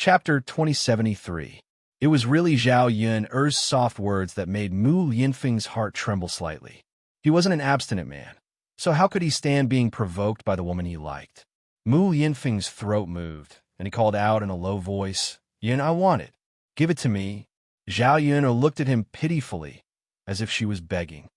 Chapter 2073. It was really Zhao Yun's soft words that made Mu Yinfeng's heart tremble slightly. He wasn't an abstinent man, so how could he stand being provoked by the woman he liked? Mu Yinfeng's throat moved, and he called out in a low voice, "Yin, I want it. Give it to me." Zhao Yun looked at him pitifully, as if she was begging.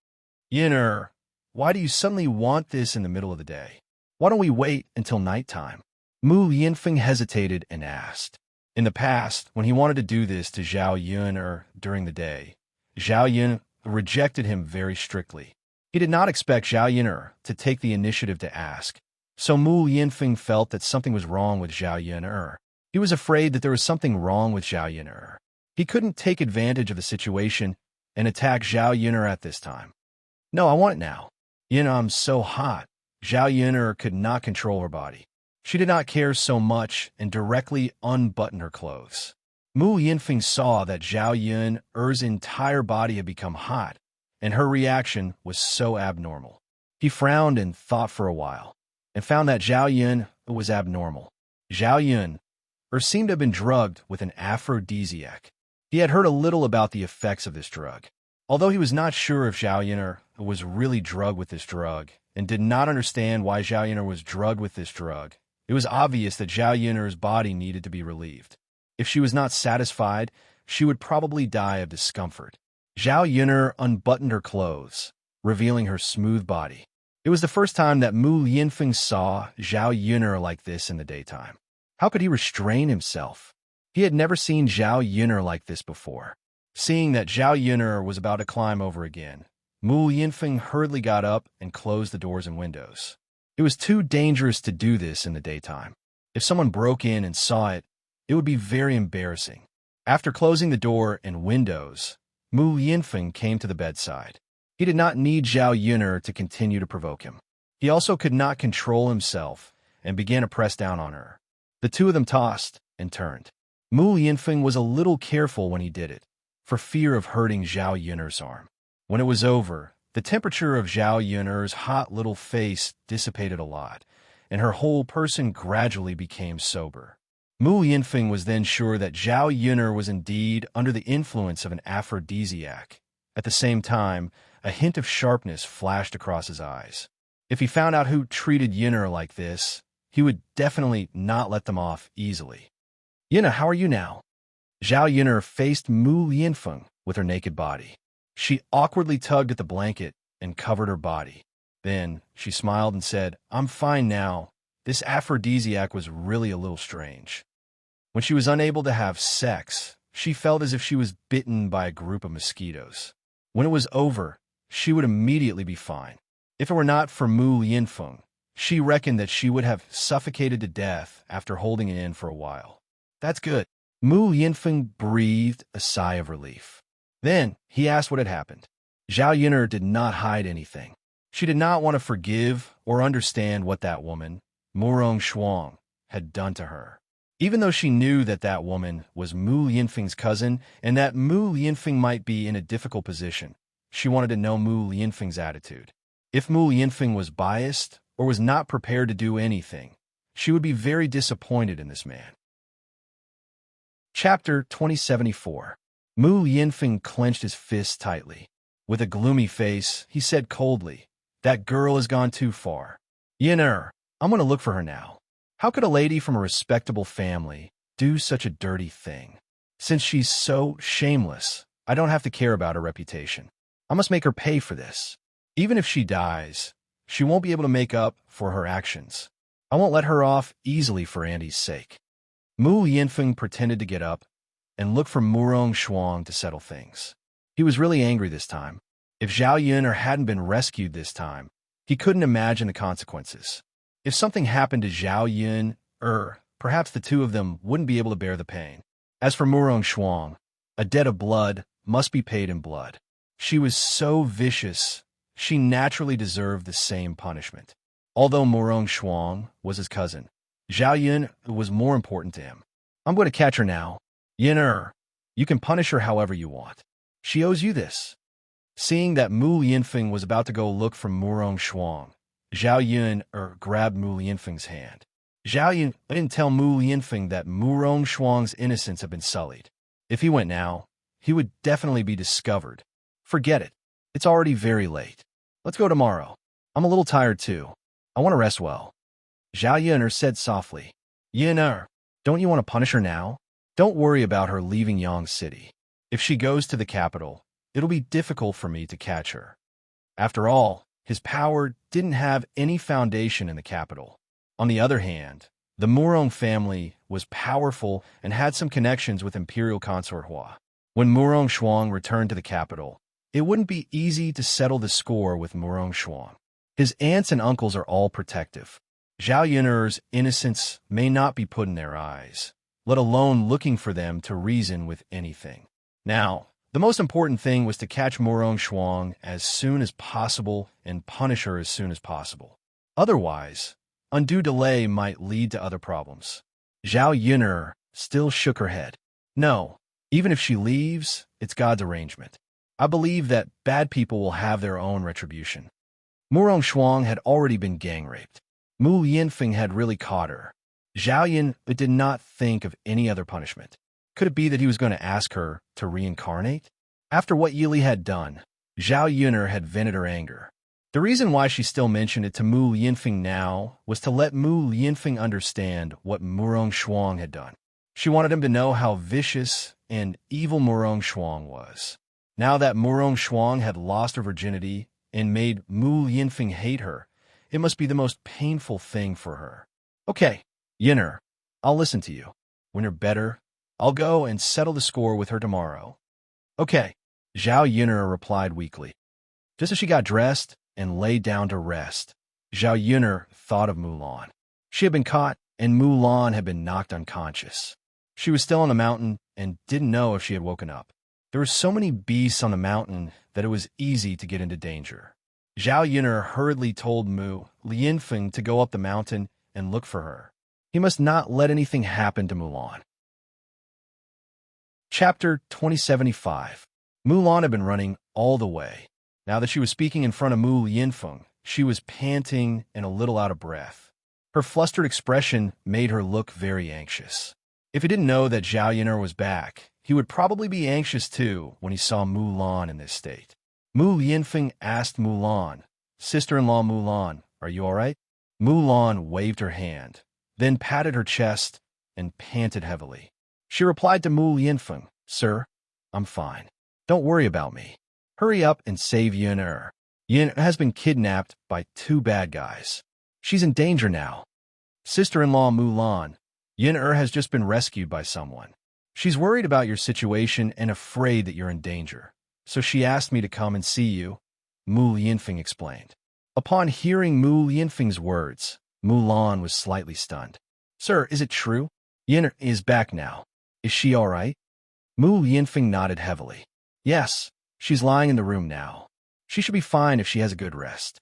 "Yin, why do you suddenly want this in the middle of the day? Why don't we wait until nighttime?" Mu Yinfeng hesitated and asked. In the past, when he wanted to do this to Zhao Yun during the day, Zhao Yun rejected him very strictly. He did not expect Zhao Yun to take the initiative to ask, so Mu Yinfeng felt that something was wrong with Zhao Yun. He was afraid that there was something wrong with Zhao Yun. He couldn't take advantage of the situation and attack Zhao Yun at this time. "No, I want it now. Yin, I'm so hot." Zhao Yun could not control her body. She did not care so much and directly unbuttoned her clothes. Mu Yinfeng saw that Zhao Yun's entire body had become hot, and her reaction was so abnormal. He frowned and thought for a while, and found that Zhao Yun was abnormal. Zhao Yun seemed to have been drugged with an aphrodisiac. He had heard a little about the effects of this drug. Although he was not sure if Zhao Yun was really drugged with this drug, and did not understand why Zhao Yun was drugged with this drug, it was obvious that Zhao Yun's body needed to be relieved. If she was not satisfied, she would probably die of discomfort. Zhao Yun unbuttoned her clothes, revealing her smooth body. It was the first time that Mu Yinfeng saw Zhao Yun like this in the daytime. How could he restrain himself? He had never seen Zhao Yun like this before. Seeing that Zhao Yun was about to climb over again, Mu Yinfeng hurriedly got up and closed the doors and windows. It was too dangerous to do this in the daytime. If someone broke in and saw it, it would be very embarrassing. After closing the door and windows, Mu Yinfeng came to the bedside. He did not need Zhao Yun to continue to provoke him. He also could not control himself and began to press down on her. The two of them tossed and turned. Mu Yinfeng was a little careful when he did it, for fear of hurting Zhao Yun's arm. When it was over, the temperature of Zhao Yun's hot little face dissipated a lot, and her whole person gradually became sober. Mu Yinfeng was then sure that Zhao Yun was indeed under the influence of an aphrodisiac. At the same time, a hint of sharpness flashed across his eyes. If he found out who treated Yun like this, he would definitely not let them off easily. "Yun, how are you now?" Zhao Yun faced Mu Yinfeng with her naked body. She awkwardly tugged at the blanket and covered her body. Then she smiled and said, "I'm fine now. This aphrodisiac was really a little strange." When she was unable to have sex, she felt as if she was bitten by a group of mosquitoes. When it was over, she would immediately be fine. If it were not for Mu Yinfeng, she reckoned that she would have suffocated to death after holding it in for a while. "That's good." Mu Yinfeng breathed a sigh of relief. Then he asked what had happened. Zhao Yun did not hide anything. She did not want to forgive or understand what that woman, Murong Shuang, had done to her. Even though she knew that that woman was Mu Yinfeng's cousin and that Mu Yinfeng might be in a difficult position, she wanted to know Mu Yinfeng's attitude. If Mu Yinfeng was biased or was not prepared to do anything, she would be very disappointed in this man. Chapter 2074. Mu Yinfeng clenched his fists tightly. With a gloomy face, he said coldly, "That girl has gone too far. Yin, I'm going to look for her now. How could a lady from a respectable family do such a dirty thing? Since she's so shameless, I don't have to care about her reputation. I must make her pay for this. Even if she dies, she won't be able to make up for her actions. I won't let her off easily for Andy's sake." Mu Yinfeng pretended to get up and look for Murong Shuang to settle things. He was really angry this time. If Zhao Yun hadn't been rescued this time, he couldn't imagine the consequences. If something happened to Zhao Yun, perhaps the two of them wouldn't be able to bear the pain. As for Murong Shuang, a debt of blood must be paid in blood. She was so vicious, she naturally deserved the same punishment. Although Murong Shuang was his cousin, Zhao Yun was more important to him. "I'm going to catch her now. Yin, you can punish her however you want. She owes you this." Seeing that Mu Yinfeng was about to go look for Murong Shuang, Zhao Yun grabbed Mu Yinfeng's hand. Zhao Yun didn't tell Mu Lianfeng that Mu Rongshuang's innocence had been sullied. If he went now, he would definitely be discovered. Forget it. It's already very late. Let's go tomorrow. I'm a little tired too. I want to rest well. Zhao Yun'er said softly. Yun'er, don't you want to punish her now? Don't worry about her leaving Yang City. If she goes to the capital, it'll be difficult for me to catch her. After all, his power didn't have any foundation in the capital. On the other hand, the Murong family was powerful and had some connections with Imperial Consort Hua. When Murong Shuang returned to the capital, it wouldn't be easy to settle the score with Murong Shuang. His aunts and uncles are all protective. Zhao Yun'er's innocence may not be put in their eyes, let alone looking for them to reason with anything. Now, the most important thing was to catch Murong Shuang as soon as possible and punish her as soon as possible. Otherwise, undue delay might lead to other problems. Zhao Yun'er still shook her head. No, even if she leaves, it's God's arrangement. I believe that bad people will have their own retribution. Murong Shuang had already been gang raped. Mu Lianfeng had really caught her. Zhao Yun did not think of any other punishment. Could it be that he was going to ask her to reincarnate? After what Yili had done, Zhao Yun'er had vented her anger. The reason why she still mentioned it to Mu Lianfeng now was to let Mu Lianfeng understand what Murong Shuang had done. She wanted him to know how vicious and evil Murong Shuang was. Now that Murong Shuang had lost her virginity and made Mu Lianfeng hate her, it must be the most painful thing for her. Okay, Yun'er, I'll listen to you. When you're better, I'll go and settle the score with her tomorrow. Okay, Zhao Yun'er replied weakly. Just as she got dressed and lay down to rest, Zhao Yun'er thought of Mulan. She had been caught, and Mulan had been knocked unconscious. She was still on the mountain and didn't know if she had woken up. There were so many beasts on the mountain that it was easy to get into danger. Zhao Yun'er hurriedly told Mu Lianfeng to go up the mountain and look for her. He must not let anything happen to Mulan. Chapter 2075. Mulan had been running all the way. Now that she was speaking in front of Mu Lianfeng, she was panting and a little out of breath. Her flustered expression made her look very anxious. If he didn't know that Zhao Yun'er was back, he would probably be anxious too when he saw Mulan in this state. Mu Lianfeng asked Mulan, "Sister-in-law Mulan, are you all right?" Mulan waved her hand, then patted her chest and panted heavily. She replied to Mu Lianfeng, "Sir, I'm fine. Don't worry about me. Hurry up and save Yun'er. Yun'er has been kidnapped by 2 bad guys. She's in danger now. Sister-in-law Mulan, Yun'er has just been rescued by someone. She's worried about your situation and afraid that you're in danger. So she asked me to come and see you," Mu Lianfeng explained. Upon hearing Mu Lianfeng's words, Mulan was slightly stunned. "Sir, is it true? Yun'er is back now. Is she all right?" Mu Lianfeng nodded heavily. "Yes, she's lying in the room now. She should be fine if she has a good rest."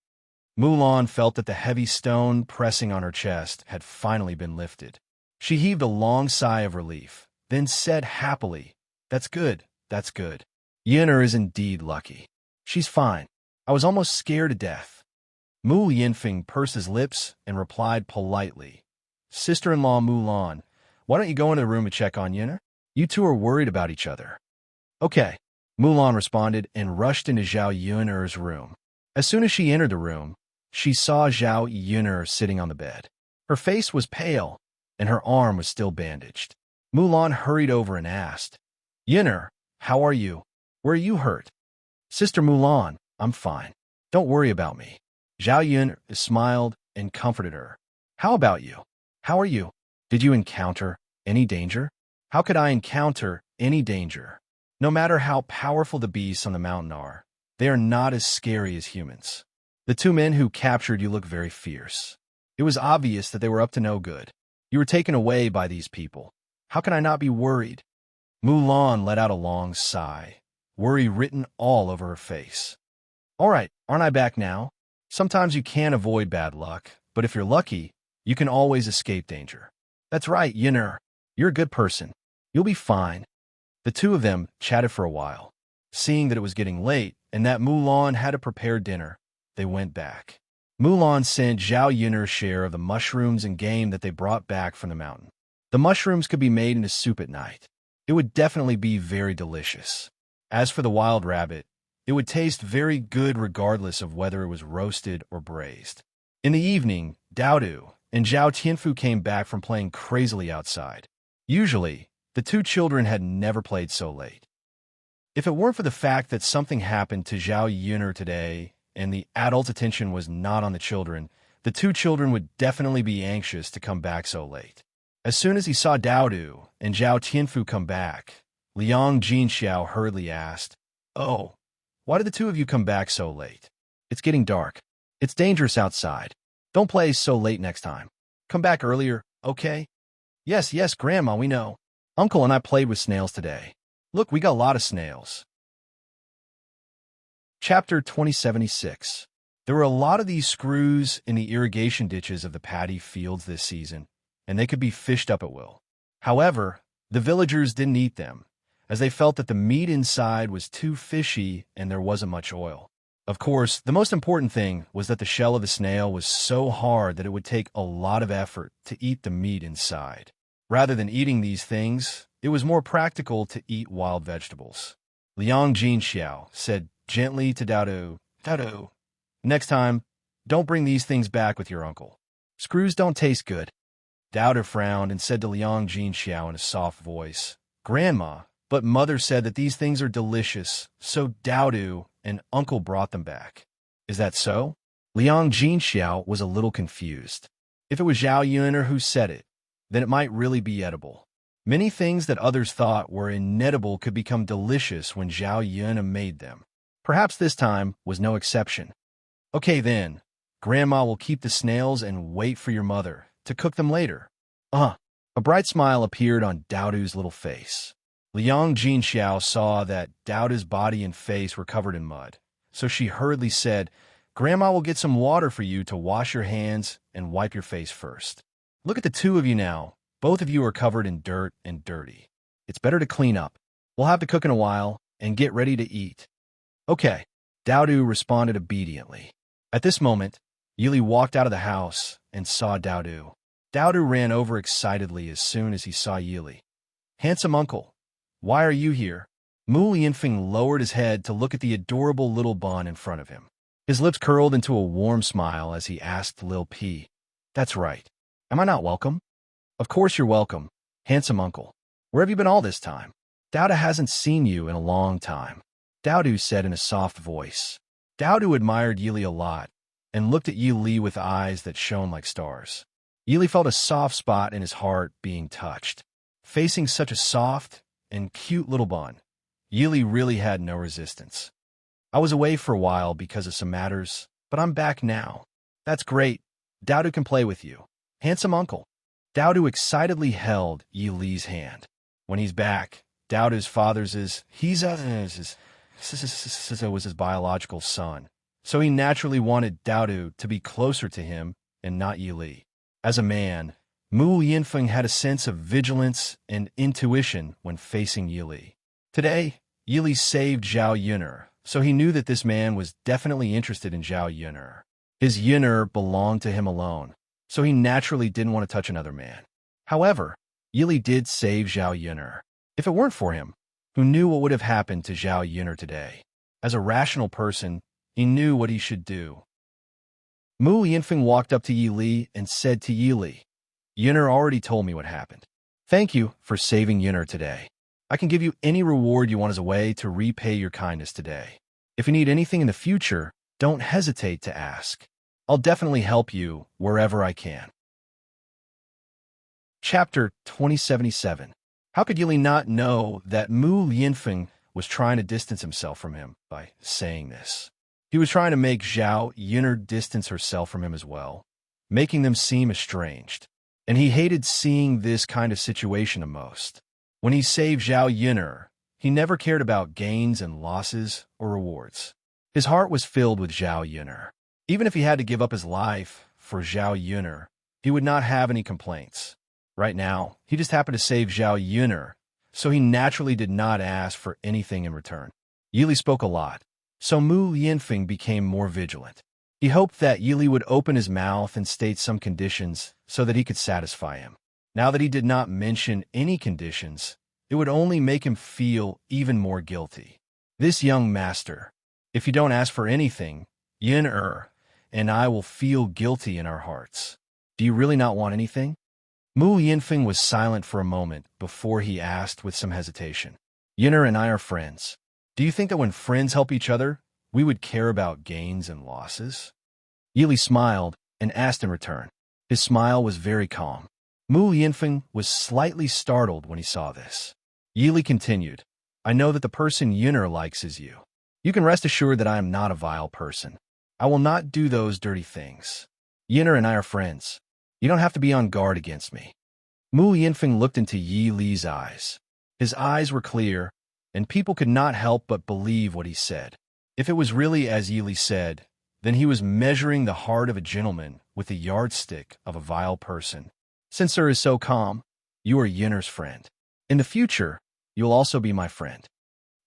Mulan felt that the heavy stone pressing on her chest had finally been lifted. She heaved a long sigh of relief, then said happily, "That's good, that's good. Yun'er is indeed lucky. She's fine. I was almost scared to death." Mu Lianfeng pursed his lips and replied politely, "Sister-in-law Mulan, why don't you go into the room to check on Yun'er? You two are worried about each other." "Okay," Mulan responded and rushed into Zhao Yun'er's room. As soon as she entered the room, she saw Zhao Yun'er sitting on the bed. Her face was pale, and her arm was still bandaged. Mulan hurried over and asked, "Yun'er, how are you? Where are you hurt?" "Sister Mulan, I'm fine. Don't worry about me." Zhao Yun smiled and comforted her. "How about you? How are you? Did you encounter any danger?" "How could I encounter any danger? No matter how powerful the beasts on the mountain are, they are not as scary as humans. The 2 men who captured you look very fierce. It was obvious that they were up to no good. You were taken away by these people. How can I not be worried?" Mulan let out a long sigh, worry written all over her face. "All right, aren't I back now? Sometimes you can't avoid bad luck, but if you're lucky, you can always escape danger." "That's right, Yun'er. You're a good person. You'll be fine." The 2 of them chatted for a while. Seeing that it was getting late and that Mulan had to prepare dinner, they went back. Mulan sent Zhao Yun her share of the mushrooms and game that they brought back from the mountain. The mushrooms could be made into soup at night. It would definitely be very delicious. As for the wild rabbit, it would taste very good regardless of whether it was roasted or braised. In the evening, Daodu and Zhao Tianfu came back from playing crazily outside. Usually, the two children had never played so late. If it weren't for the fact that something happened to Zhao Yun'er today and the adult attention was not on the children, the two children would definitely be anxious to come back so late. As soon as he saw Daodu and Zhao Tianfu come back, Liang Jinxiao hurriedly asked, "Oh, why did the two of you come back so late? It's getting dark. It's dangerous outside. Don't play so late next time. Come back earlier, okay?" "Yes, yes, Grandma, we know. Uncle and I played with snails today. Look, we got a lot of snails." Chapter 2076. There were a lot of these screws in the irrigation ditches of the paddy fields this season, and they could be fished up at will. However, the villagers didn't eat them, as they felt that the meat inside was too fishy and there wasn't much oil. Of course, the most important thing was that the shell of the snail was so hard that it would take a lot of effort to eat the meat inside. Rather than eating these things, it was more practical to eat wild vegetables. Liang Jinxiao said gently to Daodu, "Daodu, next time, don't bring these things back with your uncle. Screws don't taste good." Daodu frowned and said to Liang Jinxiao in a soft voice, "Grandma, but Mother said that these things are delicious, so Daodu and Uncle brought them back." "Is that so?" Liang Jinxiao was a little confused. If it was Zhao Yuner who said it, then it might really be edible. Many things that others thought were inedible could become delicious when Zhao Yun made them. Perhaps this time was no exception. "Okay then, Grandma will keep the snails and wait for your mother to cook them later." A bright smile appeared on Daodu's little face. Liang Jinxiao saw that Daodu's body and face were covered in mud, so she hurriedly said, "Grandma will get some water for you to wash your hands and wipe your face first. Look at the two of you now. Both of you are covered in dirt and dirty. It's better to clean up. We'll have to cook in a while and get ready to eat." "Okay," Daodu responded obediently. At this moment, Yili walked out of the house and saw Daodu. Daodu ran over excitedly as soon as he saw Yili. "Handsome uncle, why are you here?" Mu Lianfeng lowered his head to look at the adorable little bun in front of him. His lips curled into a warm smile as he asked Lil P, "That's right. Am I not welcome?" "Of course you're welcome, handsome uncle. Where have you been all this time? Daodu hasn't seen you in a long time," Daodu said in a soft voice. Daodu admired Yili a lot and looked at Yili with eyes that shone like stars. Yili felt a soft spot in his heart being touched. Facing such a soft and cute little bun, Yili really had no resistance. "I was away for a while because of some matters, but I'm back now." "That's great. Daodu can play with you, handsome uncle." Daodu excitedly held Yili's hand. When he's back, Daodu's father's was his biological son, so he naturally wanted Daodu to be closer to him and not Yili. As a man, Mu Yinfeng had a sense of vigilance and intuition when facing Yili. Today, Yili saved Zhao Yuner, so he knew that this man was definitely interested in Zhao Yuner. His Yuner belonged to him alone, so he naturally didn't want to touch another man. However, Yili did save Zhao Yuner. If it weren't for him, who knew what would have happened to Zhao Yuner today? As a rational person, he knew what he should do. Mu Yinfeng walked up to Yili and said to Yili, "Yuner already told me what happened. Thank you for saving Yuner today. I can give you any reward you want as a way to repay your kindness today. If you need anything in the future, don't hesitate to ask. I'll definitely help you wherever I can." Chapter 2077. How could Yili not know that Mu Yinfeng was trying to distance himself from him by saying this? He was trying to make Zhao Yuner distance herself from him as well, making them seem estranged. And he hated seeing this kind of situation the most. When he saved Zhao Yuner, he never cared about gains and losses or rewards. His heart was filled with Zhao Yuner. Even if he had to give up his life for Zhao Yuner, he would not have any complaints. Right now, he just happened to save Zhao Yuner, so he naturally did not ask for anything in return. Yili spoke a lot, so Mu Yinfeng became more vigilant. He hoped that Yili would open his mouth and state some conditions so that he could satisfy him. Now that he did not mention any conditions, it would only make him feel even more guilty. This young master, if you don't ask for anything, Yin and I will feel guilty in our hearts. Do you really not want anything? Mu Yinfeng was silent for a moment before he asked with some hesitation. Yin'er and I are friends. Do you think that when friends help each other, we would care about gains and losses? Yili smiled and asked in return. His smile was very calm. Mu Yinfeng was slightly startled when he saw this. Yili continued, I know that the person Yin'er likes is you. You can rest assured that I am not a vile person. I will not do those dirty things. Yin'er and I are friends. You don't have to be on guard against me. Mu Yinfeng looked into Yi Li's eyes. His eyes were clear, and people could not help but believe what he said. If it was really as Yi Li said, then he was measuring the heart of a gentleman with the yardstick of a vile person. Since Sir is so calm, you are Yin'er's friend. In the future, you'll also be my friend.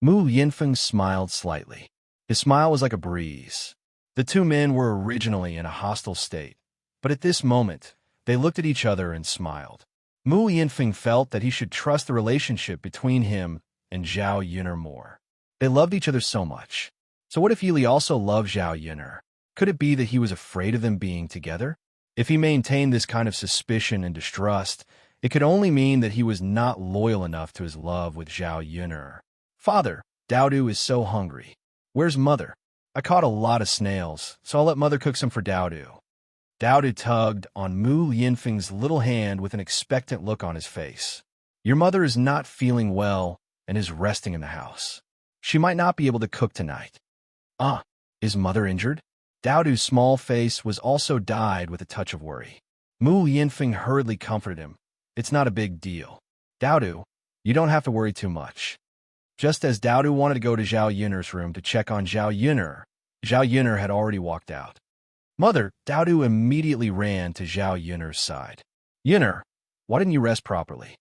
Mu Yinfeng smiled slightly. His smile was like a breeze. The two men were originally in a hostile state, but at this moment, they looked at each other and smiled. Mu Yinfeng felt that he should trust the relationship between him and Zhao Yin'er more. They loved each other so much. So what if Yili also loved Zhao Yin'er? Could it be that he was afraid of them being together? If he maintained this kind of suspicion and distrust, it could only mean that he was not loyal enough to his love with Zhao Yin'er. Father, Daodu is so hungry. Where's Mother? I caught a lot of snails, so I'll let Mother cook some for Daodu. Daodu tugged on Mu Yinfeng's little hand with an expectant look on his face. Your mother is not feeling well and is resting in the house. She might not be able to cook tonight. Is Mother injured? Daodu's small face was also dyed with a touch of worry. Mu Yinfeng hurriedly comforted him. It's not a big deal. Daodu, you don't have to worry too much. Just as Daodu wanted to go to Zhao Yin'er's room to check on Zhao Yin'er had already walked out. Mother, Daodu immediately ran to Zhao Yin'er's side. Yin'er, why didn't you rest properly?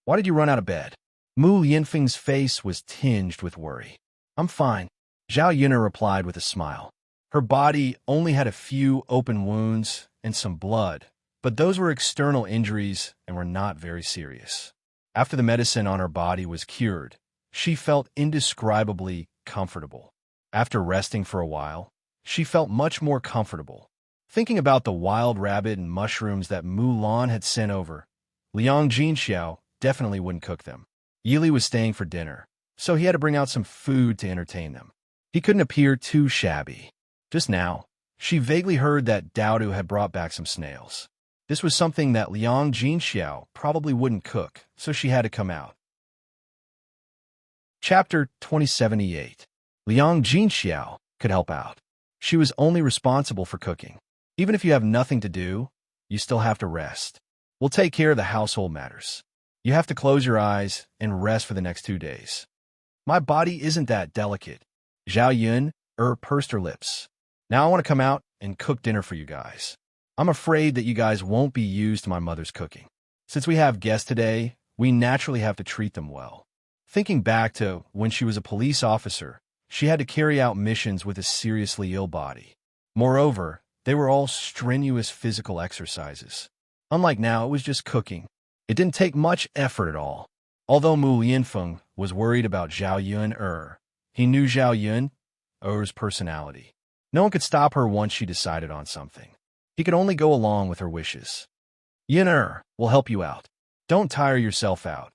Why did you run out of bed? Mu Yinfeng's face was tinged with worry. I'm fine, Zhao Yin'er replied with a smile. Her body only had a few open wounds and some blood, but those were external injuries and were not very serious. After the medicine on her body was cured, she felt indescribably comfortable. After resting for a while, she felt much more comfortable. Thinking about the wild rabbit and mushrooms that Mulan had sent over, Liang Jinxiao definitely wouldn't cook them. Yili was staying for dinner, so he had to bring out some food to entertain them. He couldn't appear too shabby. Just now, she vaguely heard that Daodu had brought back some snails. This was something that Liang Jinxiao probably wouldn't cook, so she had to come out. Chapter 2078. Liang Jinxiao could help out. She was only responsible for cooking. Even if you have nothing to do, you still have to rest. We'll take care of the household matters. You have to close your eyes and rest for the next 2 days. My body isn't that delicate. Zhao Yin'er pursed her lips. Now I want to come out and cook dinner for you guys. I'm afraid that you guys won't be used to my mother's cooking. Since we have guests today, we naturally have to treat them well. Thinking back to when she was a police officer, she had to carry out missions with a seriously ill body. Moreover, they were all strenuous physical exercises. Unlike now, it was just cooking. It didn't take much effort at all. Although Mu Yinfeng was worried about Zhao Yin'er, he knew Zhao Yin'er's personality. No one could stop her once she decided on something. He could only go along with her wishes. Yin'er will help you out. Don't tire yourself out,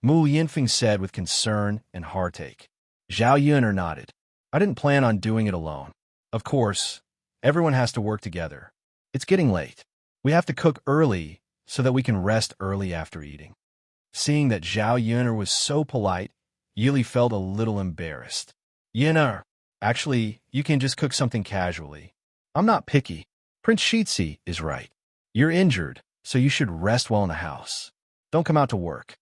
Mu Yinfeng said with concern and heartache. Zhao Yin'er nodded. I didn't plan on doing it alone. Of course, everyone has to work together. It's getting late. We have to cook early so that we can rest early after eating. Seeing that Zhao Yin'er was so polite, Yili felt a little embarrassed. Yin'er, actually, you can just cook something casually. I'm not picky. Prince Shitzi is right. You're injured, so you should rest well in the house. Don't come out to work.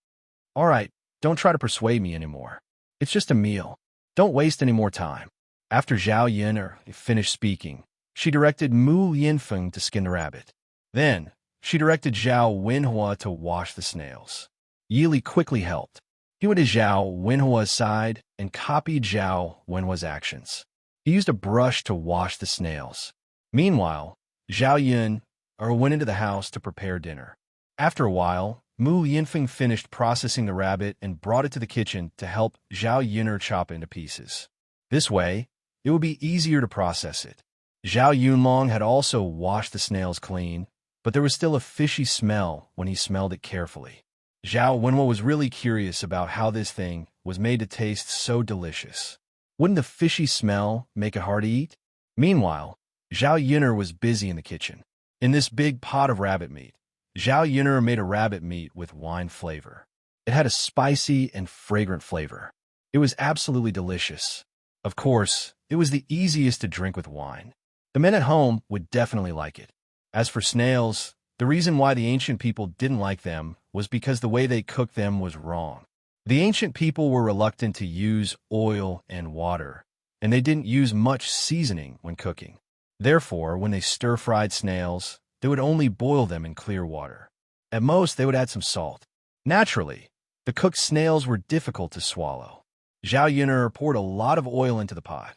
All right, don't try to persuade me anymore. It's just a meal. Don't waste any more time. After Zhao Yin'er finished speaking, she directed Mu Yinfeng to skin the rabbit. Then, she directed Zhao Wenhua to wash the snails. Yili quickly helped. He went to Zhao Wenhua's side and copied Zhao Wenhua's actions. He used a brush to wash the snails, Meanwhile, Zhao Yun went into the house to prepare dinner. After a while, Mu Yinfeng finished processing the rabbit and brought it to the kitchen to help Zhao Yun'er chop it into pieces. This way, it would be easier to process it. Zhao Yunlong had also washed the snails clean, but there was still a fishy smell when he smelled it carefully. Zhao Wenwo was really curious about how this thing was made to taste so delicious. Wouldn't the fishy smell make it hard to eat? Meanwhile, Zhao Yun'er was busy in the kitchen. In this big pot of rabbit meat, Zhao Yun'er made a rabbit meat with wine flavor. It had a spicy and fragrant flavor. It was absolutely delicious. Of course, it was the easiest to drink with wine. The men at home would definitely like it. As for snails, the reason why the ancient people didn't like them was because the way they cooked them was wrong. The ancient people were reluctant to use oil and water, and they didn't use much seasoning when cooking. Therefore, when they stir-fried snails, they would only boil them in clear water. At most, they would add some salt. Naturally, the cooked snails were difficult to swallow. Zhao Yun'er poured a lot of oil into the pot.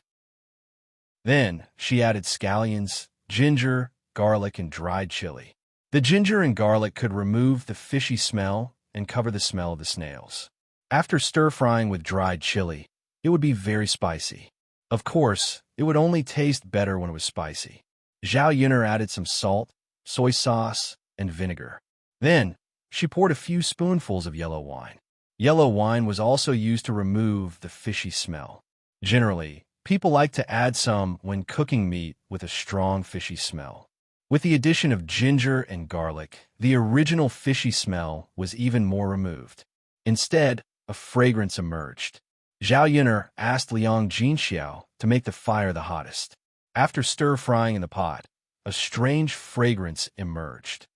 Then, she added scallions, ginger, garlic, and dried chili. The ginger and garlic could remove the fishy smell and cover the smell of the snails. After stir-frying with dried chili, it would be very spicy. Of course, it would only taste better when it was spicy. Zhao Yun'er added some salt, soy sauce, and vinegar. Then, she poured a few spoonfuls of yellow wine. Yellow wine was also used to remove the fishy smell. Generally, people like to add some when cooking meat with a strong fishy smell. With the addition of ginger and garlic, the original fishy smell was even more removed. Instead, a fragrance emerged. Zhao Yun'er asked Liang Jinxiao to make the fire the hottest. After stir-frying in the pot, a strange fragrance emerged.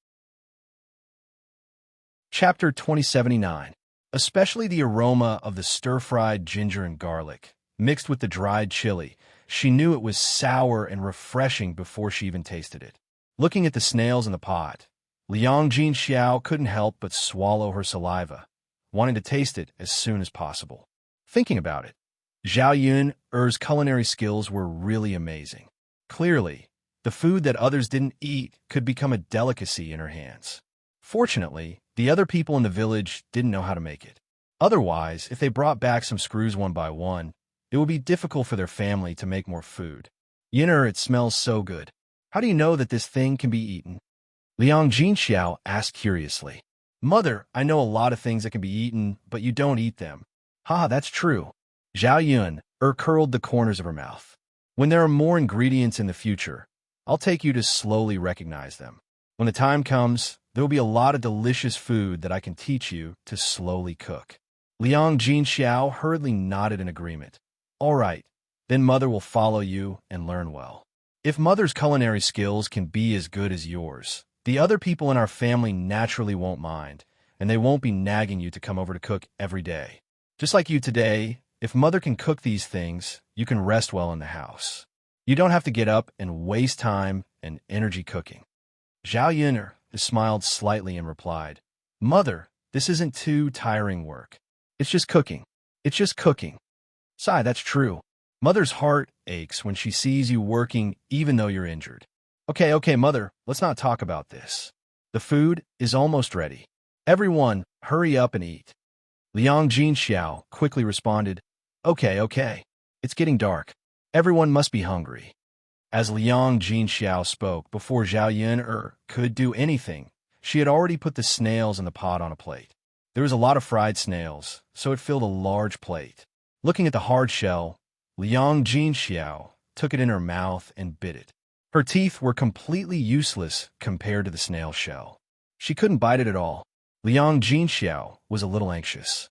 Chapter 2079. Especially the aroma of the stir-fried ginger and garlic, mixed with the dried chili, she knew it was sour and refreshing before she even tasted it. Looking at the snails in the pot, Liang Jinxiao couldn't help but swallow her saliva, wanting to taste it as soon as possible. Thinking about it, Zhao Yun'er's culinary skills were really amazing. Clearly, the food that others didn't eat could become a delicacy in her hands. Fortunately, the other people in the village didn't know how to make it. Otherwise, if they brought back some screws one by one, it would be difficult for their family to make more food. Yun'er, it smells so good. How do you know that this thing can be eaten? Liang Jinxiao asked curiously. Mother, I know a lot of things that can be eaten, but you don't eat them. Haha, that's true. Zhao Yun'er curled the corners of her mouth. When there are more ingredients in the future, I'll take you to slowly recognize them. When the time comes, there will be a lot of delicious food that I can teach you to slowly cook. Liang Jinxiao hurriedly nodded in agreement. All right, then Mother will follow you and learn well. If Mother's culinary skills can be as good as yours, the other people in our family naturally won't mind, and they won't be nagging you to come over to cook every day. Just like you today, if Mother can cook these things, you can rest well in the house. You don't have to get up and waste time and energy cooking. Zhao Yun'er smiled slightly and replied, Mother, this isn't too tiring work. It's just cooking. It's just cooking. Sigh, that's true. Mother's heart aches when she sees you working even though you're injured. Okay, Mother, let's not talk about this. The food is almost ready. Everyone, hurry up and eat. Liang Jinxiao quickly responded, Okay. It's getting dark. Everyone must be hungry. As Liang Jinxiao spoke before Zhao Yun'er could do anything, she had already put the snails in the pot on a plate. There was a lot of fried snails, so it filled a large plate. Looking at the hard shell, Liang Jinxiao took it in her mouth and bit it. Her teeth were completely useless compared to the snail shell. She couldn't bite it at all. Liang Jinxiao was a little anxious.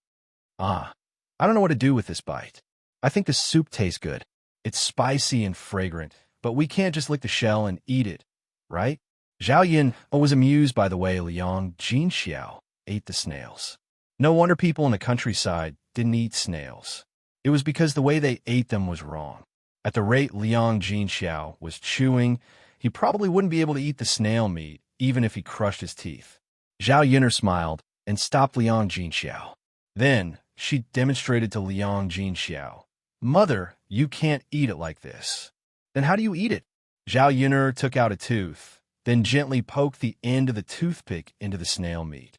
I don't know what to do with this bite. I think the soup tastes good. It's spicy and fragrant, but we can't just lick the shell and eat it, right? Zhao Yun was amused by the way Liang Jinxiao ate the snails. No wonder people in the countryside didn't eat snails. It was because the way they ate them was wrong. At the rate Liang Jinxiao was chewing, he probably wouldn't be able to eat the snail meat, even if he crushed his teeth. Zhao Yun'er smiled and stopped Liang Jinxiao. Then, she demonstrated to Liang Jinxiao, Mother, you can't eat it like this. Then how do you eat it? Zhao Yun'er took out a tooth, then gently poked the end of the toothpick into the snail meat.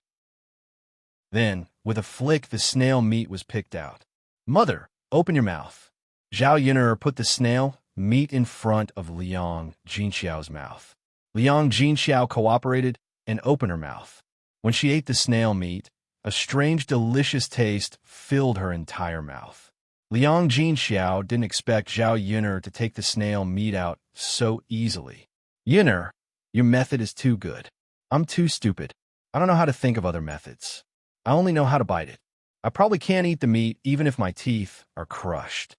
Then, with a flick, the snail meat was picked out. "Mother, open your mouth." Zhao Yun'er put the snail meat in front of Liang Jinxiao's mouth. Liang Jinxiao cooperated and opened her mouth. When she ate the snail meat, a strange, delicious taste filled her entire mouth. Liang Jinxiao didn't expect Zhao Yun'er to take the snail meat out so easily. "Yun'er, your method is too good. I'm too stupid. I don't know how to think of other methods. I only know how to bite it. I probably can't eat the meat even if my teeth are crushed."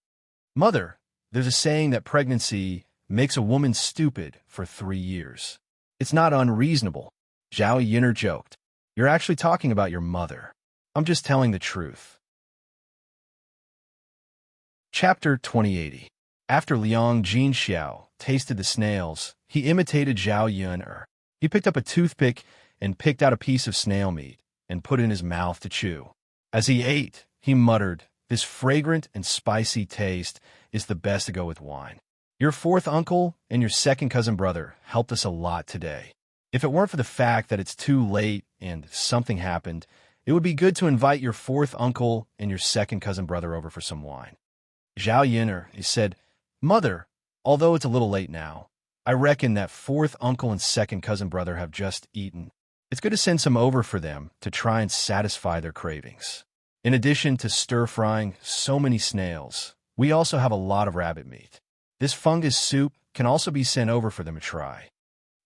"Mother, there's a saying that pregnancy makes a woman stupid for 3 years. It's not unreasonable," Zhao Yun'er joked. "You're actually talking about your mother. I'm just telling the truth." Chapter 2080. After Liang Jinxiao tasted the snails, he imitated Zhao Yun'er. He picked up a toothpick and picked out a piece of snail meat and put it in his mouth to chew. As he ate, he muttered, "This fragrant and spicy taste is the best to go with wine. Your fourth uncle and your second cousin brother helped us a lot today. If it weren't for the fact that it's too late and something happened, it would be good to invite your fourth uncle and your second cousin brother over for some wine." Zhao Yun'er said, "Mother, although it's a little late now, I reckon that fourth uncle and second cousin brother have just eaten. It's good to send some over for them to try and satisfy their cravings. In addition to stir-frying so many snails, we also have a lot of rabbit meat. This fungus soup can also be sent over for them to try."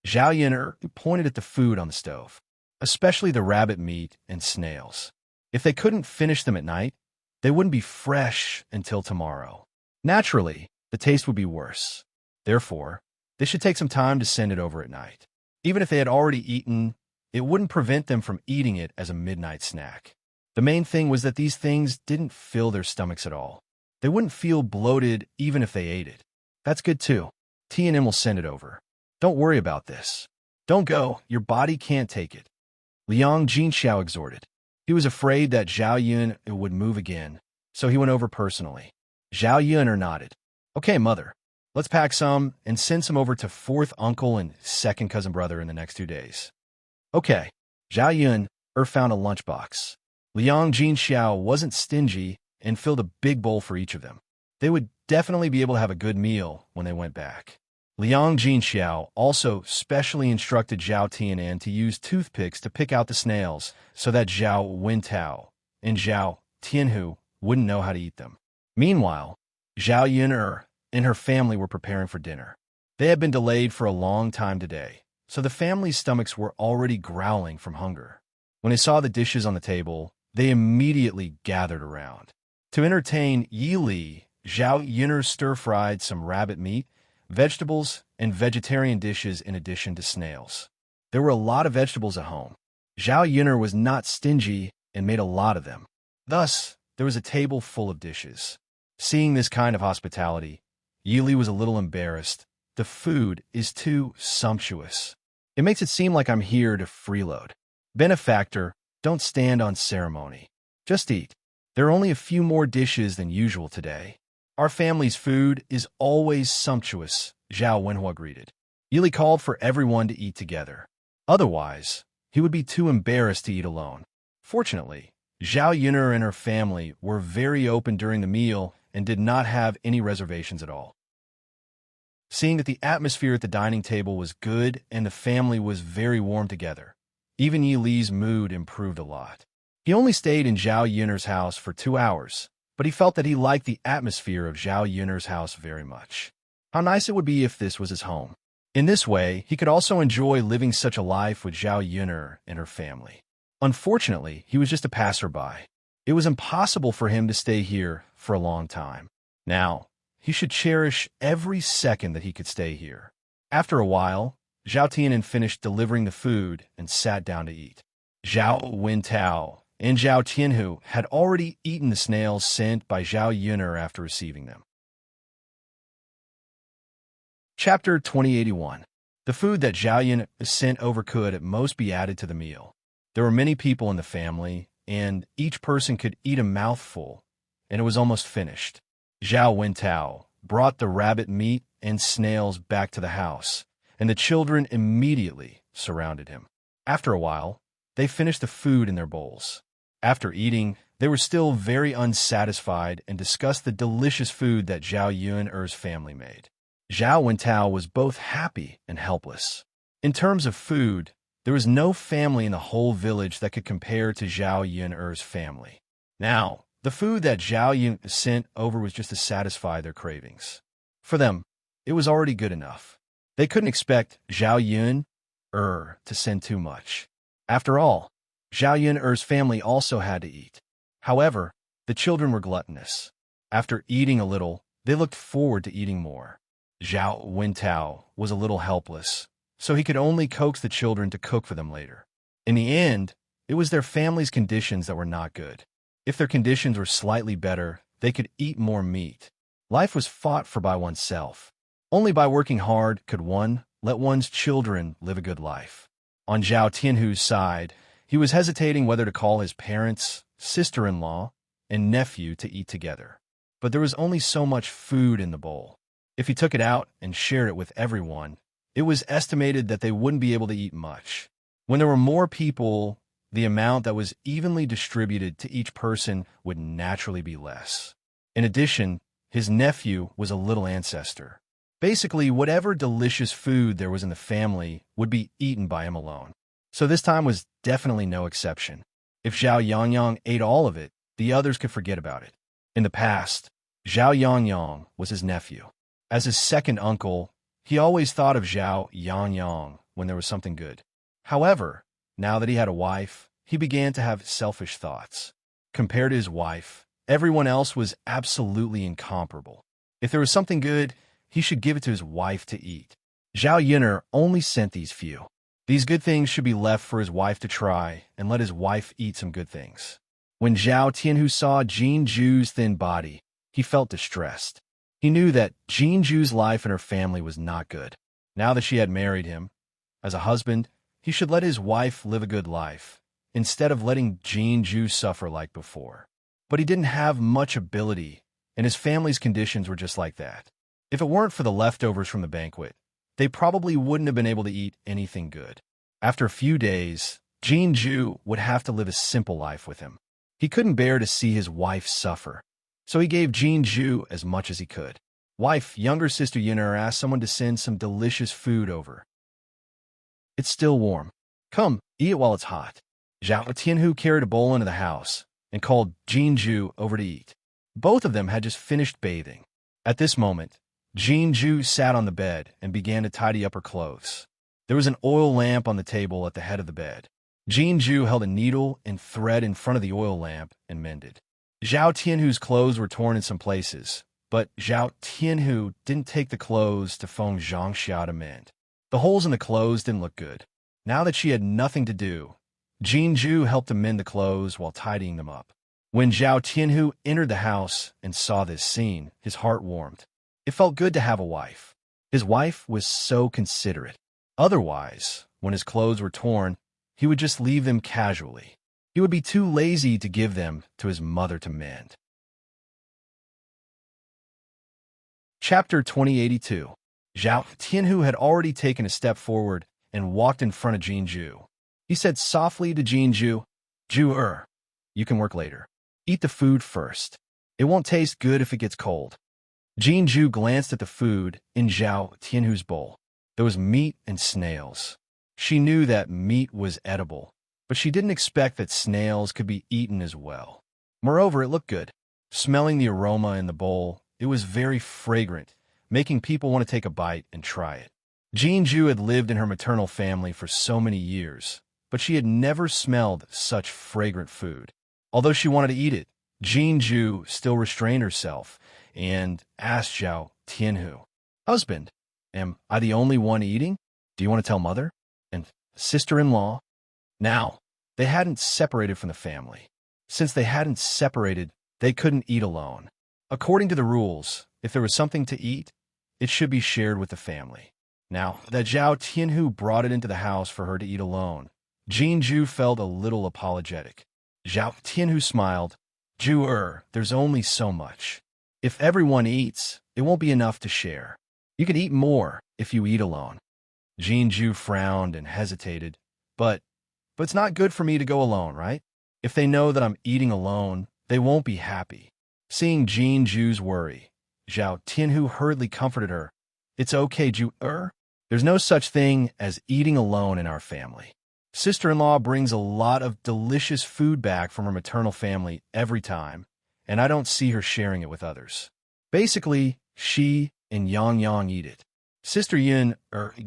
Zhao Yun'er pointed at the food on the stove, especially the rabbit meat and snails. If they couldn't finish them at night, they wouldn't be fresh until tomorrow. Naturally, the taste would be worse. Therefore, they should take some time to send it over at night. Even if they had already eaten, it wouldn't prevent them from eating it as a midnight snack. The main thing was that these things didn't fill their stomachs at all. They wouldn't feel bloated even if they ate it. "That's good too. T&M will send it over. Don't worry about this. Don't go, your body can't take it," Liang Jinxiao exhorted. He was afraid that Zhao Yun would move again, so he went over personally. Zhao Yun'er nodded. "Okay, mother, let's pack some and send some over to fourth uncle and second cousin brother in the next 2 days." Okay, Zhao Yun'er found a lunchbox. Liang Jinxiao wasn't stingy and filled a big bowl for each of them. They would definitely be able to have a good meal when they went back. Liang Jinxiao also specially instructed Zhao Tianan to use toothpicks to pick out the snails so that Zhao Wintao and Zhao Tianhu wouldn't know how to eat them. Meanwhile, Zhao Yun'er and her family were preparing for dinner. They had been delayed for a long time today, so the family's stomachs were already growling from hunger. When they saw the dishes on the table, they immediately gathered around. To entertain Yi Li, Zhao Yun'er stir-fried some rabbit meat, vegetables, and vegetarian dishes in addition to snails. There were a lot of vegetables at home. Zhao Yun'er was not stingy and made a lot of them. Thus, there was a table full of dishes. Seeing this kind of hospitality, Yi Li was a little embarrassed. The food is too sumptuous. It makes it seem like I'm here to freeload. Benefactor, don't stand on ceremony. Just eat. There are only a few more dishes than usual today. Our family's food is always sumptuous, Zhao Wenhua greeted. Yi Li called for everyone to eat together. Otherwise, he would be too embarrassed to eat alone. Fortunately, Zhao Yun'er and her family were very open during the meal and did not have any reservations at all. Seeing that the atmosphere at the dining table was good and the family was very warm together, even Yi Li's mood improved a lot. He only stayed in Zhao Yun'er's house for 2 hours, but he felt that he liked the atmosphere of Zhao Yun'er's house very much. How nice it would be if this was his home. In this way, he could also enjoy living such a life with Zhao Yun'er and her family. Unfortunately, he was just a passerby. It was impossible for him to stay here for a long time. Now, he should cherish every second that he could stay here. After a while, Zhao Tianan finished delivering the food and sat down to eat. Zhao Wintao and Zhao Tianhu had already eaten the snails sent by Zhao Yun'er after receiving them. Chapter 2081. The food that Zhao Yun sent over could at most be added to the meal. There were many people in the family, and each person could eat a mouthful, and it was almost finished. Zhao Wintao brought the rabbit meat and snails back to the house, and the children immediately surrounded him. After a while, they finished the food in their bowls. After eating, they were still very unsatisfied and discussed the delicious food that Zhao Yun'er's family made. Zhao Wentao was both happy and helpless. In terms of food, there was no family in the whole village that could compare to Zhao Yun'er's family. Now, the food that Zhao Yun sent over was just to satisfy their cravings. For them, it was already good enough. They couldn't expect Zhao Yun'er to send too much. After all, Zhao Yun'er's family also had to eat. However, the children were gluttonous. After eating a little, they looked forward to eating more. Zhao Wentao was a little helpless, so he could only coax the children to cook for them later. In the end, it was their family's conditions that were not good. If their conditions were slightly better, they could eat more meat. Life was fought for by oneself. Only by working hard could one let one's children live a good life. On Zhao Tianhu's side, he was hesitating whether to call his parents, sister-in-law, and nephew to eat together. But there was only so much food in the bowl. If he took it out and shared it with everyone, it was estimated that they wouldn't be able to eat much. When there were more people, the amount that was evenly distributed to each person would naturally be less. In addition, his nephew was a little ancestor. Basically, whatever delicious food there was in the family would be eaten by him alone. So this time was definitely no exception. If Zhao Yangyang ate all of it, the others could forget about it. In the past, Zhao Yangyang was his nephew. As his second uncle, he always thought of Zhao Yangyang when there was something good. However, now that he had a wife, he began to have selfish thoughts. Compared to his wife, everyone else was absolutely incomparable. If there was something good, he should give it to his wife to eat. Zhao Yun'er only sent these few. These good things should be left for his wife to try and let his wife eat some good things. When Zhao Tianhu saw Jinju's thin body, he felt distressed. He knew that Jinju's life and her family was not good. Now that she had married him, as a husband, he should let his wife live a good life, instead of letting Jinju suffer like before. But he didn't have much ability, and his family's conditions were just like that. If it weren't for the leftovers from the banquet, they probably wouldn't have been able to eat anything good. After a few days, Jinju would have to live a simple life with him. He couldn't bear to see his wife suffer, so he gave Jinju as much as he could. Wife, younger sister Yun'er asked someone to send some delicious food over. It's still warm. Come, eat it while it's hot. Zhao Tianhu carried a bowl into the house and called Jinju over to eat. Both of them had just finished bathing. At this moment, Jinju sat on the bed and began to tidy up her clothes. There was an oil lamp on the table at the head of the bed. Jinju held a needle and thread in front of the oil lamp and mended. Zhao Tianhu's clothes were torn in some places, but Zhao Tianhu didn't take the clothes to Feng Zhangxia to mend. The holes in the clothes didn't look good. Now that she had nothing to do, Jinju helped to mend the clothes while tidying them up. When Zhao Tianhu entered the house and saw this scene, his heart warmed. It felt good to have a wife. His wife was so considerate. Otherwise, when his clothes were torn, he would just leave them casually. He would be too lazy to give them to his mother to mend. Chapter 2082. Zhao Tianhu had already taken a step forward and walked in front of Jinju. He said softly to Jinju, "Ju-er, you can work later. Eat the food first. It won't taste good if it gets cold." Jinju glanced at the food in Zhao Tianhu's bowl. There was meat and snails. She knew that meat was edible, but she didn't expect that snails could be eaten as well. Moreover, it looked good. Smelling the aroma in the bowl, it was very fragrant, making people want to take a bite and try it. Jinju had lived in her maternal family for so many years, but she had never smelled such fragrant food. Although she wanted to eat it, Jinju still restrained herself and asked Zhao Tianhu, "Husband, am I the only one eating? Do you want to tell mother and sister-in-law?" Now, they hadn't separated from the family. Since they hadn't separated, they couldn't eat alone. According to the rules, if there was something to eat, it should be shared with the family. Now that Zhao Tianhu brought it into the house for her to eat alone, Jinju felt a little apologetic. Zhao Tianhu smiled. "Ju-er, there's only so much. If everyone eats, it won't be enough to share. You can eat more if you eat alone. Jinju frowned and hesitated. But it's not good for me to go alone, right? If they know that I'm eating alone, they won't be happy. Seeing Jinju's worry, Zhao Tianhu hurriedly comforted her. It's okay, There's no such thing as eating alone in our family. Sister-in-law brings a lot of delicious food back from her maternal family every time, and I don't see her sharing it with others. Basically, she and Yang eat it. Sister Yun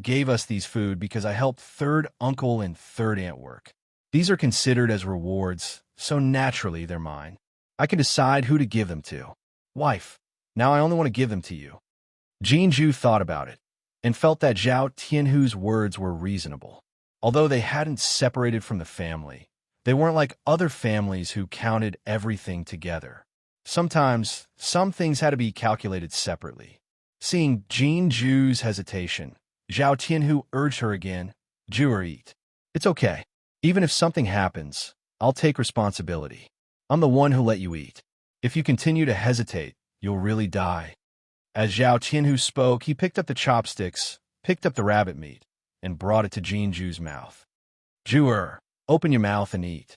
gave us these food because I helped third uncle and third aunt work. These are considered as rewards, so naturally they're mine. I can decide who to give them to. Wife, now I only want to give them to you. Jinju thought about it and felt that Zhao Tianhu's words were reasonable. Although they hadn't separated from the family, they weren't like other families who counted everything together. Sometimes, some things had to be calculated separately. Seeing Jinju's hesitation, Zhao Tianhu urged her again, Ju eat. It's okay. Even if something happens, I'll take responsibility. I'm the one who let you eat. If you continue to hesitate, you'll really die. As Zhao Tianhu spoke, he picked up the chopsticks, picked up the rabbit meat, and brought it to Jinju's mouth. Ju open your mouth and eat.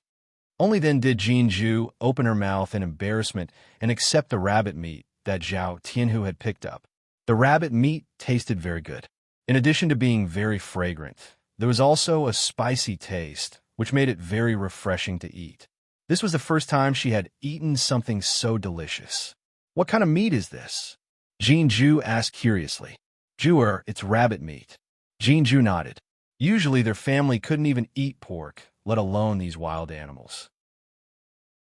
Only then did Jinju open her mouth in embarrassment and accept the rabbit meat that Zhao Tianhu had picked up. The rabbit meat tasted very good. In addition to being very fragrant, there was also a spicy taste, which made it very refreshing to eat. This was the first time she had eaten something so delicious. What kind of meat is this? Jinju asked curiously. Ju it's rabbit meat. Jinju nodded. Usually their family couldn't even eat pork, let alone these wild animals.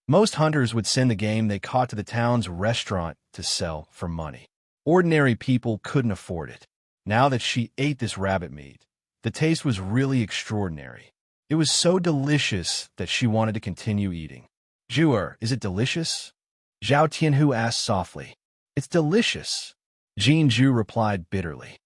Most hunters would send the game they caught to the town's restaurant to sell for money. Ordinary people couldn't afford it. Now that she ate this rabbit meat, the taste was really extraordinary. It was so delicious that she wanted to continue eating. Ju is it delicious? Zhao Tianhu asked softly. It's delicious. Jinju replied bitterly.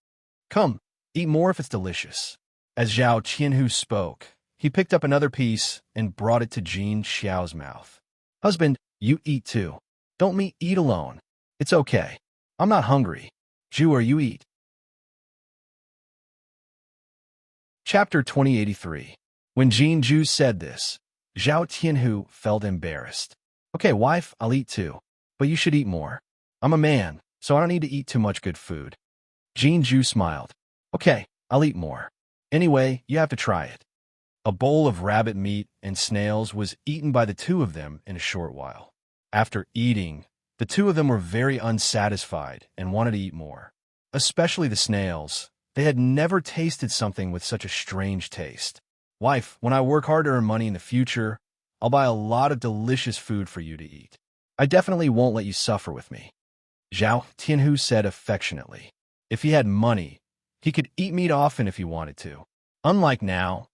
Come, eat more if it's delicious. As Zhao Tianhu spoke, he picked up another piece and brought it to Jin Xiao's mouth. Husband, you eat too. Don't me eat alone. It's okay. I'm not hungry. Ju you eat. Chapter 2083. When Jinju said this, Zhao Tianhu felt embarrassed. Okay, wife, I'll eat too. But you should eat more. I'm a man, so I don't need to eat too much good food. Jinju smiled. Okay, I'll eat more. Anyway, you have to try it. A bowl of rabbit meat and snails was eaten by the two of them in a short while. After eating, the two of them were very unsatisfied and wanted to eat more. Especially the snails. They had never tasted something with such a strange taste. Wife, when I work hard to earn money in the future, I'll buy a lot of delicious food for you to eat. I definitely won't let you suffer with me. Zhao Tianhu said affectionately. If he had money, he could eat meat often if he wanted to. Unlike now,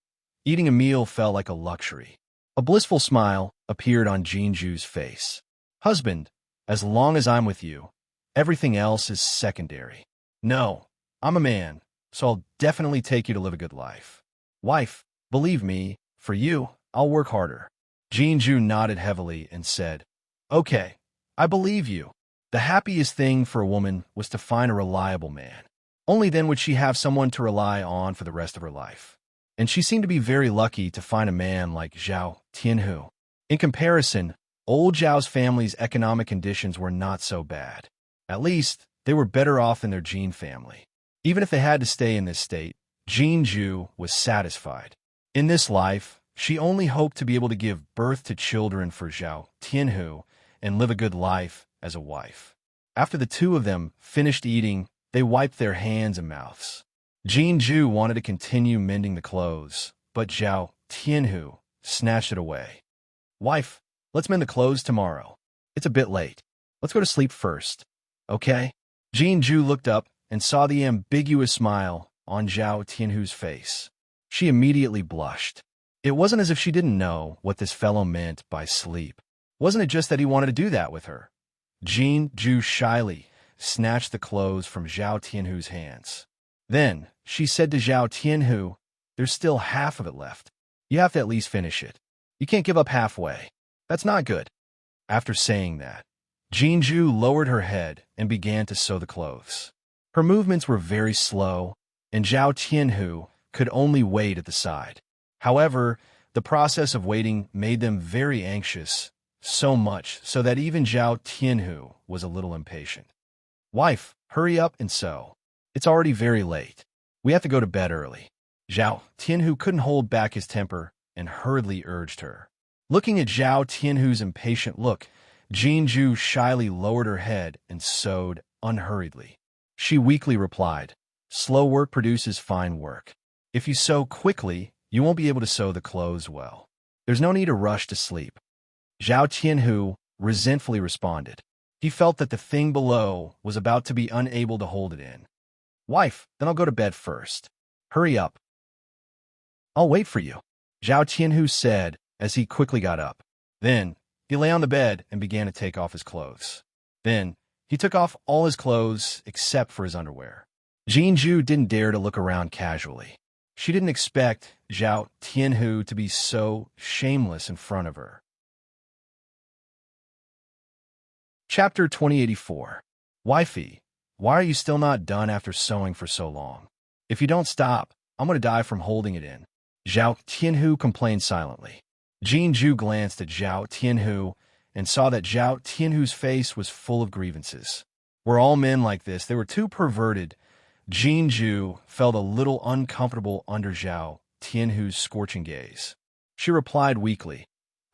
eating a meal felt like a luxury. A blissful smile appeared on Jinju's face. Husband, as long as I'm with you, everything else is secondary. No, I'm a man, so I'll definitely take you to live a good life. Wife, believe me, for you, I'll work harder. Jinju nodded heavily and said, Okay, I believe you. The happiest thing for a woman was to find a reliable man. Only then would she have someone to rely on for the rest of her life. And she seemed to be very lucky to find a man like Zhao Tianhu. In comparison, old Zhao's family's economic conditions were not so bad. At least, they were better off than their Jin family. Even if they had to stay in this state, Jinju was satisfied. In this life, she only hoped to be able to give birth to children for Zhao Tianhu and live a good life as a wife. After the two of them finished eating, they wiped their hands and mouths. Jinju wanted to continue mending the clothes, but Zhao Tianhu snatched it away. Wife, let's mend the clothes tomorrow. It's a bit late. Let's go to sleep first. Okay? Jinju looked up and saw the ambiguous smile on Zhao Tianhu's face. She immediately blushed. It wasn't as if she didn't know what this fellow meant by sleep. Wasn't it just that he wanted to do that with her? Jinju shyly snatched the clothes from Zhao Tianhu's hands. Then she said to Zhao Tianhu, There's still half of it left. You have to at least finish it. You can't give up halfway. That's not good. After saying that, Jinju lowered her head and began to sew the clothes. Her movements were very slow, and Zhao Tianhu could only wait at the side. However, the process of waiting made them very anxious, so much so that even Zhao Tianhu was a little impatient. Wife, hurry up and sew. It's already very late. We have to go to bed early. Zhao Tianhu couldn't hold back his temper and hurriedly urged her. Looking at Zhao Tianhu's impatient look, Jinju shyly lowered her head and sewed unhurriedly. She weakly replied, "Slow work produces fine work. If you sew quickly, you won't be able to sew the clothes well. There's no need to rush to sleep." Zhao Tianhu resentfully responded. He felt that the thing below was about to be unable to hold it in. "Wife, then I'll go to bed first. Hurry up." "I'll wait for you," Zhao Tianhu said as he quickly got up. Then, he lay on the bed and began to take off his clothes. Then, he took off all his clothes except for his underwear. Jinju didn't dare to look around casually. She didn't expect Zhao Tianhu to be so shameless in front of her. Chapter 2084. Wifey, why are you still not done after sewing for so long? If you don't stop, I'm going to die from holding it in. Zhao Tianhu complained silently. Jinju glanced at Zhao Tianhu and saw that Zhao Tianhu's face was full of grievances. Were all men like this? They were too perverted. Jinju felt a little uncomfortable under Zhao Tianhu's scorching gaze. She replied weakly,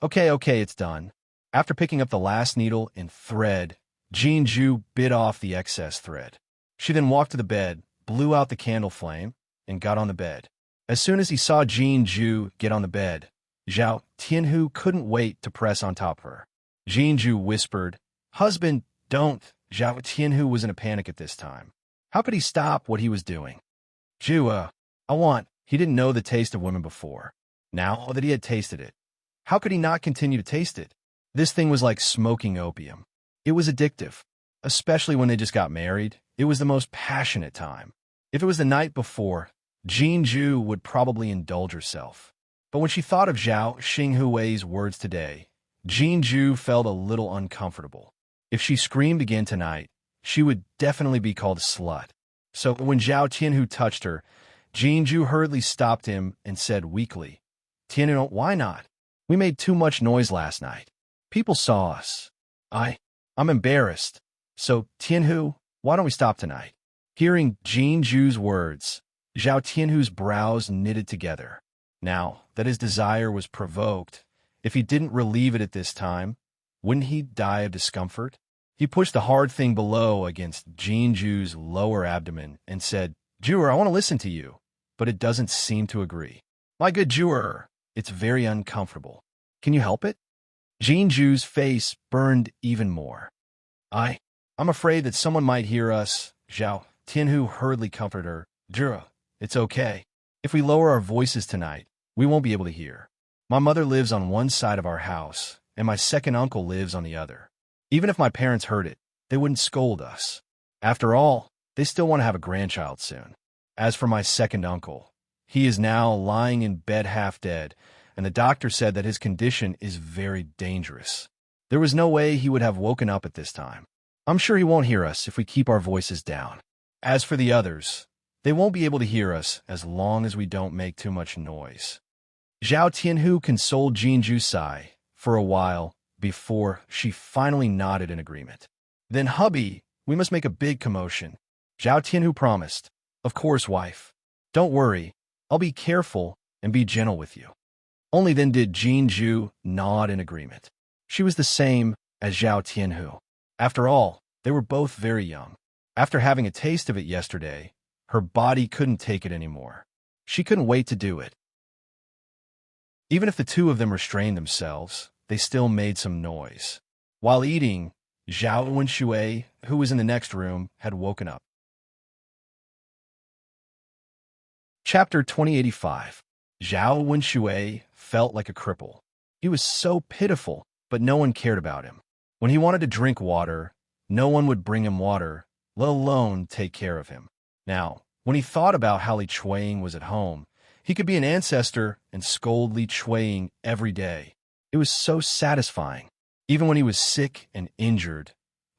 Okay, it's done." After picking up the last needle and thread, Jinju bit off the excess thread. She then walked to the bed, blew out the candle flame, and got on the bed. As soon as he saw Jinju get on the bed, Zhao Tianhu couldn't wait to press on top of her. Jinju whispered, "Husband, don't." Zhao Tianhu was in a panic at this time. How could he stop what he was doing? He didn't know the taste of women before. Now that he had tasted it, how could he not continue to taste it? This thing was like smoking opium. It was addictive, especially when they just got married. It was the most passionate time. If it was the night before, Jinju would probably indulge herself. But when she thought of Zhao Xinghui's words today, Jinju felt a little uncomfortable. If she screamed again tonight, she would definitely be called a slut. So when Zhao Tianhu touched her, Jinju hurriedly stopped him and said weakly, "Tianhu, why not? We made too much noise last night. People saw us. I'm embarrassed. So, Tianhu, why don't we stop tonight?" Hearing Jinju's words, Zhao Tianhu's brows knitted together. Now that his desire was provoked, if he didn't relieve it at this time, wouldn't he die of discomfort? He pushed the hard thing below against Jinju's lower abdomen and said, "Juror, I want to listen to you," but it doesn't seem to agree. "My good juror, it's very uncomfortable. Can you help it?" Jinju's face burned even more. I'm afraid that someone might hear us." Zhao Tianhu hurriedly comforted her. "Juror, it's okay. If we lower our voices tonight, we won't be able to hear. My mother lives on one side of our house, and my second uncle lives on the other. Even if my parents heard it, they wouldn't scold us. After all, they still want to have a grandchild soon. As for my second uncle, he is now lying in bed half dead, and the doctor said that his condition is very dangerous. There was no way he would have woken up at this time. I'm sure he won't hear us if we keep our voices down. As for the others, they won't be able to hear us as long as we don't make too much noise." Zhao Tianhu consoled Jinju Sai for a while before she finally nodded in agreement. "Then, hubby, we must make a big commotion." Zhao Tianhu promised. "Of course, wife. Don't worry, I'll be careful and be gentle with you." Only then did Jinju nod in agreement. She was the same as Zhao Tianhu. After all, they were both very young. After having a taste of it yesterday, her body couldn't take it anymore. She couldn't wait to do it. Even if the two of them restrained themselves, they still made some noise. While eating, Zhao Wenshui, who was in the next room, had woken up. Chapter 2085. Zhao Wenshui felt like a cripple. He was so pitiful, but no one cared about him. When he wanted to drink water, no one would bring him water, let alone take care of him. Now, when he thought about how Li Chuang was at home, he could be an ancestor and scold Li Chuang every day. It was so satisfying. Even when he was sick and injured,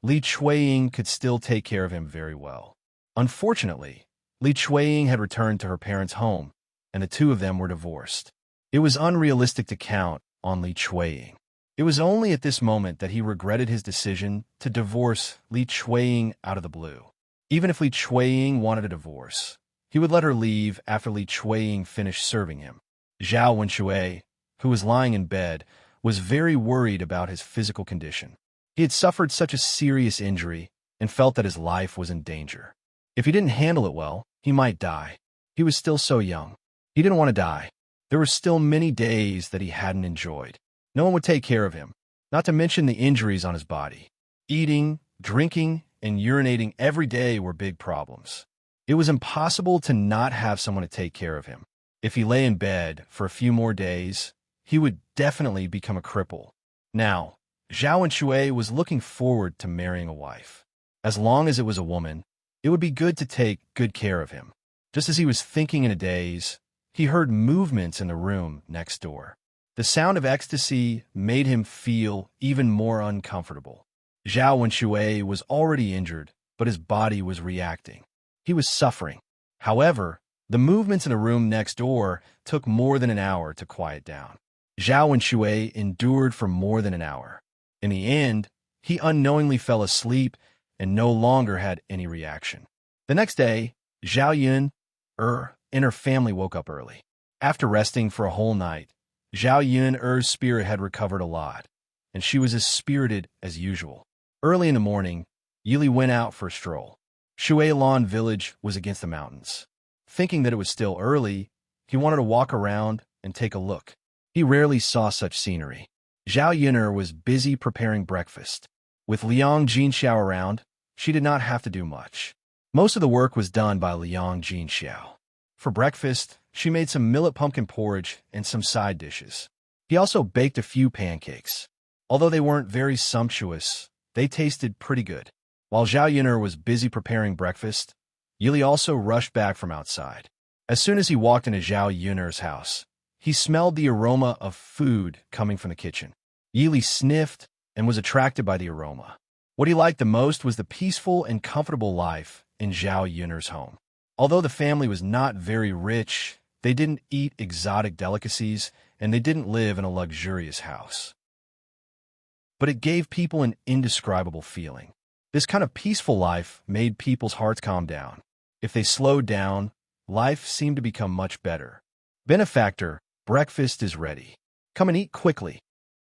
Li Chueying could still take care of him very well. Unfortunately, Li Chueying had returned to her parents' home, and the two of them were divorced. It was unrealistic to count on Li Chueying. It was only at this moment that he regretted his decision to divorce Li Chueying out of the blue. Even if Li Chueying wanted a divorce, he would let her leave after Li Chueying finished serving him. Zhao Wenshui, who was lying in bed, was very worried about his physical condition. He had suffered such a serious injury and felt that his life was in danger. If he didn't handle it well, he might die. He was still so young. He didn't want to die. There were still many days that he hadn't enjoyed. No one would take care of him, not to mention the injuries on his body. Eating, drinking, and urinating every day were big problems. It was impossible to not have someone to take care of him. If he lay in bed for a few more days, he would definitely become a cripple. Now, Zhao Wenshui was looking forward to marrying a wife. As long as it was a woman, it would be good to take good care of him. Just as he was thinking in a daze, he heard movements in the room next door. The sound of ecstasy made him feel even more uncomfortable. Zhao Wenshui was already injured, but his body was reacting. He was suffering. However, the movements in the room next door took more than an hour to quiet down. Zhao Wenshui endured for more than an hour. In the end, he unknowingly fell asleep and no longer had any reaction. The next day, Zhao Yun and her family woke up early. After resting for a whole night, Zhao Yun's spirit had recovered a lot, and she was as spirited as usual. Early in the morning, Yili went out for a stroll. Shuilan village was against the mountains. Thinking that it was still early, he wanted to walk around and take a look. He rarely saw such scenery. Zhao Yun'er was busy preparing breakfast. With Liang Jinxiao around, she did not have to do much. Most of the work was done by Liang Jinxiao. For breakfast, she made some millet pumpkin porridge and some side dishes. He also baked a few pancakes. Although they weren't very sumptuous, they tasted pretty good. While Zhao Yun'er was busy preparing breakfast, Yili also rushed back from outside. As soon as he walked into Zhao Yun'er's house, he smelled the aroma of food coming from the kitchen. Yili sniffed and was attracted by the aroma. What he liked the most was the peaceful and comfortable life in Zhao Yun'er's home. Although the family was not very rich, they didn't eat exotic delicacies, and they didn't live in a luxurious house. But it gave people an indescribable feeling. This kind of peaceful life made people's hearts calm down. If they slowed down, life seemed to become much better. Benefactor, breakfast is ready. Come and eat quickly.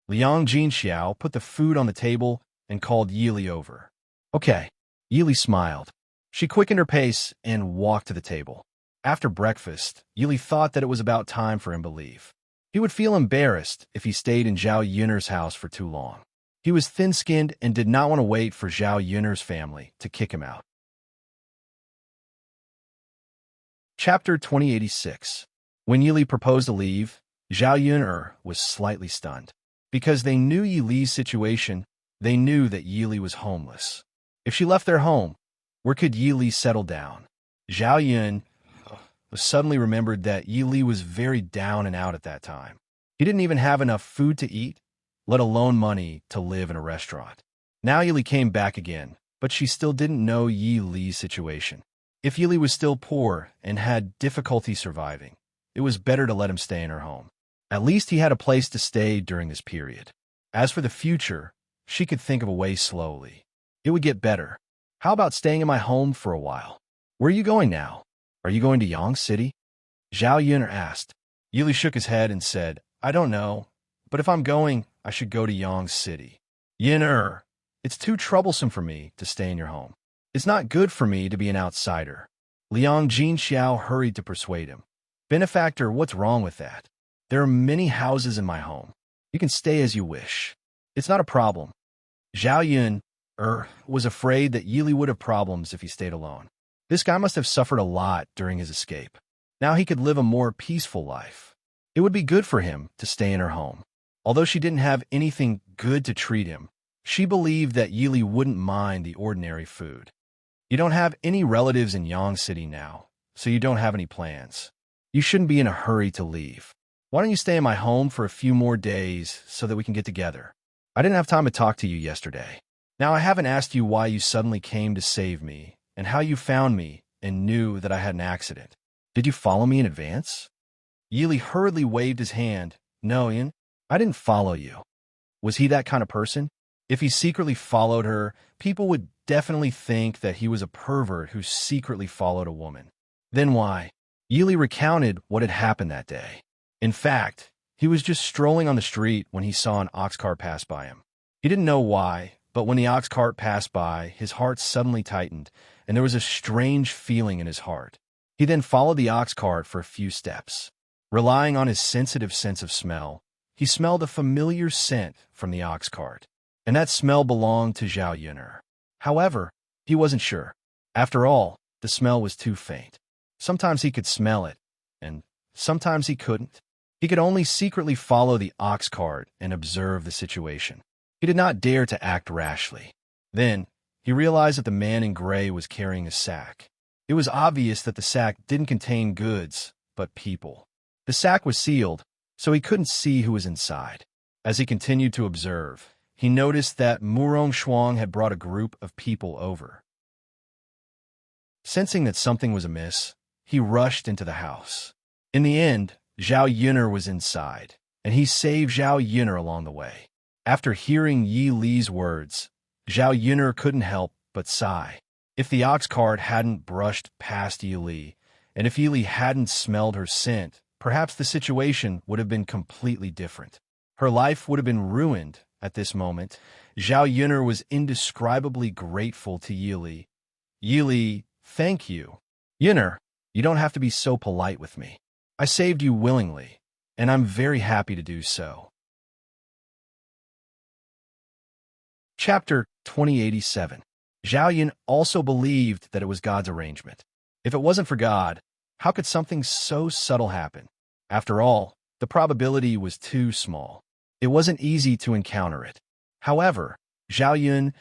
Liang Jinxiao put the food on the table and called Yili over. Okay. Yili smiled. She quickened her pace and walked to the table. After breakfast, Yili thought that it was about time for him to leave. He would feel embarrassed if he stayed in Zhao Yun'er's house for too long. He was thin-skinned and did not want to wait for Zhao Yun'er's family to kick him out. Chapter 2086. When Yili proposed to leave, Zhao Yun'er was slightly stunned. Because they knew Yili's situation, they knew that Yili was homeless. If she left their home, where could Yili settle down? Zhao Yun suddenly remembered that Yili was very down and out at that time. He didn't even have enough food to eat, let alone money to live in a restaurant. Now Yili came back again, but she still didn't know Yili's situation. If Yili was still poor and had difficulty surviving, it was better to let him stay in her home. At least he had a place to stay during this period. As for the future, she could think of a way slowly. It would get better. How about staying in my home for a while? Where are you going now? Are you going to Yang City? Zhao Yun'er asked. Yili shook his head and said, I don't know, but if I'm going, I should go to Yang City. Yun'er, it's too troublesome for me to stay in your home. It's not good for me to be an outsider. Liang Jinxiao hurried to persuade him. Benefactor, what's wrong with that? There are many houses in my home. You can stay as you wish. It's not a problem. Zhao Yun'er was afraid that Yili would have problems if he stayed alone. This guy must have suffered a lot during his escape. Now he could live a more peaceful life. It would be good for him to stay in her home. Although she didn't have anything good to treat him, she believed that Yili wouldn't mind the ordinary food. You don't have any relatives in Yang City now, so you don't have any plans. You shouldn't be in a hurry to leave. Why don't you stay in my home for a few more days so that we can get together? I didn't have time to talk to you yesterday. Now I haven't asked you why you suddenly came to save me, and how you found me and knew that I had an accident. Did you follow me in advance? Yili hurriedly waved his hand. No, Ian, I didn't follow you. Was he that kind of person? If he secretly followed her, people would definitely think that he was a pervert who secretly followed a woman. Then why? Yili recounted what had happened that day. In fact, he was just strolling on the street when he saw an ox cart pass by him. He didn't know why, but when the ox cart passed by, his heart suddenly tightened, and there was a strange feeling in his heart. He then followed the ox cart for a few steps. Relying on his sensitive sense of smell, he smelled a familiar scent from the ox cart, and that smell belonged to Zhao Yun'er. However, he wasn't sure. After all, the smell was too faint. Sometimes he could smell it, and sometimes he couldn't. He could only secretly follow the ox cart and observe the situation. He did not dare to act rashly. Then, he realized that the man in gray was carrying a sack. It was obvious that the sack didn't contain goods, but people. The sack was sealed, so he couldn't see who was inside. As he continued to observe, he noticed that Murong Shuang had brought a group of people over. Sensing that something was amiss, he rushed into the house. In the end, Zhao Yun'er was inside, and he saved Zhao Yun'er along the way. After hearing Yi Li's words, Zhao Yun'er couldn't help but sigh. If the ox cart hadn't brushed past Yi Li, and if Yi Li hadn't smelled her scent, perhaps the situation would have been completely different. Her life would have been ruined at this moment. Zhao Yun'er was indescribably grateful to Yi Li. Yi Li, thank you. Yun'er, you don't have to be so polite with me. I saved you willingly, and I'm very happy to do so. Chapter 2087. Zhao Yun also believed that it was God's arrangement. If it wasn't for God, how could something so subtle happen? After all, the probability was too small. It wasn't easy to encounter it. However, Zhao Yun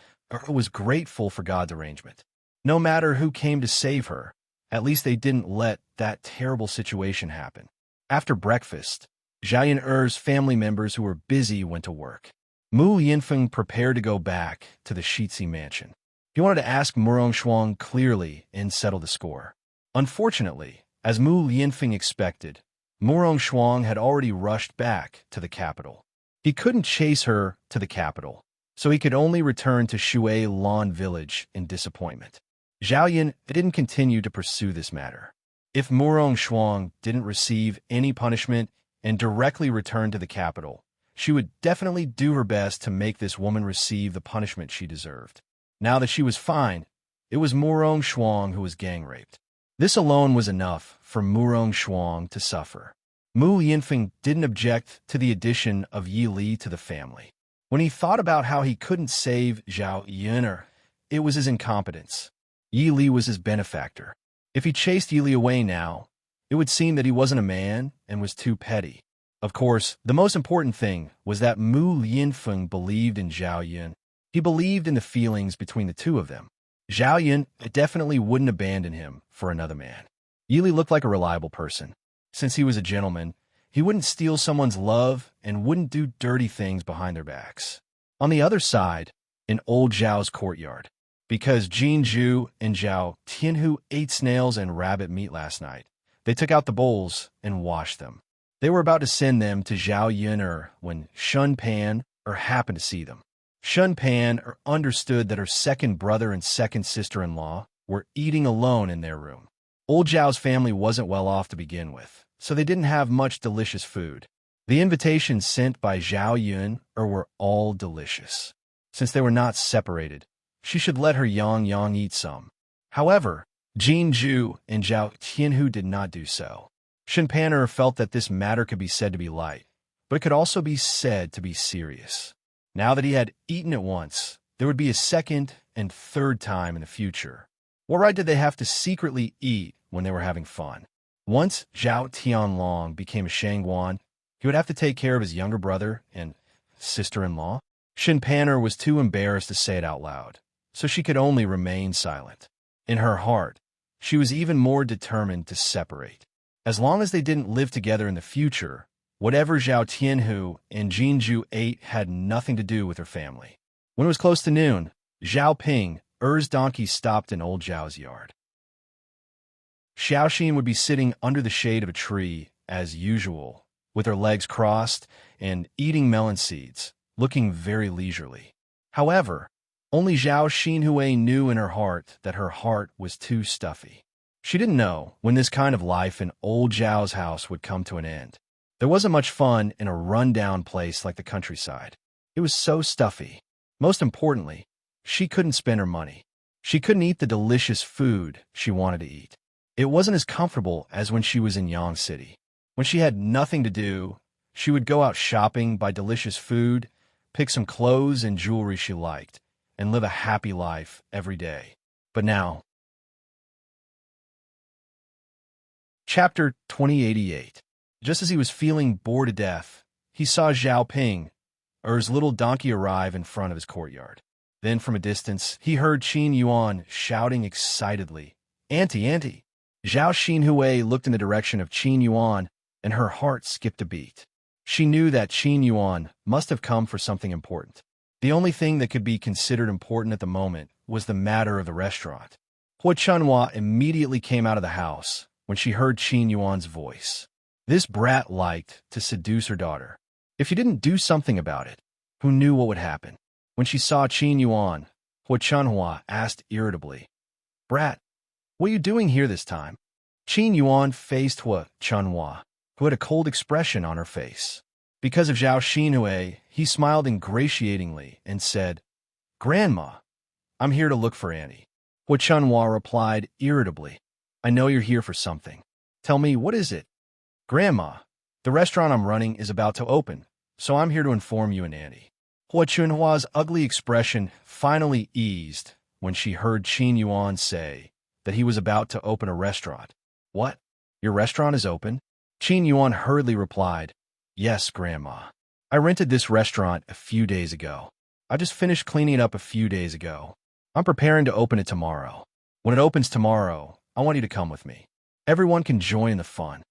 was grateful for God's arrangement. No matter who came to save her, at least they didn't let that terrible situation happen. After breakfast, Zhao Yun'er's family members who were busy went to work. Mu Yinfeng prepared to go back to the Shitzi mansion. He wanted to ask Murong Shuang clearly and settle the score. Unfortunately, as Mu Yinfeng expected, Murong Shuang had already rushed back to the capital. He couldn't chase her to the capital, so he could only return to Shui Lan village in disappointment. Zhao Yun didn't continue to pursue this matter. If Murong Shuang didn't receive any punishment and directly return to the capital, she would definitely do her best to make this woman receive the punishment she deserved. Now that she was fine, it was Murong Shuang who was gang-raped. This alone was enough for Murong Shuang to suffer. Mu Yinfeng didn't object to the addition of Yi Li to the family. When he thought about how he couldn't save Zhao Yun'er, it was his incompetence. Yi Li was his benefactor. If he chased Yi Li away now, it would seem that he wasn't a man and was too petty. Of course, the most important thing was that Mu Yinfeng believed in Zhao Yun. He believed in the feelings between the two of them. Zhao Yun definitely wouldn't abandon him for another man. Yi Li looked like a reliable person. Since he was a gentleman, he wouldn't steal someone's love and wouldn't do dirty things behind their backs. On the other side, in old Zhao's courtyard, because Jin Zhu and Zhao Tianhu ate snails and rabbit meat last night, they took out the bowls and washed them. They were about to send them to Zhao Yun'er when Shun Pan happened to see them. Shun Pan understood that her second brother and second sister-in-law were eating alone in their room. Old Zhao's family wasn't well off to begin with, so they didn't have much delicious food. The invitations sent by Zhao Yun were all delicious. Since they were not separated, she should let her Yang eat some. However, Jin Zhu and Zhao Tianhu did not do so. Shun Pan felt that this matter could be said to be light, but it could also be said to be serious. Now that he had eaten it once, there would be a second and third time in the future. What right did they have to secretly eat when they were having fun? Once Zhao Tianlong became a Shangguan, he would have to take care of his younger brother and sister-in-law. Shun Pan was too embarrassed to say it out loud, so she could only remain silent. In her heart, she was even more determined to separate. As long as they didn't live together in the future, whatever Zhao Tianhu and Jinju ate had nothing to do with her family. When it was close to noon, Zhao Ping, Er's donkey stopped in old Zhao's yard. Xiaoxin would be sitting under the shade of a tree, as usual, with her legs crossed and eating melon seeds, looking very leisurely. However, only Zhao Xinhui knew in her heart that her heart was too stuffy. She didn't know when this kind of life in old Zhao's house would come to an end. There wasn't much fun in a run-down place like the countryside. It was so stuffy. Most importantly, she couldn't spend her money. She couldn't eat the delicious food she wanted to eat. It wasn't as comfortable as when she was in Yang City. When she had nothing to do, she would go out shopping, buy delicious food, pick some clothes and jewelry she liked, and live a happy life every day. But now, Chapter 2088. Just as he was feeling bored to death, he saw Zhao Ping, Er's little donkey, arrive in front of his courtyard. Then, from a distance, he heard Qin Yuan shouting excitedly, "Auntie, auntie!" Zhao Xinhui looked in the direction of Qin Yuan, and her heart skipped a beat. She knew that Qin Yuan must have come for something important. The only thing that could be considered important at the moment was the matter of the restaurant. Hua Chunhua immediately came out of the house when she heard Qin Yuan's voice. This brat liked to seduce her daughter. If she didn't do something about it, who knew what would happen? When she saw Qin Yuan, Hua Chunhua asked irritably, "Brat, what are you doing here this time?" Qin Yuan faced Hua Chunhua, who had a cold expression on her face. Because of Zhao Xinhui, he smiled ingratiatingly and said, "Grandma, I'm here to look for Annie." Hua Chunhua replied irritably, "I know you're here for something. Tell me, what is it?" "Grandma, the restaurant I'm running is about to open, so I'm here to inform you and Annie." Hua Chunhua's ugly expression finally eased when she heard Qin Yuan say that he was about to open a restaurant. "What? Your restaurant is open?" Qin Yuan hurriedly replied, "Yes, Grandma. I rented this restaurant a few days ago. I just finished cleaning it up a few days ago. I'm preparing to open it tomorrow. When it opens tomorrow, I want you to come with me. Everyone can join in the fun."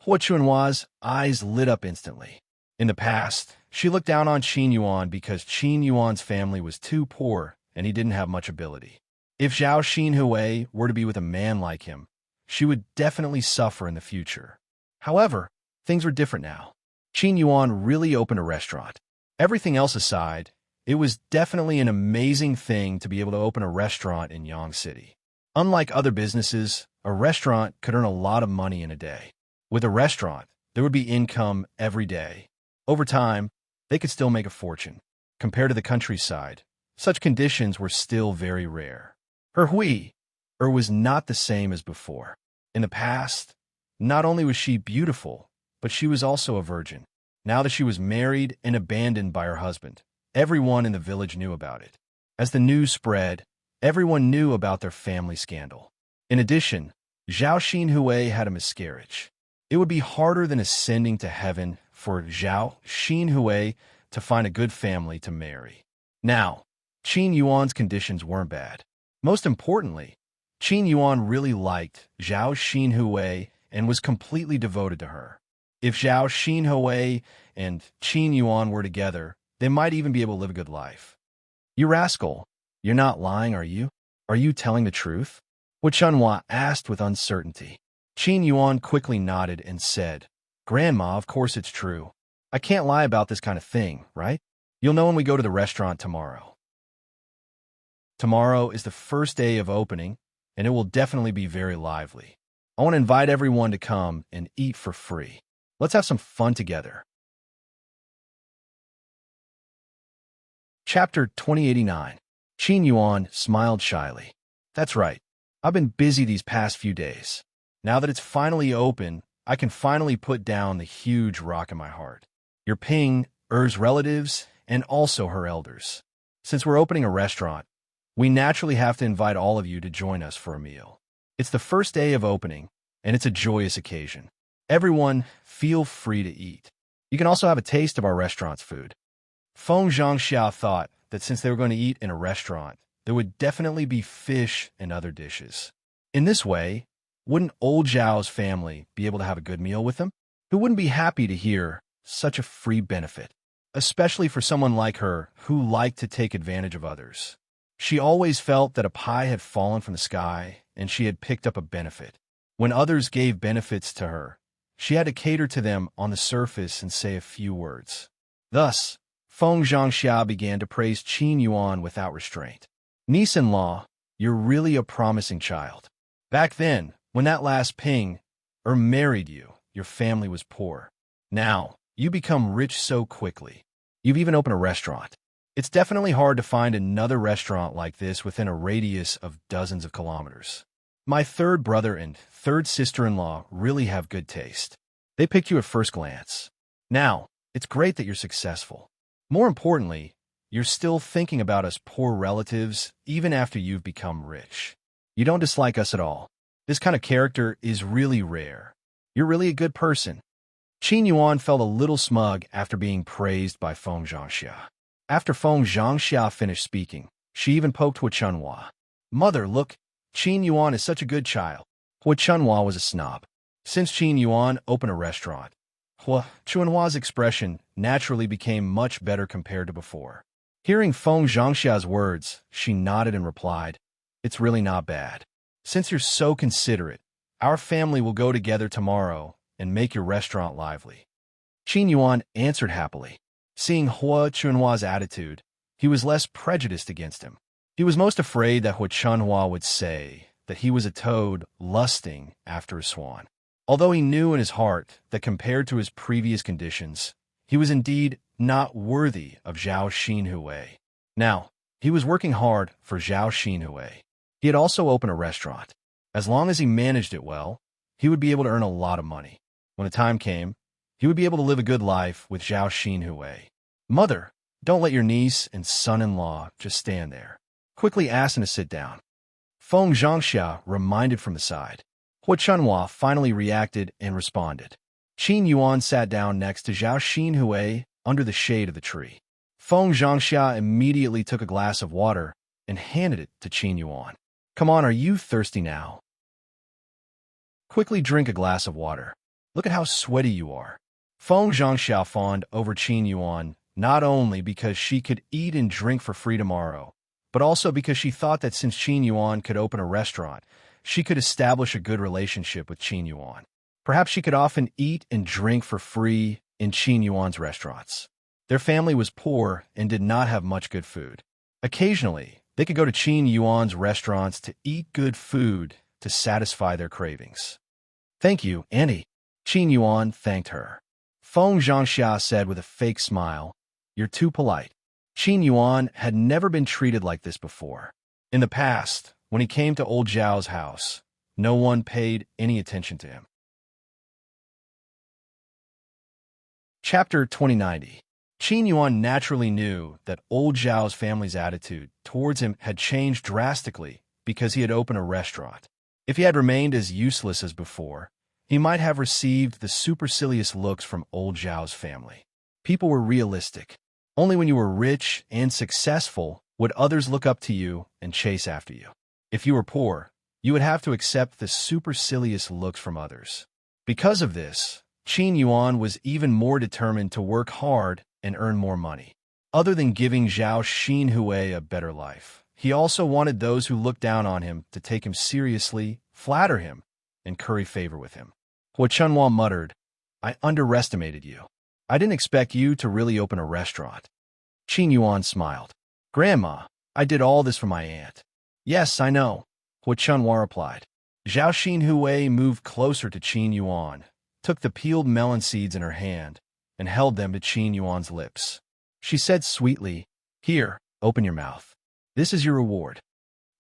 Hua Chunhua's eyes lit up instantly. In the past, she looked down on Qin Yuan because Qin Yuan's family was too poor and he didn't have much ability. If Zhao Xinhui were to be with a man like him, she would definitely suffer in the future. However, things were different now. Qin Yuan really opened a restaurant. Everything else aside, it was definitely an amazing thing to be able to open a restaurant in Yang City. Unlike other businesses, a restaurant could earn a lot of money in a day. With a restaurant, there would be income every day. Over time, they could still make a fortune. Compared to the countryside, such conditions were still very rare. Her Hui, was not the same as before. In the past, not only was she beautiful, but she was also a virgin. Now that she was married and abandoned by her husband, everyone in the village knew about it. As the news spread, everyone knew about their family scandal. In addition, Zhao Xinhui had a miscarriage. It would be harder than ascending to heaven for Zhao Xinhui to find a good family to marry. Now, Qin Yuan's conditions weren't bad. Most importantly, Qin Yuan really liked Zhao Xinhui and was completely devoted to her. If Zhao Xinhui and Qin Yuan were together, they might even be able to live a good life. "You rascal, you're not lying, are you? Are you telling the truth?" Hua Chunhua asked with uncertainty. Qin Yuan quickly nodded and said, "Grandma, of course it's true. I can't lie about this kind of thing, right? You'll know when we go to the restaurant tomorrow." Tomorrow is the first day of opening, and it will definitely be very lively. I want to invite everyone to come and eat for free. Let's have some fun together. Chapter 2089. Qin Yuan smiled shyly. "That's right. I've been busy these past few days. Now that it's finally open, I can finally put down the huge rock in my heart. Your Ping, Er's relatives, and also her elders. Since we're opening a restaurant, we naturally have to invite all of you to join us for a meal. It's the first day of opening, and it's a joyous occasion. Everyone, feel free to eat. You can also have a taste of our restaurant's food." Feng Zhangxia thought that since they were going to eat in a restaurant, there would definitely be fish and other dishes. In this way, wouldn't old Zhao's family be able to have a good meal with them? Who wouldn't be happy to hear such a free benefit, especially for someone like her who liked to take advantage of others? She always felt that a pie had fallen from the sky and she had picked up a benefit. When others gave benefits to her, she had to cater to them on the surface and say a few words. Thus, Feng Zhangxia began to praise Qin Yuan without restraint. Niece-in-law, you're really a promising child. Back then, when that last Ping married you, your family was poor. Now, you become rich so quickly. You've even opened a restaurant. It's definitely hard to find another restaurant like this within a radius of dozens of kilometers. My third brother and third sister-in-law really have good taste. They picked you at first glance. Now, it's great that you're successful. More importantly, you're still thinking about us poor relatives even after you've become rich. You don't dislike us at all. This kind of character is really rare. You're really a good person. Qin Yuan felt a little smug after being praised by Feng Zhangxia. After Feng Zhangxia finished speaking, she even poked Hua Chunhua. Mother, look, Qin Yuan is such a good child. Hua Chunhua was a snob. Since Qin Yuan opened a restaurant, Hua Chunhua's expression naturally became much better compared to before. Hearing Feng Zhangxia's words, she nodded and replied, "It's really not bad. Since you're so considerate, our family will go together tomorrow and make your restaurant lively." Qin Yuan answered happily. Seeing Hua Chunhua's attitude, he was less prejudiced against him. He was most afraid that Hua Chunhua would say that he was a toad lusting after a swan. Although he knew in his heart that compared to his previous conditions, he was indeed not worthy of Zhao Xinhui. Now, he was working hard for Zhao Xinhui. He had also opened a restaurant. As long as he managed it well, he would be able to earn a lot of money. When the time came, he would be able to live a good life with Zhao Xinhui. Mother, don't let your niece and son-in-law just stand there. Quickly ask him to sit down. Feng Zhangxia reminded from the side. Hua Chunhua finally reacted and responded. Qin Yuan sat down next to Zhao Xinhui under the shade of the tree. Feng Zhangxia immediately took a glass of water and handed it to Qin Yuan. Come on, are you thirsty now? Quickly drink a glass of water. Look at how sweaty you are. Feng Zhangxia fawned over Qin Yuan, not only because she could eat and drink for free tomorrow, but also because she thought that since Qin Yuan could open a restaurant, she could establish a good relationship with Qin Yuan. Perhaps she could often eat and drink for free in Qin Yuan's restaurants. Their family was poor and did not have much good food. Occasionally, they could go to Qin Yuan's restaurants to eat good food to satisfy their cravings. Thank you, Auntie. Qin Yuan thanked her. Feng Zhangxia said with a fake smile, "You're too polite." Qin Yuan had never been treated like this before. In the past, when he came to old Zhao's house, no one paid any attention to him. Chapter 2090. Qin Yuan naturally knew that old Zhao's family's attitude towards him had changed drastically because he had opened a restaurant. If he had remained as useless as before, he might have received the supercilious looks from old Zhao's family. People were realistic. Only when you were rich and successful would others look up to you and chase after you. If you were poor, you would have to accept the supercilious looks from others. Because of this, Qin Yuan was even more determined to work hard and earn more money. Other than giving Zhao Xinhui a better life, he also wanted those who looked down on him to take him seriously, flatter him, and curry favor with him. Hua Chunhua muttered, "I underestimated you. I didn't expect you to really open a restaurant." Qin Yuan smiled. "Grandma, I did all this for my aunt." "Yes, I know," Hua Chunhua replied. Zhao Xinhui moved closer to Qin Yuan, took the peeled melon seeds in her hand, and held them to Qin Yuan's lips. She said sweetly, "Here, open your mouth. This is your reward."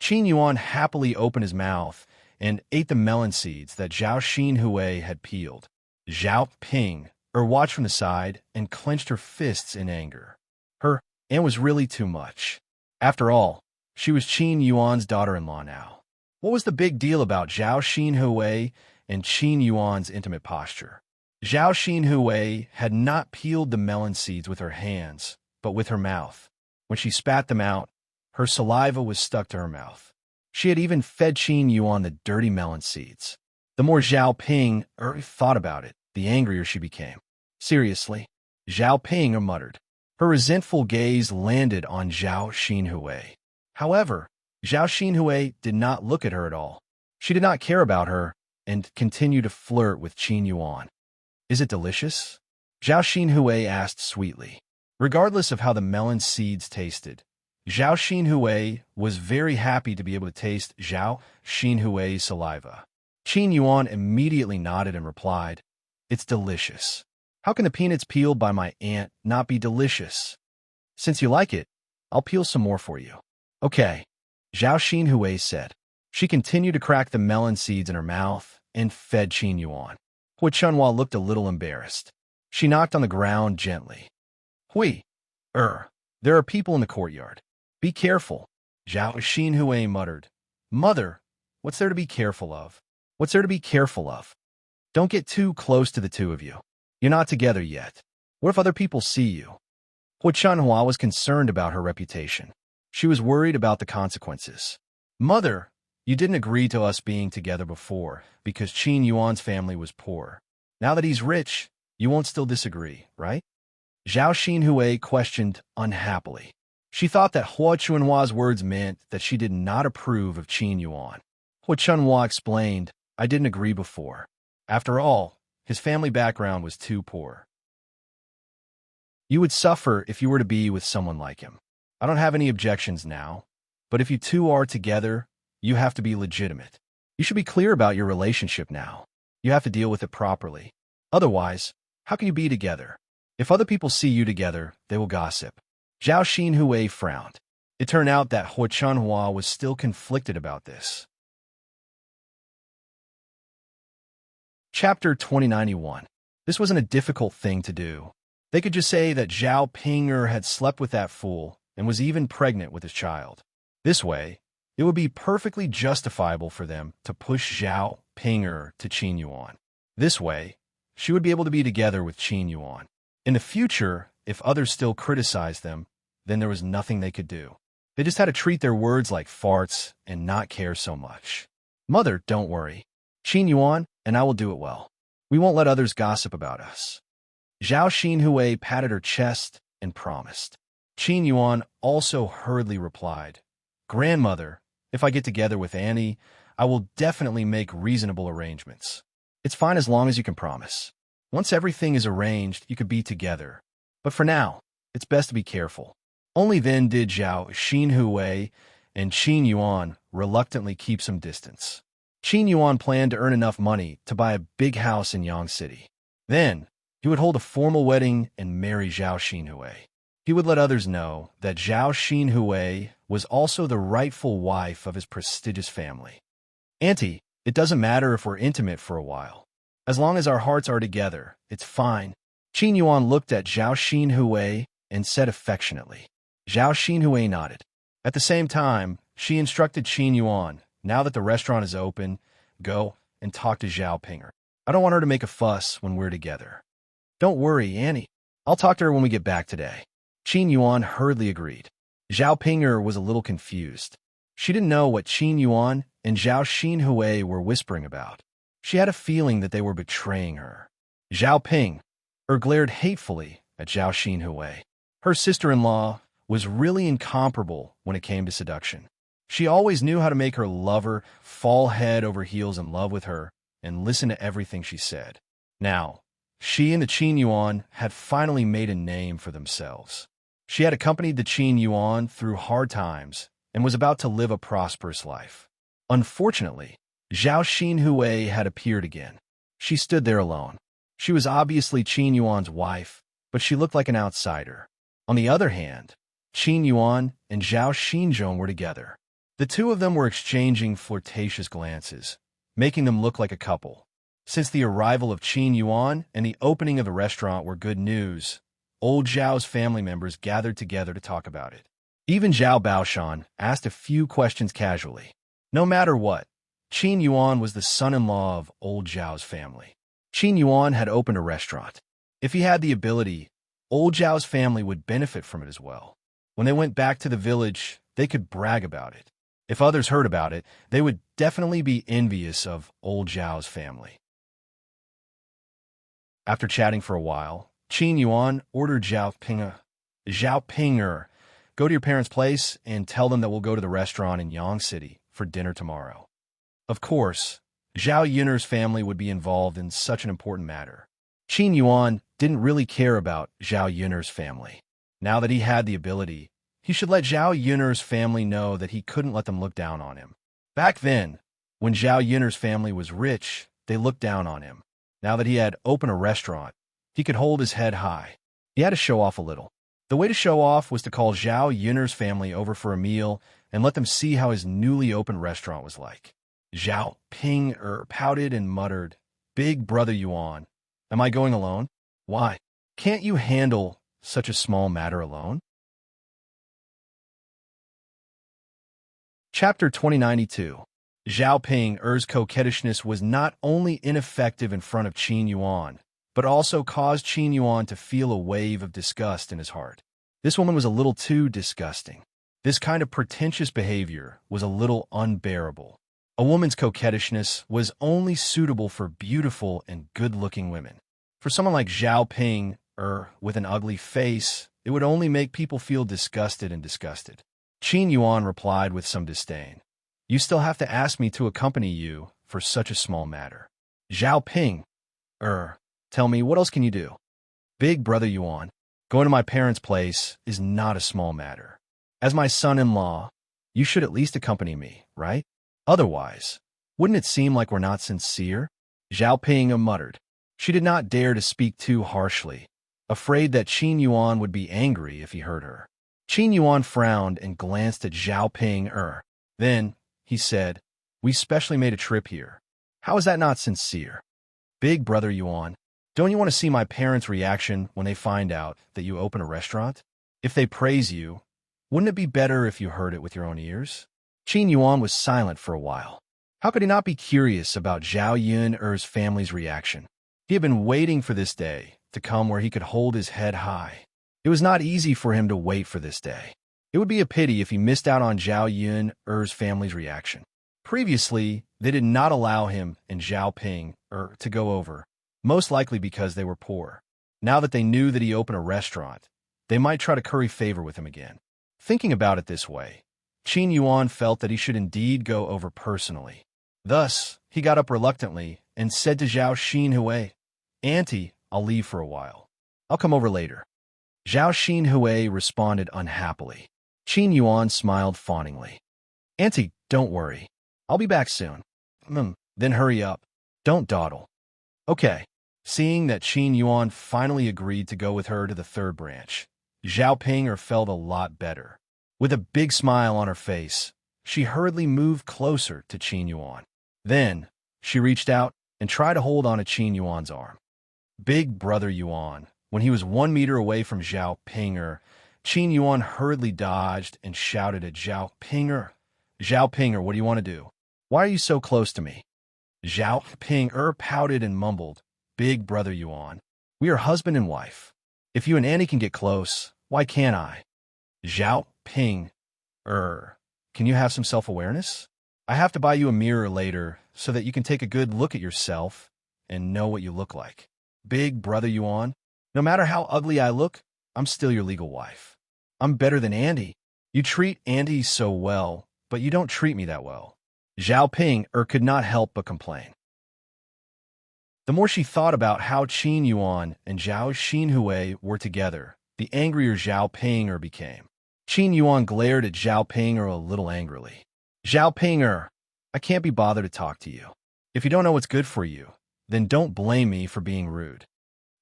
Qin Yuan happily opened his mouth and ate the melon seeds that Zhao Xinhui had peeled. Zhao Ping watched from the side and clenched her fists in anger. Her aunt was really too much. After all, she was Qin Yuan's daughter-in-law now. What was the big deal about Zhao Xinhui and Qin Yuan's intimate posture? Zhao Xinhui had not peeled the melon seeds with her hands, but with her mouth. When she spat them out, her saliva was stuck to her mouth. She had even fed Qin Yuan the dirty melon seeds. The more Zhao Ping thought about it, the angrier she became. "Seriously?" Zhao Ping muttered. Her resentful gaze landed on Zhao Xinhui. However, Zhao Xinhui did not look at her at all. She did not care about her and continued to flirt with Qin Yuan. Is it delicious? Zhao Xinhui asked sweetly. Regardless of how the melon seeds tasted, Zhao Xinhui was very happy to be able to taste Zhao Xinhui's saliva. Qin Yuan immediately nodded and replied, "It's delicious. How can the peanuts peeled by my aunt not be delicious? Since you like it, I'll peel some more for you." "Okay," Zhao Xinhui said. She continued to crack the melon seeds in her mouth and fed Qin Yuan. Hui Chunhua looked a little embarrassed. She knocked on the ground gently. "Hui, there are people in the courtyard. Be careful," Zhao Xinhui muttered. "Mother, what's there to be careful of? What's there to be careful of? Don't get too close to the two of you. You're not together yet. What if other people see you?" Hui Chunhua was concerned about her reputation. She was worried about the consequences. "Mother, you didn't agree to us being together before because Qin Yuan's family was poor. Now that he's rich, you won't still disagree, right?" Zhao Xinhui questioned unhappily. She thought that Hui Chunhua's words meant that she did not approve of Qin Yuan. Hui Chunhua explained, "I didn't agree before. After all, his family background was too poor. You would suffer if you were to be with someone like him. I don't have any objections now, but if you two are together, you have to be legitimate. You should be clear about your relationship now. You have to deal with it properly. Otherwise, how can you be together? If other people see you together, they will gossip." Zhao Xinhui frowned. It turned out that Hui Chunhua was still conflicted about this. Chapter 2091. This wasn't a difficult thing to do. They could just say that Zhao Ping'er had slept with that fool and was even pregnant with his child. This way, it would be perfectly justifiable for them to push Zhao Ping'er to Qin Yuan. This way, she would be able to be together with Qin Yuan. In the future, if others still criticized them, then there was nothing they could do. They just had to treat their words like farts and not care so much. "Mother, don't worry. Qin Yuan and I will do it well. We won't let others gossip about us." Zhao Xinhui patted her chest and promised. Qin Yuan also hurriedly replied, "Grandmother, if I get together with Annie, I will definitely make reasonable arrangements. It's fine as long as you can promise. Once everything is arranged, you could be together. But for now, it's best to be careful." Only then did Zhao Xinhui and Qin Yuan reluctantly keep some distance. Qin Yuan planned to earn enough money to buy a big house in Yang City. Then, he would hold a formal wedding and marry Zhao Xinhui. He would let others know that Zhao Xinhui was also the rightful wife of his prestigious family. "Auntie, it doesn't matter if we're intimate for a while. As long as our hearts are together, it's fine." Qin Yuan looked at Zhao Xinhui and said affectionately. Zhao Xinhui nodded. At the same time, she instructed Qin Yuan, "Now that the restaurant is open, go and talk to Zhao Ping'er. I don't want her to make a fuss when we're together." "Don't worry, Annie. I'll talk to her when we get back today." Qin Yuan hurriedly agreed. Zhao Ping'er was a little confused. She didn't know what Qin Yuan and Zhao Xinhui were whispering about. She had a feeling that they were betraying her. Zhao Ping'er glared hatefully at Zhao Xinhui. Her sister-in-law was really incomparable when it came to seduction. She always knew how to make her lover fall head over heels in love with her and listen to everything she said. Now, she and the Qin Yuan had finally made a name for themselves. She had accompanied the Qin Yuan through hard times and was about to live a prosperous life. Unfortunately, Zhao Xinhui had appeared again. She stood there alone. She was obviously Qin Yuan's wife, but she looked like an outsider. On the other hand, Qin Yuan and Zhao Xinzhong were together. The two of them were exchanging flirtatious glances, making them look like a couple. Since the arrival of Qin Yuan and the opening of the restaurant were good news, old Zhao's family members gathered together to talk about it. Even Zhao Baoshan asked a few questions casually. No matter what, Qin Yuan was the son-in-law of old Zhao's family. Qin Yuan had opened a restaurant. If he had the ability, old Zhao's family would benefit from it as well. When they went back to the village, they could brag about it. If others heard about it, they would definitely be envious of old Zhao's family. After chatting for a while, Qin Yuan ordered Zhao Ping'er Go to your parents' place and tell them that we'll go to the restaurant in Yang City for dinner tomorrow. Of course, Zhao Yun'er's family would be involved in such an important matter. Qin Yuan didn't really care about Zhao Yun'er's family. Now that he had the ability, he should let Zhao Yun'er's family know that he couldn't let them look down on him. Back then, when Zhao Yun'er's family was rich, they looked down on him. Now that he had opened a restaurant, he could hold his head high. He had to show off a little. The way to show off was to call Zhao Yun'er's family over for a meal and let them see how his newly opened restaurant was like. Zhao Ping pouted and muttered, "Big brother Yuan, am I going alone? Why? Can't you handle such a small matter alone?" Chapter 2092. Zhao Ping's coquettishness was not only ineffective in front of Qin Yuan, but also caused Qin Yuan to feel a wave of disgust in his heart. This woman was a little too disgusting. This kind of pretentious behavior was a little unbearable. A woman's coquettishness was only suitable for beautiful and good-looking women. For someone like Zhao Ping, with an ugly face, it would only make people feel disgusted and disgusted. Qin Yuan replied with some disdain, "You still have to ask me to accompany you for such a small matter." Zhao Ping, tell me, what else can you do? Big brother Yuan, going to my parents' place is not a small matter. As my son-in-law, you should at least accompany me, right? Otherwise, wouldn't it seem like we're not sincere? Zhao Ping muttered. She did not dare to speak too harshly, afraid that Qin Yuan would be angry if he heard her. Qin Yuan frowned and glanced at Zhao Ping. Then, he said, "We specially made a trip here. How is that not sincere? Big brother Yuan, don't you want to see my parents' reaction when they find out that you open a restaurant? If they praise you, wouldn't it be better if you heard it with your own ears?" Qin Yuan was silent for a while. How could he not be curious about Zhao Yun'er's family's reaction? He had been waiting for this day to come where he could hold his head high. It was not easy for him to wait for this day. It would be a pity if he missed out on Zhao Yun'er's family's reaction. Previously, they did not allow him and Zhao Ping to go over, most likely because they were poor. Now that they knew that he opened a restaurant, they might try to curry favor with him again. Thinking about it this way, Qin Yuan felt that he should indeed go over personally. Thus, he got up reluctantly and said to Zhao Xinhui, "Auntie, I'll leave for a while. I'll come over later." Zhao Xinhui responded unhappily. Qin Yuan smiled fawningly. "Auntie, don't worry. I'll be back soon." Then hurry up. Don't dawdle." Okay. Seeing that Qin Yuan finally agreed to go with her to the third branch, Zhao Ping felt a lot better. With a big smile on her face, she hurriedly moved closer to Qin Yuan. Then, she reached out and tried to hold on to Qin Yuan's arm. Big brother Yuan, when he was 1 meter away from Zhao Ping, Qin Yuan hurriedly dodged and shouted at Zhao Ping, "Zhao Ping, what do you want to do? Why are you so close to me?" Zhao Ping pouted and mumbled, "Big brother Yuan, we are husband and wife. If you and Annie can get close, why can't I?" Zhao Ping, can you have some self-awareness? I have to buy you a mirror later so that you can take a good look at yourself and know what you look like. Big brother Yuan, no matter how ugly I look, I'm still your legal wife. I'm better than Andy. You treat Andy so well, but you don't treat me that well. Zhao Ping could not help but complain. The more she thought about how Qin Yuan and Zhao Xinhui were together, the angrier Zhao Ping became. Qin Yuan glared at Zhao Ping a little angrily. "Zhao Ping, I can't be bothered to talk to you. If you don't know what's good for you, then don't blame me for being rude."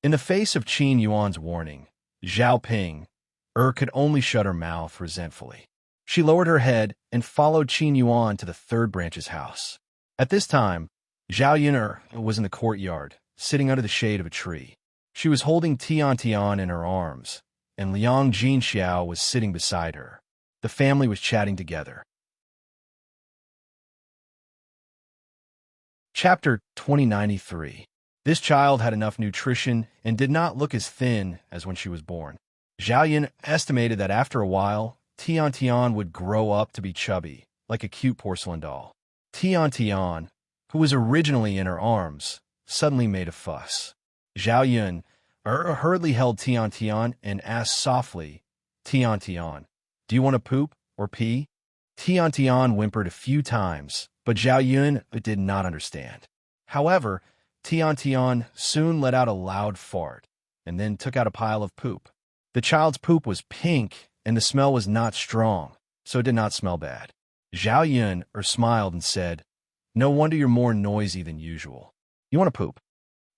In the face of Qin Yuan's warning, Zhao Ping could only shut her mouth resentfully. She lowered her head and followed Qin Yuan to the third branch's house. At this time, Zhao Yun'er was in the courtyard, sitting under the shade of a tree. She was holding Tian in her arms, and Liang Jinxiao was sitting beside her. The family was chatting together. Chapter 2093. This child had enough nutrition and did not look as thin as when she was born. Zhao Yun estimated that after a while, Tian would grow up to be chubby, like a cute porcelain doll. Tian, who was originally in her arms, suddenly made a fuss. Zhao Yun hurriedly held Tian and asked softly, "Tian, Do you want to poop or pee? Tian Tian whimpered a few times, but Zhao Yun did not understand. However, Tian Tian soon let out a loud fart and then took out a pile of poop. The child's poop was pink and the smell was not strong, so it did not smell bad. Zhao Yun smiled and said, "No wonder you're more noisy than usual. You want to poop?"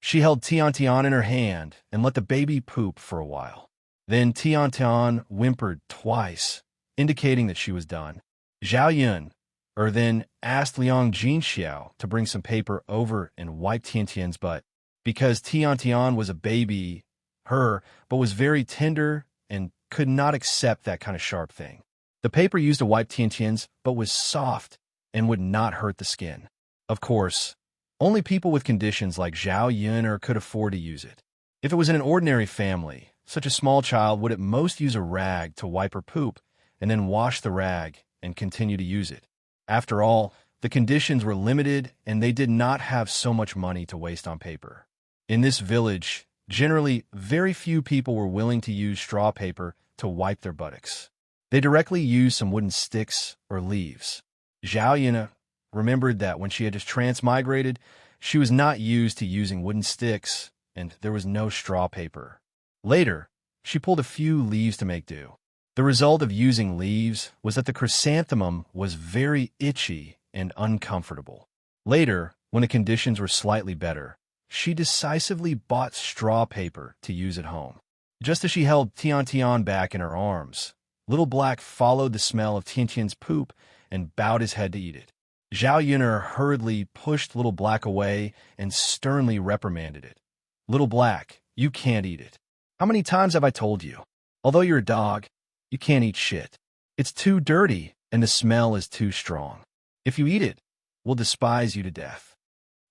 She held Tian Tian in her hand and let the baby poop for a while. Then Tian Tian whimpered twice, indicating that she was done. Zhao Yun then asked Liang Jinxiao to bring some paper over and wipe Tian Tian's butt, because Tian Tian was a baby, but was very tender and could not accept that kind of sharp thing. The paper used to wipe Tian Tian's butt was soft and would not hurt the skin. Of course, only people with conditions like Zhao Yun could afford to use it. If it was in an ordinary family, such a small child would at most use a rag to wipe her poop and then wash the rag and continue to use it. After all, the conditions were limited and they did not have so much money to waste on paper. In this village, generally, very few people were willing to use straw paper to wipe their buttocks. They directly used some wooden sticks or leaves. Zhao Yun remembered that when she had just transmigrated, she was not used to using wooden sticks and there was no straw paper. Later, she pulled a few leaves to make do. The result of using leaves was that the chrysanthemum was very itchy and uncomfortable. Later, when the conditions were slightly better, she decisively bought straw paper to use at home. Just as she held Tian Tian back in her arms, Little Black followed the smell of Tian Tian's poop and bowed his head to eat it. Zhao Yun hurriedly pushed Little Black away and sternly reprimanded it. "Little Black, you can't eat it. How many times have I told you? Although you're a dog, you can't eat shit. It's too dirty and the smell is too strong. If you eat it, we'll despise you to death."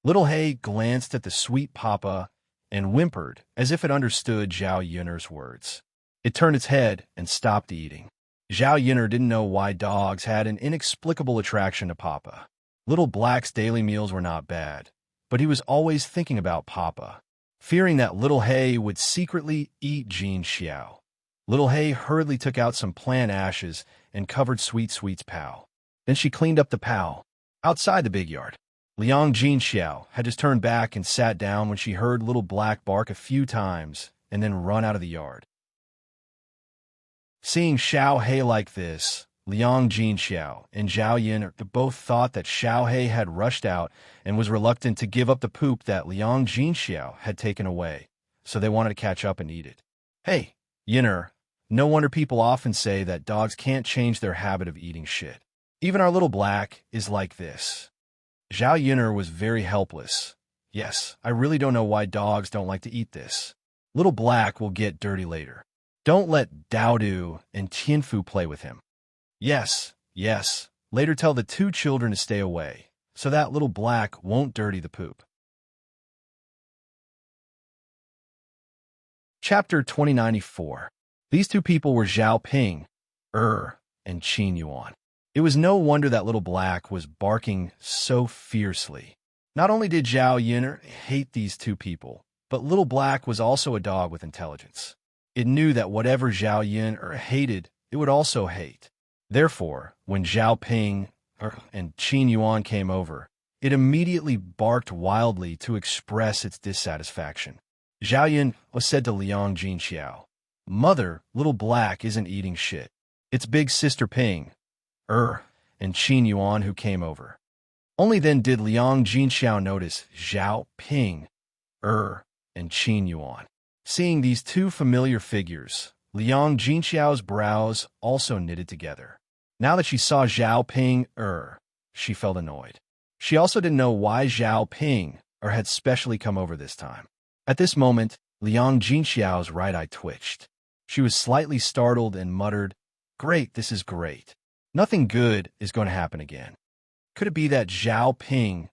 Little Hay glanced at the sweet papa and whimpered as if it understood Zhao Yun's words. It turned its head and stopped eating. Zhao Yun didn't know why dogs had an inexplicable attraction to Papa. Little Black's daily meals were not bad, but he was always thinking about Papa, fearing that Little Hay would secretly eat Jin Xiao. Little Hay hurriedly took out some plant ashes and covered Sweet Sweet's pow. Then she cleaned up the pow. Outside the big yard, Liang Jin Xiao had just turned back and sat down when she heard Little Black bark a few times and then run out of the yard. Seeing Xiao He like this, Liang Jin Xiao and Zhao Yun both thought that Xiao He had rushed out and was reluctant to give up the poop that Liang Jin Xiao had taken away, so they wanted to catch up and eat it. "Hey, Yun'er, no wonder people often say that dogs can't change their habit of eating shit. Even our Little Black is like this." Zhao Yun was very helpless. "Yes, I really don't know why dogs don't like to eat this. Little Black will get dirty later. Don't let Daodu and Tianfu play with him." Yes. Later tell the two children to stay away, so that Little Black won't dirty the poop." Chapter 2094. These two people were Zhao Ping, and Qin Yuan. It was no wonder that Little Black was barking so fiercely. Not only did Zhao Yun hate these two people, but Little Black was also a dog with intelligence. It knew that whatever Zhao Yun hated, it would also hate. Therefore, when Zhao Ping and Qin Yuan came over, it immediately barked wildly to express its dissatisfaction. Zhao Yun said to Liang Jin Xiao, "Mother, Little Black isn't eating shit. It's big sister Ping, and Qin Yuan who came over." Only then did Liang Jin Xiao notice Zhao Ping, and Qin Yuan. Seeing these two familiar figures, Liang Jin Xiao's brows also knitted together. Now that she saw Zhao Ping, she felt annoyed. She also didn't know why Zhao Ping had specially come over this time. At this moment, Liang Jin Xiao's right eye twitched. She was slightly startled and muttered, "Great, this is great. Nothing good is going to happen again." Could it be that Zhao Ping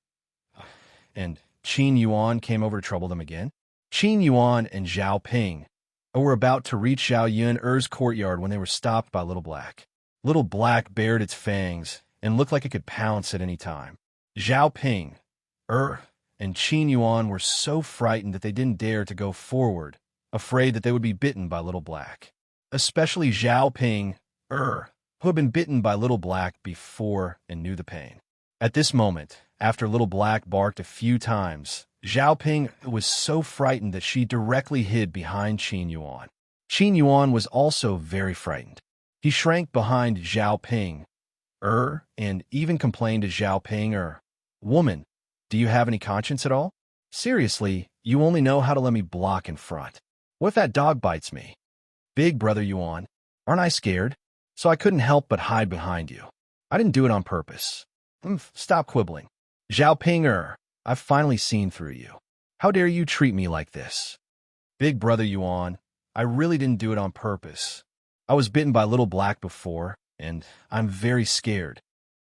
and Qin Yuan came over to trouble them again? Qin Yuan and Zhao Ping were about to reach Zhao Yun's courtyard when they were stopped by Little Black. Little Black bared its fangs and looked like it could pounce at any time. Zhao Ping, and Qin Yuan were so frightened that they didn't dare to go forward, afraid that they would be bitten by Little Black. Especially Zhao Ping, who had been bitten by Little Black before and knew the pain. At this moment, after Little Black barked a few times, Zhao Ping was so frightened that she directly hid behind Qin Yuan. Qin Yuan was also very frightened. He shrank behind Zhao Ping, and even complained to Zhao Ping, "Woman, do you have any conscience at all? Seriously, you only know how to let me block in front. What if that dog bites me? Big brother Yuan, aren't I scared? So I couldn't help but hide behind you. I didn't do it on purpose. Stop quibbling. Zhao Ping, I've finally seen through you. How dare you treat me like this? Big brother Yuan, I really didn't do it on purpose. I was bitten by Little Black before, and I'm very scared.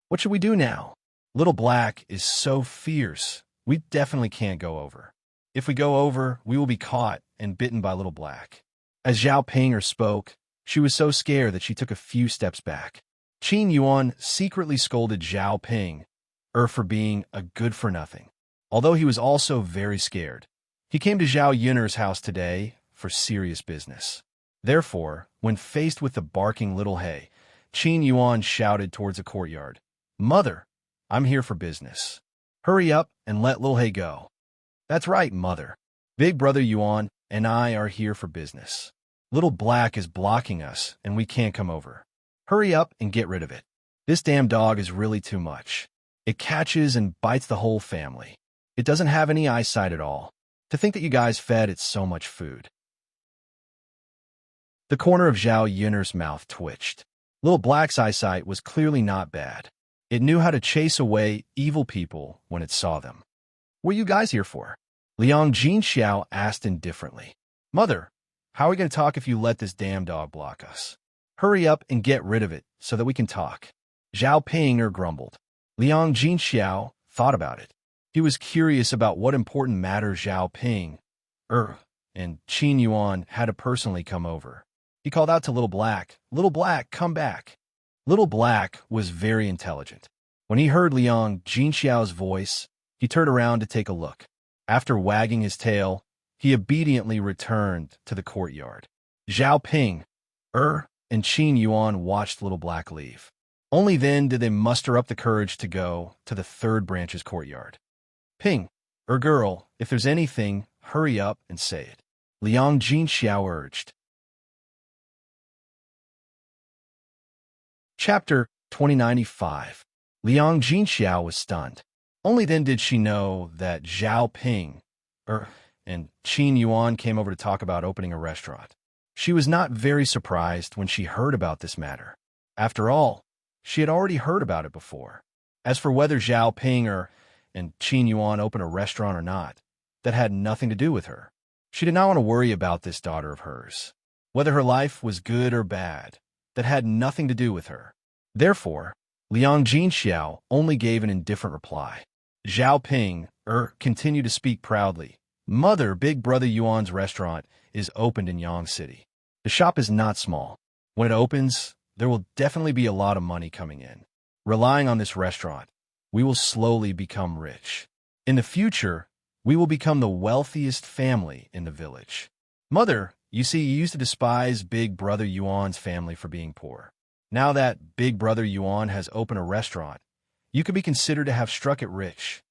What should we do now? Little Black is so fierce, we definitely can't go over. If we go over, we will be caught and bitten by Little Black." As Zhao Ping spoke, she was so scared that she took a few steps back. Qin Yuan secretly scolded Zhao Ping, for being a good-for-nothing. Although he was also very scared, he came to Zhao Yun'er's house today for serious business. Therefore, when faced with the barking Little Hay, Qin Yuan shouted towards the courtyard, "Mother, I'm here for business. Hurry up and let Little Hay go." "That's right, Mother. Big brother Yuan and I are here for business. Little Black is blocking us and we can't come over. Hurry up and get rid of it. This damn dog is really too much. It catches and bites the whole family. It doesn't have any eyesight at all. To think that you guys fed it so much food." The corner of Zhao Yun'er's mouth twitched. Little Black's eyesight was clearly not bad. It knew how to chase away evil people when it saw them. "What are you guys here for?" Liang Jinxiao asked indifferently. "Mother, how are we going to talk if you let this damn dog block us? Hurry up and get rid of it so that we can talk." Zhao Ping grumbled. Liang Jinxiao thought about it. He was curious about what important matter Zhao Ping, and Qin Yuan had to personally come over. He called out to Little Black, "Little Black, come back." Little Black was very intelligent. When he heard Liang Jinxiao's voice, he turned around to take a look. After wagging his tail, he obediently returned to the courtyard. Zhao Ping, and Qin Yuan watched Little Black leave. Only then did they muster up the courage to go to the third branch's courtyard. "Ping, girl, if there's anything, hurry up and say it," Liang Jinxiao urged. Chapter 2095. Liang Jinxiao was stunned. Only then did she know that Zhao Ping, and Qin Yuan came over to talk about opening a restaurant. She was not very surprised when she heard about this matter. After all, she had already heard about it before. As for whether Zhao Ping and Qin Yuan open a restaurant or not, that had nothing to do with her. She did not want to worry about this daughter of hers. Whether her life was good or bad, that had nothing to do with her. Therefore, Liang Jinxiao only gave an indifferent reply. Zhao Ping, continued to speak proudly. "Mother, Big brother Yuan's restaurant is opened in Yang City. The shop is not small. When it opens, there will definitely be a lot of money coming in. Relying on this restaurant, we will slowly become rich. In the future, we will become the wealthiest family in the village. Mother, you see, you used to despise Big brother Yuan's family for being poor. Now that Big brother Yuan has opened a restaurant, you could be considered to have struck it rich."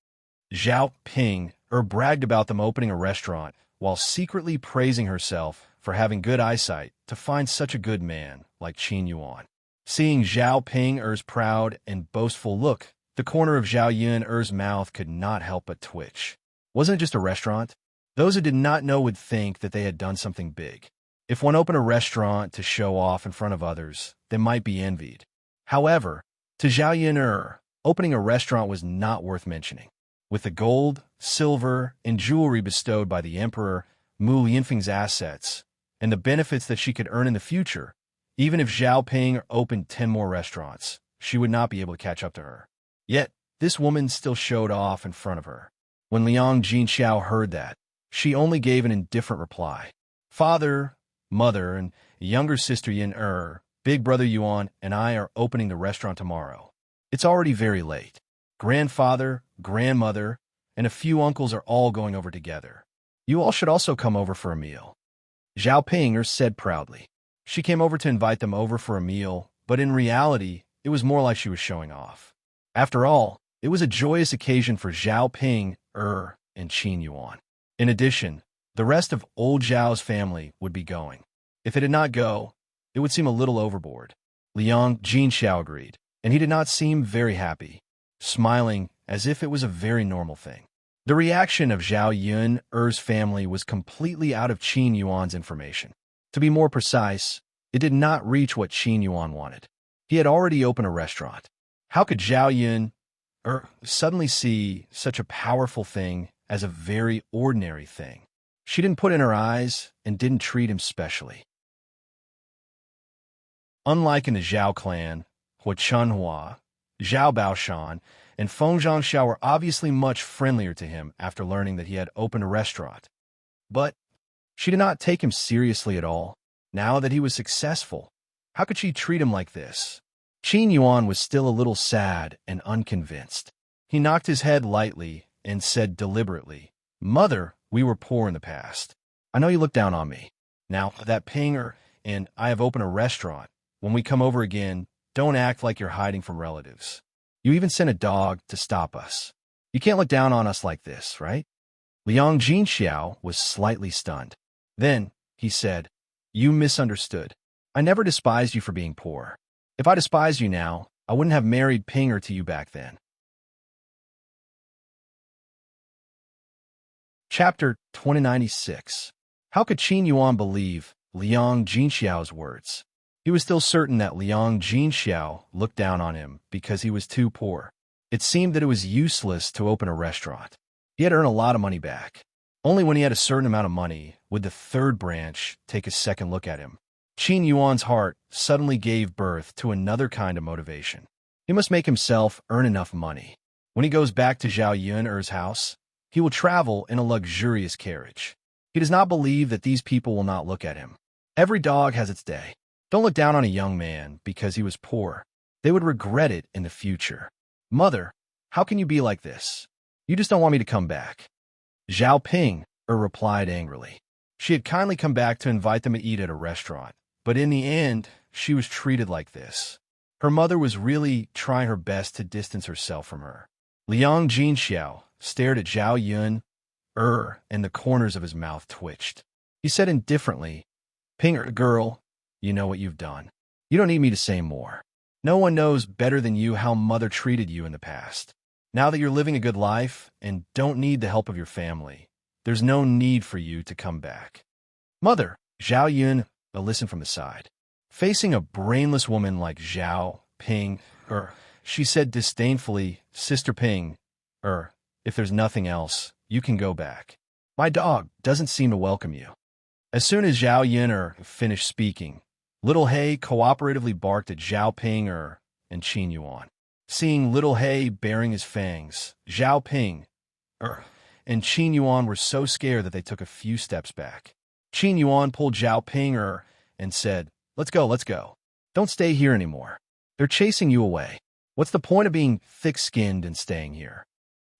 Zhao Ping bragged about them opening a restaurant while secretly praising herself for having good eyesight to find such a good man like Qin Yuan. Seeing Zhao Ping's proud and boastful look, the corner of Zhao Yun'er's mouth could not help but twitch. Wasn't it just a restaurant? Those who did not know would think that they had done something big. If one opened a restaurant to show off in front of others, they might be envied. However, to Zhao Yun'er, opening a restaurant was not worth mentioning. With the gold, silver, and jewelry bestowed by the Emperor Mu Yinfeng's assets, and the benefits that she could earn in the future, even if Zhao Ping opened 10 more restaurants, she would not be able to catch up to her. Yet, this woman still showed off in front of her. When Liang Jinxiao heard that, she only gave an indifferent reply. "Father, mother, and younger sister Yin Big brother Yuan, and I are opening the restaurant tomorrow. It's already very late. Grandfather, grandmother, and a few uncles are all going over together. You all should also come over for a meal." Zhao Ping said proudly. She came over to invite them over for a meal but in reality, it was more like she was showing off. After all, it was a joyous occasion for Zhao Ping, and Qin Yuan. In addition, the rest of old Zhao's family would be going. If it did not go, it would seem a little overboard. Liang Jinxiao agreed, and he did not seem very happy, smiling as if it was a very normal thing. The reaction of Zhao Yun's family was completely out of Qin Yuan's information. To be more precise, it did not reach what Qin Yuan wanted. He had already opened a restaurant. How could Zhao Yun suddenly see such a powerful thing as a very ordinary thing? She didn't put in her eyes and didn't treat him specially. Unlike in the Zhao clan, Hua Chunhua, Zhao Baoshan, and Feng Zhangxiao were obviously much friendlier to him after learning that he had opened a restaurant. But she did not take him seriously at all. Now that he was successful, how could she treat him like this? Qin Yuan was still a little sad and unconvinced. He knocked his head lightly and said deliberately, "Mother, we were poor in the past. I know you look down on me. Now that Pinger and I have opened a restaurant, when we come over again, don't act like you're hiding from relatives. You even sent a dog to stop us. You can't look down on us like this, right?" Liang Jinxiao was slightly stunned. Then he said, "You misunderstood. I never despised you for being poor. If I despised you now, I wouldn't have married Pinger to you back then." Chapter 2096. How could Qin Yuan believe Liang Jinxiao's words? He was still certain that Liang Jinxiao looked down on him because he was too poor. It seemed that it was useless to open a restaurant. He had earned a lot of money back. Only when he had a certain amount of money would the third branch take a second look at him. Qin Yuan's heart suddenly gave birth to another kind of motivation. He must make himself earn enough money. When he goes back to Zhao Yun's house, he will travel in a luxurious carriage. He does not believe that these people will not look at him. Every dog has its day. Don't look down on a young man because he was poor. They would regret it in the future. "Mother, how can you be like this? You just don't want me to come back." Zhao Ping replied angrily. She had kindly come back to invite them to eat at a restaurant, but in the end, she was treated like this. Her mother was really trying her best to distance herself from her. Liang Jinxiao stared at Zhao Yun, and the corners of his mouth twitched. He said indifferently, "Pinger, girl, you know what you've done. You don't need me to say more. No one knows better than you how mother treated you in the past. Now that you're living a good life and don't need the help of your family, there's no need for you to come back." "Mother," Zhao Yun listened from the side. Facing a brainless woman like Zhao Ping, she said disdainfully, "Sister Ping, if there's nothing else, you can go back. My dog doesn't seem to welcome you." As soon as Zhao Yun finished speaking, Little Hay cooperatively barked at Zhao Ping and Qin Yuan. Seeing Little Hay baring his fangs, Zhao Ping and Qin Yuan were so scared that they took a few steps back. Qin Yuan pulled Zhao Ping and said, let's go. Don't stay here anymore. They're chasing you away. What's the point of being thick-skinned and staying here?"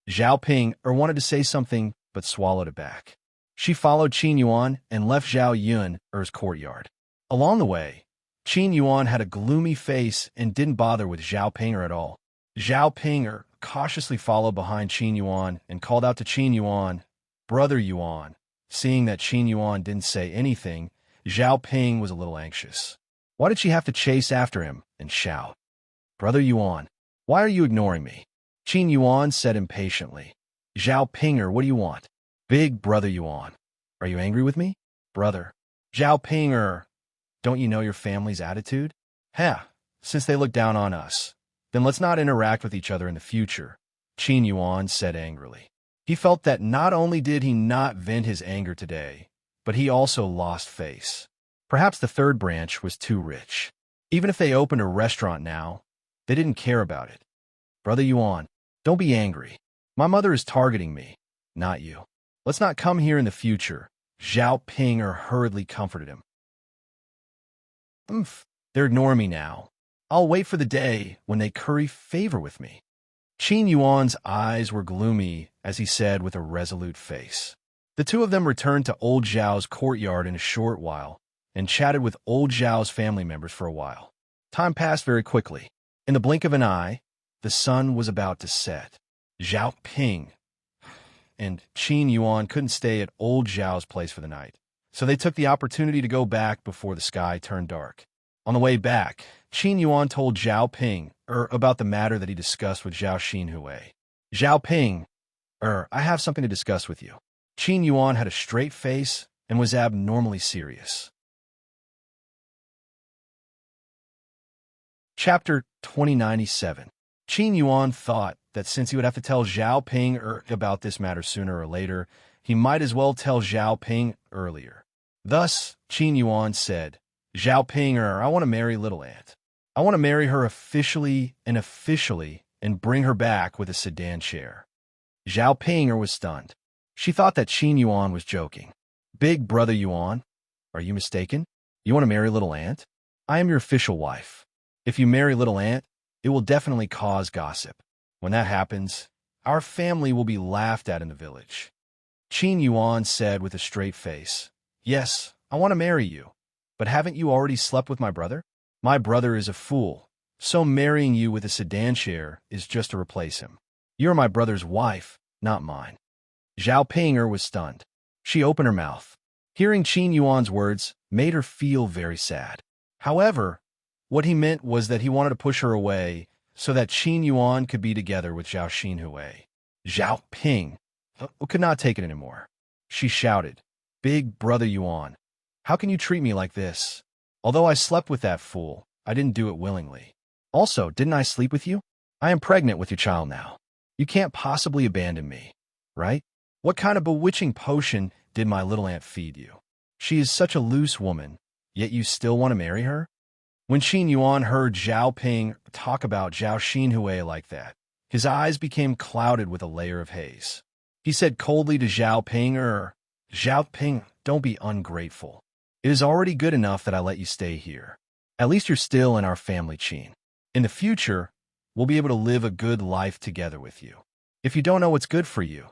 Zhao Ping wanted to say something, but swallowed it back. She followed Qin Yuan and left Zhao Yun's courtyard. Along the way, Qin Yuan had a gloomy face and didn't bother with Zhao Ping at all. Zhao Ping cautiously followed behind Qin Yuan and called out to Qin Yuan, "Brother Yuan." Seeing that Qin Yuan didn't say anything, Zhao Ping was a little anxious. Why did she have to chase after him and shout, "Brother Yuan, why are you ignoring me?" Qin Yuan said impatiently, "Zhao Pinger, what do you want?" "Big brother Yuan, are you angry with me?" "Brother." "Zhao Pinger, don't you know your family's attitude?" Since they look down on us, then let's not interact with each other in the future," Qin Yuan said angrily. He felt that not only did he not vent his anger today, but he also lost face. Perhaps the third branch was too rich. Even if they opened a restaurant now, they didn't care about it. "Brother Yuan, don't be angry. My mother is targeting me, not you. Let's not come here in the future," Zhao Ping hurriedly comforted him. They're ignoring me now. I'll wait for the day when they curry favor with me." Qin Yuan's eyes were gloomy as he said with a resolute face. The two of them returned to old Zhao's courtyard in a short while and chatted with old Zhao's family members for a while. Time passed very quickly. In the blink of an eye, the sun was about to set. Zhao Ping and Qin Yuan couldn't stay at old Zhao's place for the night, so they took the opportunity to go back before the sky turned dark. On the way back, Qin Yuan told Zhao Ping about the matter that he discussed with Zhao Xinhui. Zhao Ping, I have something to discuss with you. Qin Yuan had a straight face and was abnormally serious. Chapter 2097. Qin Yuan thought that since he would have to tell Zhao Ping about this matter sooner or later, he might as well tell Zhao Ping earlier. Thus, Qin Yuan said, Zhao Ping, I want to marry Little Ant. I want to marry her officially and bring her back with a sedan chair. Zhao Ping was stunned. She thought that Qin Yuan was joking. Big brother Yuan, are you mistaken? You want to marry Little Ant? I am your official wife. If you marry Little Ant, it will definitely cause gossip. When that happens, our family will be laughed at in the village. Qin Yuan said with a straight face, Yes, I want to marry you. But haven't you already slept with my brother? My brother is a fool, so marrying you with a sedan chair is just to replace him. You're my brother's wife, not mine. Zhao Ping was stunned. She opened her mouth. Hearing Qin Yuan's words made her feel very sad. However, what he meant was that he wanted to push her away so that Qin Yuan could be together with Zhao Xinhui. Zhao Ping could not take it anymore. She shouted, Big brother Yuan, how can you treat me like this? Although I slept with that fool, I didn't do it willingly. Also, didn't I sleep with you? I am pregnant with your child now. You can't possibly abandon me, right? What kind of bewitching potion did my little aunt feed you? She is such a loose woman, yet you still want to marry her? When Qin Yuan heard Zhao Ping talk about Zhao Xinhui like that, his eyes became clouded with a layer of haze. He said coldly to Zhao Ping, Zhao Ping, don't be ungrateful. It is already good enough that I let you stay here. At least you're still in our family, Qin. In the future, we'll be able to live a good life together with you. If you don't know what's good for you,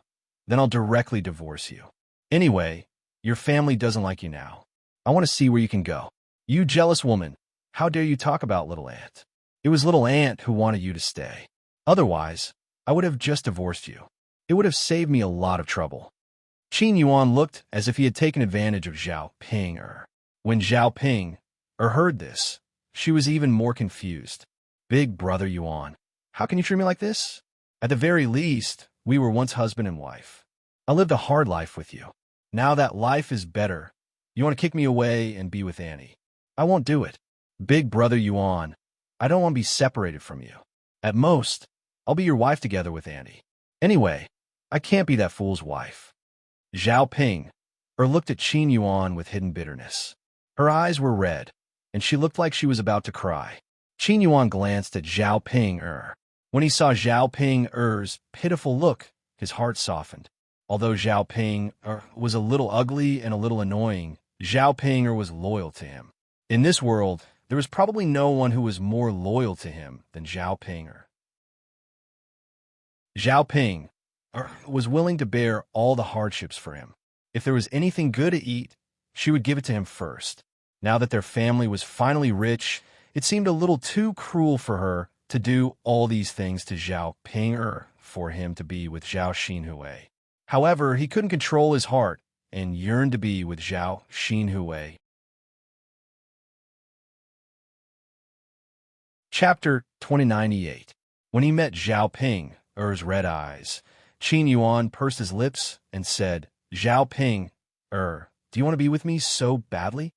then I'll directly divorce you. Anyway, your family doesn't like you now. I want to see where you can go. You jealous woman, how dare you talk about Little Ant? It was Little Ant who wanted you to stay. Otherwise, I would have just divorced you. It would have saved me a lot of trouble. Qin Yuan looked as if he had taken advantage of Zhao Ping. When Zhao Ping heard this, she was even more confused. Big brother Yuan, how can you treat me like this? At the very least, we were once husband and wife. I lived a hard life with you. Now that life is better, you want to kick me away and be with Annie. I won't do it. Big brother Yuan, I don't want to be separated from you. At most, I'll be your wife together with Annie. Anyway, I can't be that fool's wife. Zhao Ping looked at Qin Yuan with hidden bitterness. Her eyes were red, and she looked like she was about to cry. Qin Yuan glanced at Zhao Ping. When he saw Zhao Ping's pitiful look, his heart softened. Although Zhao Ping was a little ugly and a little annoying, Zhao Ping was loyal to him. In this world, there was probably no one who was more loyal to him than Zhao Ping. Zhao Ping was willing to bear all the hardships for him. If there was anything good to eat, she would give it to him first. Now that their family was finally rich, it seemed a little too cruel for her to do all these things to Zhao Ping for him to be with Zhao Xinhui. However, he couldn't control his heart and yearned to be with Zhao Xinhui. Chapter 2098. When he met Zhao Ping's red eyes, Qin Yuan pursed his lips and said, Zhao Ping, do you want to be with me so badly?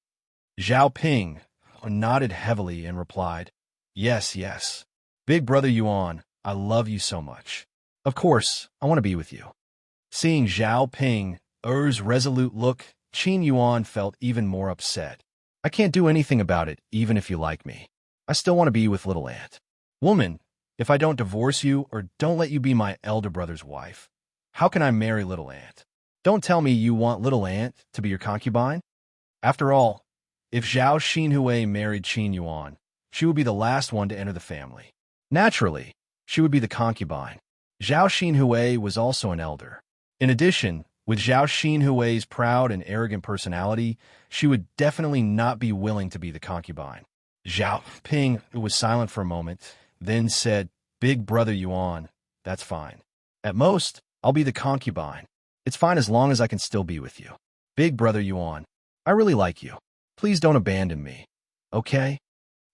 Zhao Ping nodded heavily and replied, Yes, yes. Big brother Yuan, I love you so much. Of course, I want to be with you. Seeing Zhao Ping's resolute look, Qin Yuan felt even more upset. I can't do anything about it, even if you like me. I still want to be with Little Ant. Woman, if I don't divorce you or don't let you be my elder brother's wife, how can I marry Little Ant? Don't tell me you want Little Ant to be your concubine. After all, if Zhao Xinhui married Qin Yuan, she would be the last one to enter the family. Naturally, she would be the concubine. Zhao Xinhui was also an elder. In addition, with Zhao Xinhui's proud and arrogant personality, she would definitely not be willing to be the concubine. Zhao Ping was silent for a moment, then said, "Big brother Yuan, that's fine. At most, I'll be the concubine. It's fine as long as I can still be with you. Big brother Yuan, I really like you. Please don't abandon me. Okay?"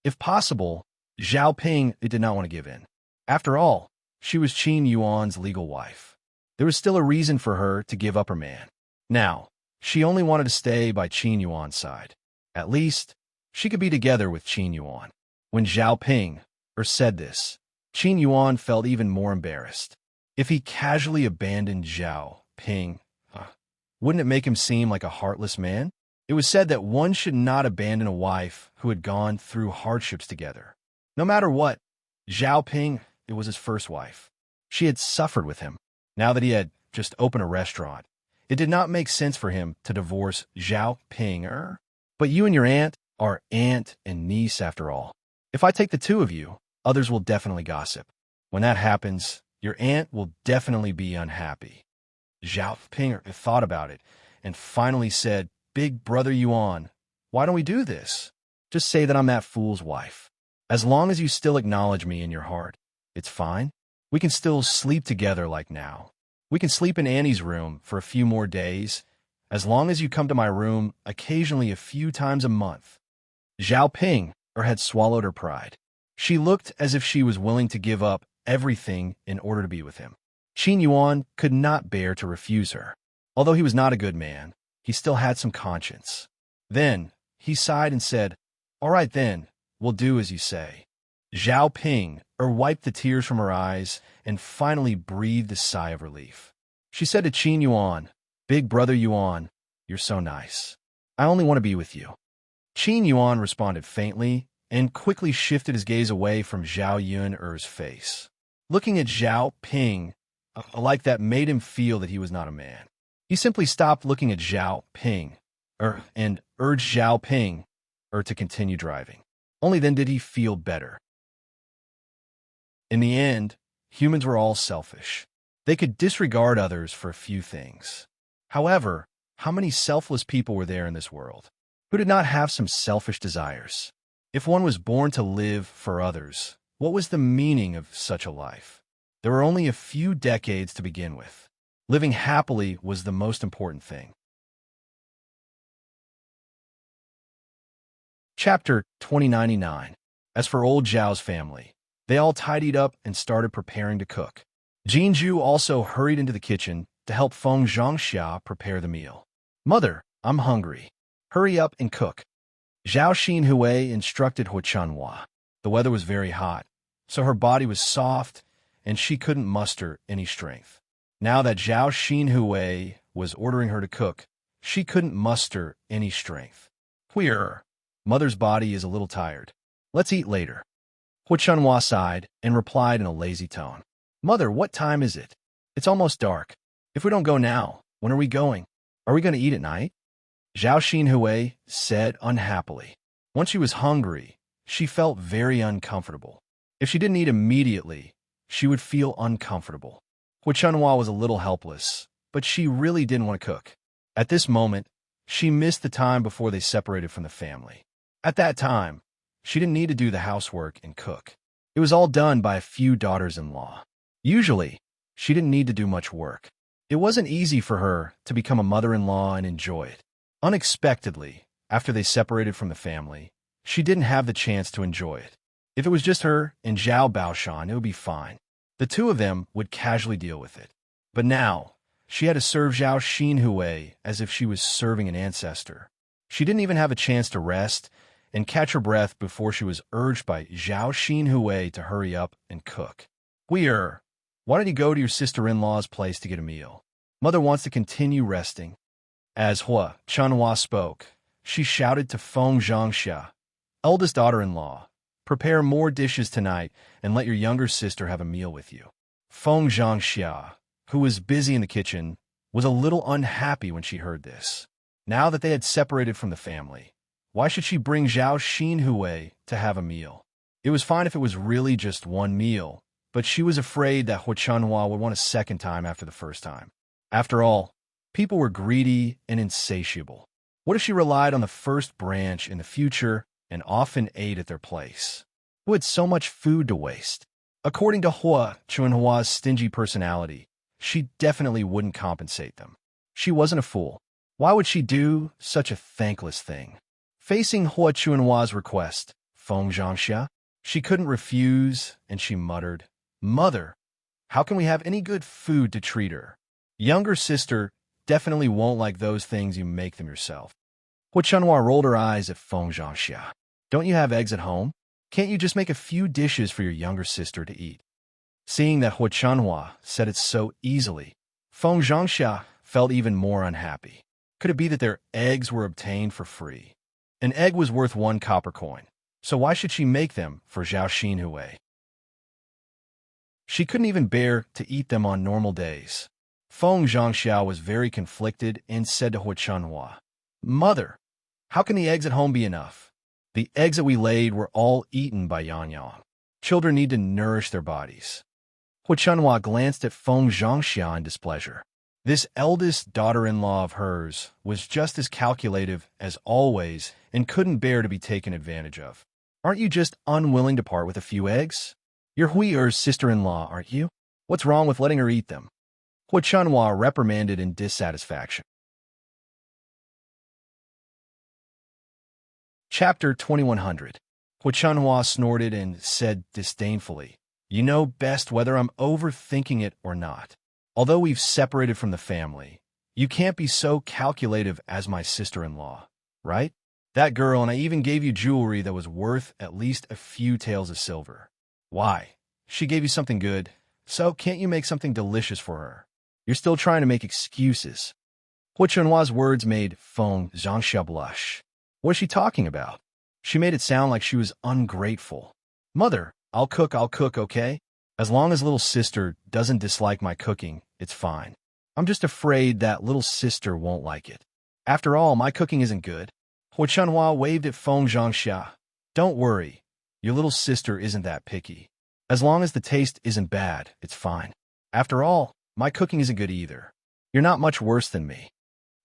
If possible, Zhao Ping did not want to give in. After all, she was Qin Yuan's legal wife. There was still a reason for her to give up her man. Now, she only wanted to stay by Qin Yuan's side. At least, she could be together with Qin Yuan. When Zhao Ping said this, Qin Yuan felt even more embarrassed. If he casually abandoned Zhao Ping, wouldn't it make him seem like a heartless man? It was said that one should not abandon a wife who had gone through hardships together. No matter what, Zhao Ping, it was his first wife. She had suffered with him. Now that he had just opened a restaurant, it did not make sense for him to divorce Zhao Ping. But you and your aunt are aunt and niece after all. If I take the two of you, others will definitely gossip. When that happens, your aunt will definitely be unhappy. Zhao Ping thought about it and finally said, "Big brother Yuan, why don't we do this? Just say that I'm that fool's wife. As long as you still acknowledge me in your heart, it's fine. We can still sleep together like now. We can sleep in Annie's room for a few more days, as long as you come to my room occasionally a few times a month." Zhao Ping had swallowed her pride. She looked as if she was willing to give up everything in order to be with him. Qin Yuan could not bear to refuse her. Although he was not a good man, he still had some conscience. Then he sighed and said, "All right then, we'll do as you say." Zhao Ping wiped the tears from her eyes and finally breathed a sigh of relief. She said to Qin Yuan, "Big brother Yuan, you're so nice. I only want to be with you." Qin Yuan responded faintly and quickly shifted his gaze away from Zhao Yun's face. Looking at Zhao Ping, like that made him feel that he was not a man. He simply stopped looking at Zhao Ping and urged Zhao Ping to continue driving. Only then did he feel better. In the end, humans were all selfish. They could disregard others for a few things. However, how many selfless people were there in this world who did not have some selfish desires? If one was born to live for others, what was the meaning of such a life? There were only a few decades to begin with. Living happily was the most important thing. Chapter 2099. As for old Zhao's family, they all tidied up and started preparing to cook. Jinju also hurried into the kitchen to help Feng Zhangxia prepare the meal. "Mother, I'm hungry. Hurry up and cook." Zhao Xinhui instructed Huchanhua. The weather was very hot, so her body was soft and she couldn't muster any strength. Now that Zhao Xinhui was ordering her to cook, she couldn't muster any strength. "Queer. Mother's body is a little tired. Let's eat later." Huchanhua sighed and replied in a lazy tone. "Mother, what time is it? It's almost dark. If we don't go now, when are we going? Are we going to eat at night?" Zhao Xinhui said unhappily. Once she was hungry, she felt very uncomfortable. If she didn't eat immediately, she would feel uncomfortable. Huchanhua was a little helpless, but she really didn't want to cook. At this moment, she missed the time before they separated from the family. At that time, she didn't need to do the housework and cook. It was all done by a few daughters-in-law. Usually, she didn't need to do much work. It wasn't easy for her to become a mother-in-law and enjoy it. Unexpectedly, after they separated from the family, she didn't have the chance to enjoy it. If it was just her and Zhao Baoshan, it would be fine. The two of them would casually deal with it. But now, she had to serve Zhao Xinhui as if she was serving an ancestor. She didn't even have a chance to rest and catch her breath before she was urged by Zhao Xinhui to hurry up and cook. "Why don't you go to your sister-in-law's place to get a meal? Mother wants to continue resting." As Huchanhua spoke, she shouted to Feng Zhangxia, "Eldest daughter-in-law, prepare more dishes tonight and let your younger sister have a meal with you." Feng Zhangxia, who was busy in the kitchen, was a little unhappy when she heard this. Now that they had separated from the family, why should she bring Zhao Xinhui to have a meal? It was fine if it was really just one meal, but she was afraid that Huchanhua would want a second time after the first time. After all, people were greedy and insatiable. What if she relied on the first branch in the future and often ate at their place. Who had so much food to waste? According to Hua Chunhua's stingy personality, she definitely wouldn't compensate them. She wasn't a fool. Why would she do such a thankless thing? Facing Hua Chunhua's request, Feng Zhangxia, she couldn't refuse, and she muttered, "Mother, how can we have any good food to treat her? Younger sister definitely won't like those things you make them yourself." Hua Chunhua rolled her eyes at Feng Zhangxia. "Don't you have eggs at home? Can't you just make a few dishes for your younger sister to eat?" Seeing that Hua Chunhua said it so easily, Feng Zhangxia felt even more unhappy. Could it be that their eggs were obtained for free? An egg was worth 1 copper coin, so why should she make them for Zhao Xinhui? She couldn't even bear to eat them on normal days. Feng Zhangxia was very conflicted and said to Hua Chunhua, "Mother, how can the eggs at home be enough? The eggs that we laid were all eaten by Yang Yang. Children need to nourish their bodies." Hua Chunhua glanced at Feng Zhangxia in displeasure. This eldest daughter-in-law of hers was just as calculative as always and couldn't bear to be taken advantage of. "Aren't you just unwilling to part with a few eggs? You're Hui Er's sister-in-law, aren't you? What's wrong with letting her eat them?" Hua Chunhua reprimanded in dissatisfaction. Chapter 2100. Hua Chunhua snorted and said disdainfully, "You know best whether I'm overthinking it or not. Although we've separated from the family, you can't be so calculative as my sister-in-law, right? That girl, and I even gave you jewelry that was worth at least a few taels of silver. Why? She gave you something good, so can't you make something delicious for her? You're still trying to make excuses." Hua Chunhua's words made Feng Zhangxia blush. What is she talking about? She made it sound like she was ungrateful. "Mother, I'll cook, okay? As long as little sister doesn't dislike my cooking, it's fine. I'm just afraid that little sister won't like it. After all, my cooking isn't good." Hua Chunhua waved at Feng Zhangxia. "Don't worry, your little sister isn't that picky. As long as the taste isn't bad, it's fine. After all, my cooking isn't good either. You're not much worse than me."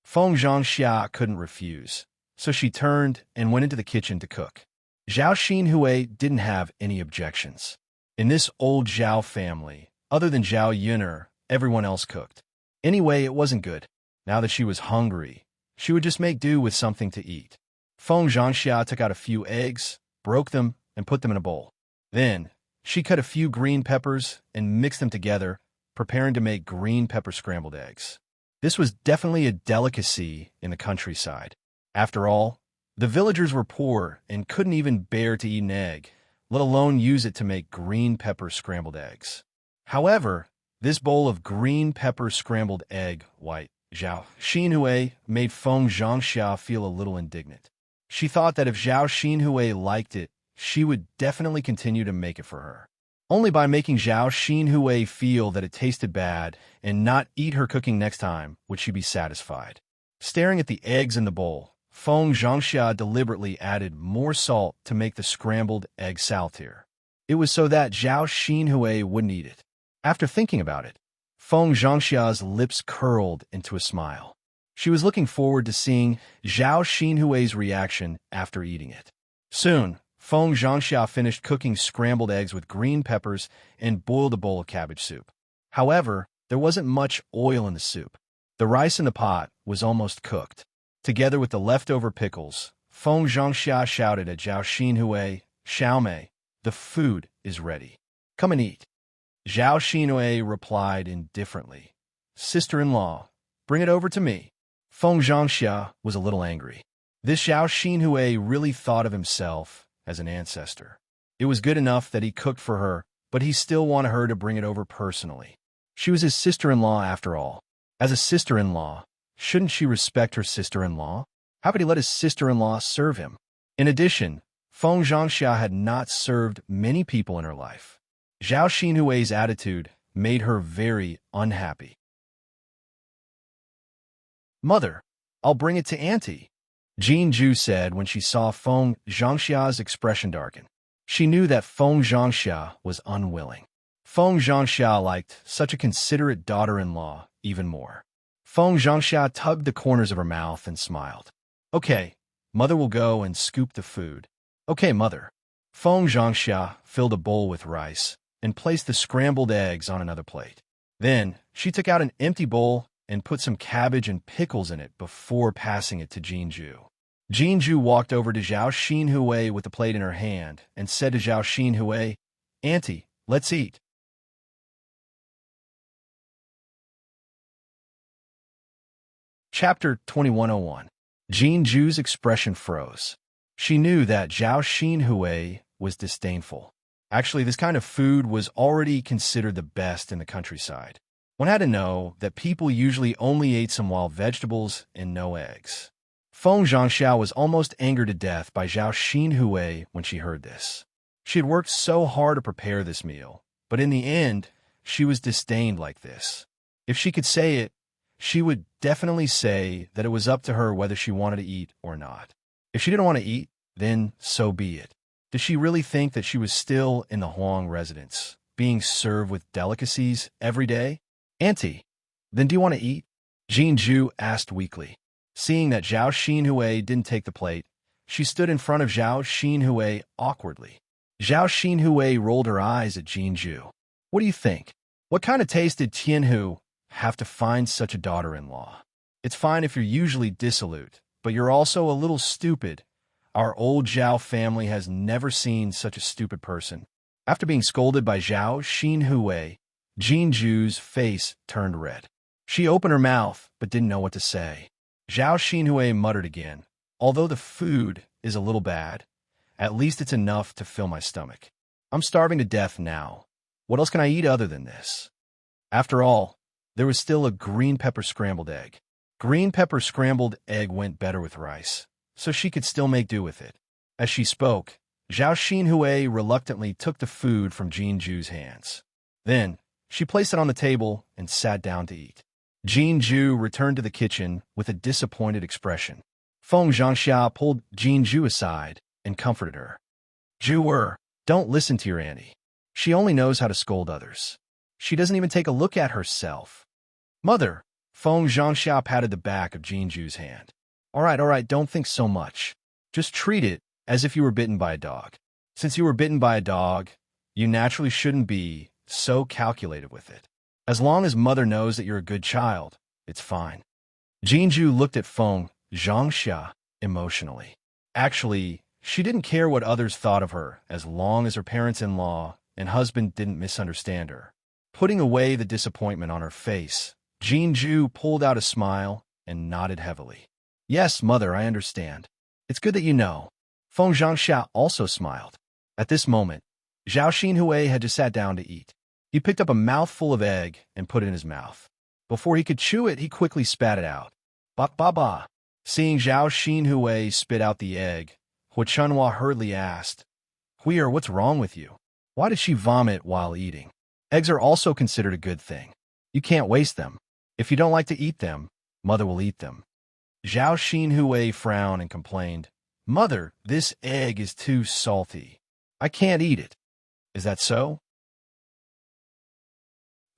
Feng Zhangxia couldn't refuse, so she turned and went into the kitchen to cook. Zhao Xinhui didn't have any objections. In this old Zhao family, other than Zhao Yun'er, everyone else cooked. Anyway, it wasn't good. Now that she was hungry, she would just make do with something to eat. Feng Zhangxia took out a few eggs, broke them, and put them in a bowl. Then, she cut a few green peppers and mixed them together, preparing to make green pepper scrambled eggs. This was definitely a delicacy in the countryside. After all, the villagers were poor and couldn't even bear to eat an egg, let alone use it to make green pepper scrambled eggs. However, this bowl of green pepper scrambled egg white Zhao Xinhui made Feng Zhangxia feel a little indignant. She thought that if Zhao Xinhui liked it, she would definitely continue to make it for her. Only by making Zhao Xinhui feel that it tasted bad and not eat her cooking next time would she be satisfied. Staring at the eggs in the bowl, Feng Zhangxia deliberately added more salt to make the scrambled egg saltier. It was so that Zhao Xinhui wouldn't eat it. After thinking about it, Feng Zhangxia's lips curled into a smile. She was looking forward to seeing Zhao Xinhui's reaction after eating it. Soon, Feng Zhangxia finished cooking scrambled eggs with green peppers and boiled a bowl of cabbage soup. However, there wasn't much oil in the soup. The rice in the pot was almost cooked. Together with the leftover pickles, Feng Zhangxia shouted at Zhao Xinhui, "Xiaomei, the food is ready. Come and eat." Zhao Xinhui replied indifferently, "Sister-in-law, bring it over to me." Feng Zhangxia was a little angry. This Zhao Xinhui really thought of himself as an ancestor. It was good enough that he cooked for her, but he still wanted her to bring it over personally. She was his sister-in-law after all. As a sister-in-law, shouldn't she respect her sister-in-law? How could he let his sister-in-law serve him? In addition, Feng Zhangxia had not served many people in her life. Zhao Xinhui's attitude made her very unhappy. "Mother, I'll bring it to Auntie," Jean Ju said when she saw Feng Zhangxia's expression darken. She knew that Feng Zhangxia was unwilling. Feng Zhangxia liked such a considerate daughter-in-law even more. Feng Zhangxia tugged the corners of her mouth and smiled. "Okay, Mother will go and scoop the food. Okay, mother. Feng Zhangxia filled a bowl with rice and placed the scrambled eggs on another plate. Then, she took out an empty bowl and put some cabbage and pickles in it before passing it to Jinju. Jinju walked over to Zhao Xinhui with the plate in her hand and said to Zhao Xinhui, "Auntie, let's eat." Chapter 2101. Jinju's expression froze. She knew that Zhao Xinhui was disdainful. Actually, this kind of food was already considered the best in the countryside. One had to know that people usually only ate some wild vegetables and no eggs. Feng Zhangxiao was almost angered to death by Zhao Xinhui when she heard this. She had worked so hard to prepare this meal, but in the end, she was disdained like this. If she could say it, she would definitely say that it was up to her whether she wanted to eat or not. If she didn't want to eat, then so be it. Did she really think that she was still in the Huang residence, being served with delicacies every day? Auntie, then do you want to eat? Jinju asked weakly. Seeing that Zhao Xinhui didn't take the plate, she stood in front of Zhao Xinhui awkwardly. Zhao Xinhui rolled her eyes at Jinju. What do you think? What kind of taste did Tianhu have to find such a daughter-in-law? It's fine if you're usually dissolute, but you're also a little stupid. Our old Zhao family has never seen such a stupid person. After being scolded by Zhao Xinhui, Jinju's face turned red. She opened her mouth, but didn't know what to say. Zhao Xinhui muttered again, "Although the food is a little bad, at least it's enough to fill my stomach. I'm starving to death now. What else can I eat other than this?" After all, there was still a green pepper scrambled egg. Green pepper scrambled egg went better with rice, so she could still make do with it. As she spoke, Zhao Xinhui reluctantly took the food from Jinju's hands. Then, she placed it on the table and sat down to eat. Jinju returned to the kitchen with a disappointed expression. Feng Zhangxia pulled Jinju aside and comforted her. "Juer, don't listen to your auntie. She only knows how to scold others. She doesn't even take a look at herself." "Mother," Feng Zhangxia patted the back of Jinju's hand. All right, don't think so much. Just treat it as if you were bitten by a dog. Since you were bitten by a dog, you naturally shouldn't be so calculated with it. As long as mother knows that you're a good child, it's fine." Jinju looked at Feng Zhangxia emotionally. Actually, she didn't care what others thought of her as long as her parents-in-law and husband didn't misunderstand her. Putting away the disappointment on her face, Jinju pulled out a smile and nodded heavily. "Yes, mother, I understand. It's good that you know." Feng Zhangxia also smiled. At this moment, Zhao Xinhui had just sat down to eat. He picked up a mouthful of egg and put it in his mouth. Before he could chew it, he quickly spat it out. Ba. Seeing Zhao Xinhui spit out the egg, Hu Chunhua hurriedly asked, "Huir, what's wrong with you? Why did she vomit while eating?" Eggs are also considered a good thing. You can't waste them. If you don't like to eat them, mother will eat them. Zhao Xinhui frowned and complained, "Mother, this egg is too salty. I can't eat it." "Is that so?"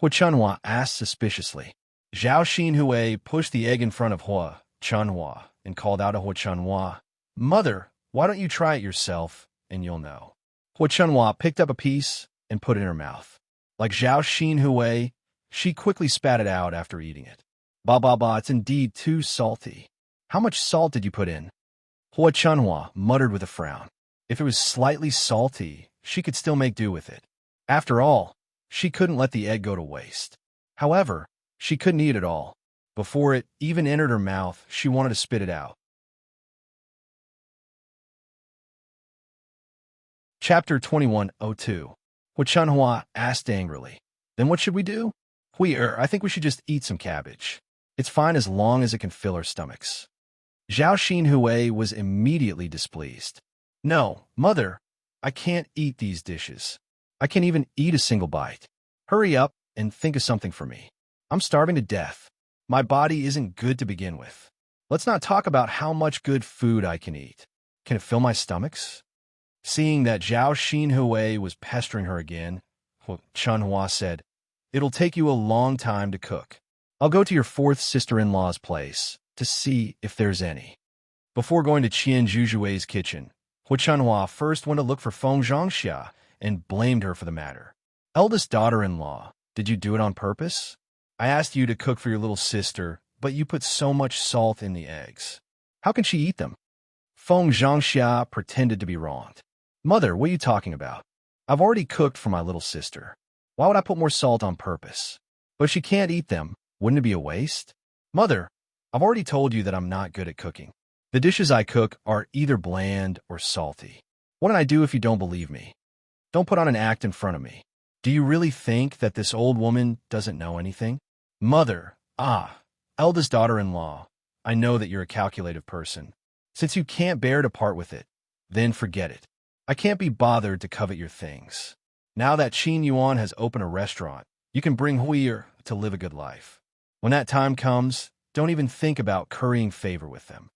Hu Chunhua asked suspiciously. Zhao Xinhui pushed the egg in front of Hu Chunhua and called out to Hu Chunhua, "Mother, why don't you try it yourself, and you'll know." Hu Chunhua picked up a piece and put it in her mouth. Like Zhao Xinhui, she quickly spat it out after eating it. Ba, it's indeed too salty. How much salt did you put in?" Hu Chunhua muttered with a frown. If it was slightly salty, she could still make do with it. After all, she couldn't let the egg go to waste. However, she couldn't eat it all. Before it even entered her mouth, she wanted to spit it out. Chapter 2102. Hu Chunhua asked angrily, "Then what should we do?" I think we should just eat some cabbage. It's fine as long as it can fill our stomachs." Zhao Xinhui was immediately displeased. "No, mother, I can't eat these dishes. I can't even eat a single bite. Hurry up and think of something for me. I'm starving to death. My body isn't good to begin with. Let's not talk about how much good food I can eat. Can it fill my stomachs?" Seeing that Zhao Xinhui was pestering her again, Hu Chunhua said, "It'll take you a long time to cook. I'll go to your fourth sister-in-law's place to see if there's any." Before going to Qian Zhujui's kitchen, Hu Chunhua first went to look for Feng Zhangxia and blamed her for the matter. Eldest daughter-in-law, did you do it on purpose? I asked you to cook for your little sister, but you put so much salt in the eggs. How can she eat them? Feng Zhangxia pretended to be wronged. Mother, what are you talking about? I've already cooked for my little sister. Why would I put more salt on purpose? But if she can't eat them, wouldn't it be a waste? Mother, I've already told you that I'm not good at cooking. The dishes I cook are either bland or salty. What can I do if you don't believe me? Don't put on an act in front of me. Do you really think that this old woman doesn't know anything? Mother, eldest daughter-in-law, I know that you're a calculative person. Since you can't bear to part with it, then forget it. I can't be bothered to covet your things. Now that Qin Yuan has opened a restaurant, you can bring Huier to live a good life. When that time comes, don't even think about currying favor with them.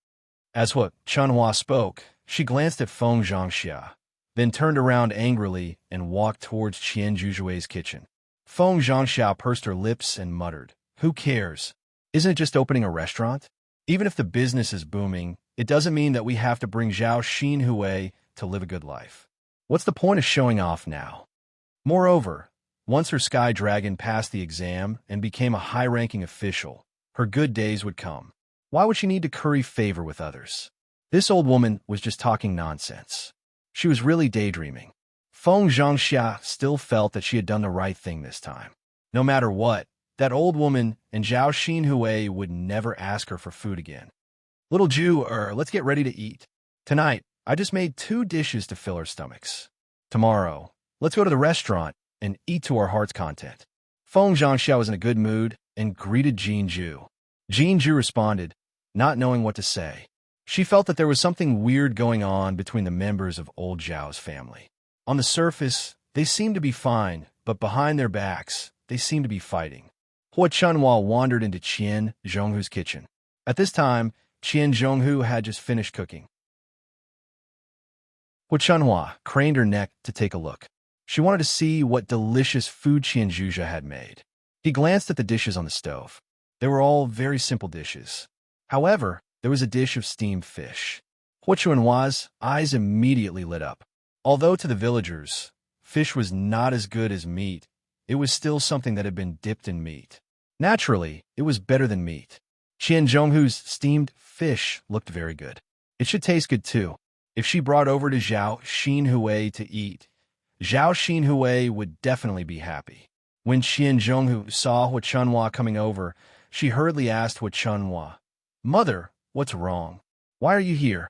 As Hu Chunhua spoke, she glanced at Feng Zhangxia, then turned around angrily and walked towards Qian Zhuzhui's kitchen. Feng Zhangxia pursed her lips and muttered, "Who cares? Isn't it just opening a restaurant? Even if the business is booming, it doesn't mean that we have to bring Zhao Xinhui to live a good life. What's the point of showing off now?" Moreover, once her sky dragon passed the exam and became a high-ranking official, her good days would come. Why would she need to curry favor with others? This old woman was just talking nonsense. She was really daydreaming. Feng Zhangxia still felt that she had done the right thing this time. No matter what, that old woman and Zhao Xinhui would never ask her for food again. Little Jew, let's get ready to eat. Tonight, I just made 2 dishes to fill our stomachs. Tomorrow, let's go to the restaurant and eat to our heart's content. Feng Zhangxia was in a good mood and greeted Jin Zhu. Jin Zhu responded, not knowing what to say. She felt that there was something weird going on between the members of old Zhao's family. On the surface, they seemed to be fine, but behind their backs, they seemed to be fighting. Hu Chunhua wandered into Qian Zhonghu's kitchen. At this time, Qian Zhonghu had just finished cooking. Hu Chunhua craned her neck to take a look. She wanted to see what delicious food Qian Zhuzha had made. He glanced at the dishes on the stove. They were all very simple dishes. However, there was a dish of steamed fish. Hu Chunhua's eyes immediately lit up. Although to the villagers, fish was not as good as meat, it was still something that had been dipped in meat. Naturally, it was better than meat. Qian Zhonghu's steamed fish looked very good. It should taste good too. If she brought over to Zhao Xinhui to eat, Zhao Xinhui would definitely be happy. When Qian Zhonghu saw Hu Chunhua coming over, she hurriedly asked Hu Chunhua, "Mother, what's wrong? Why are you here?"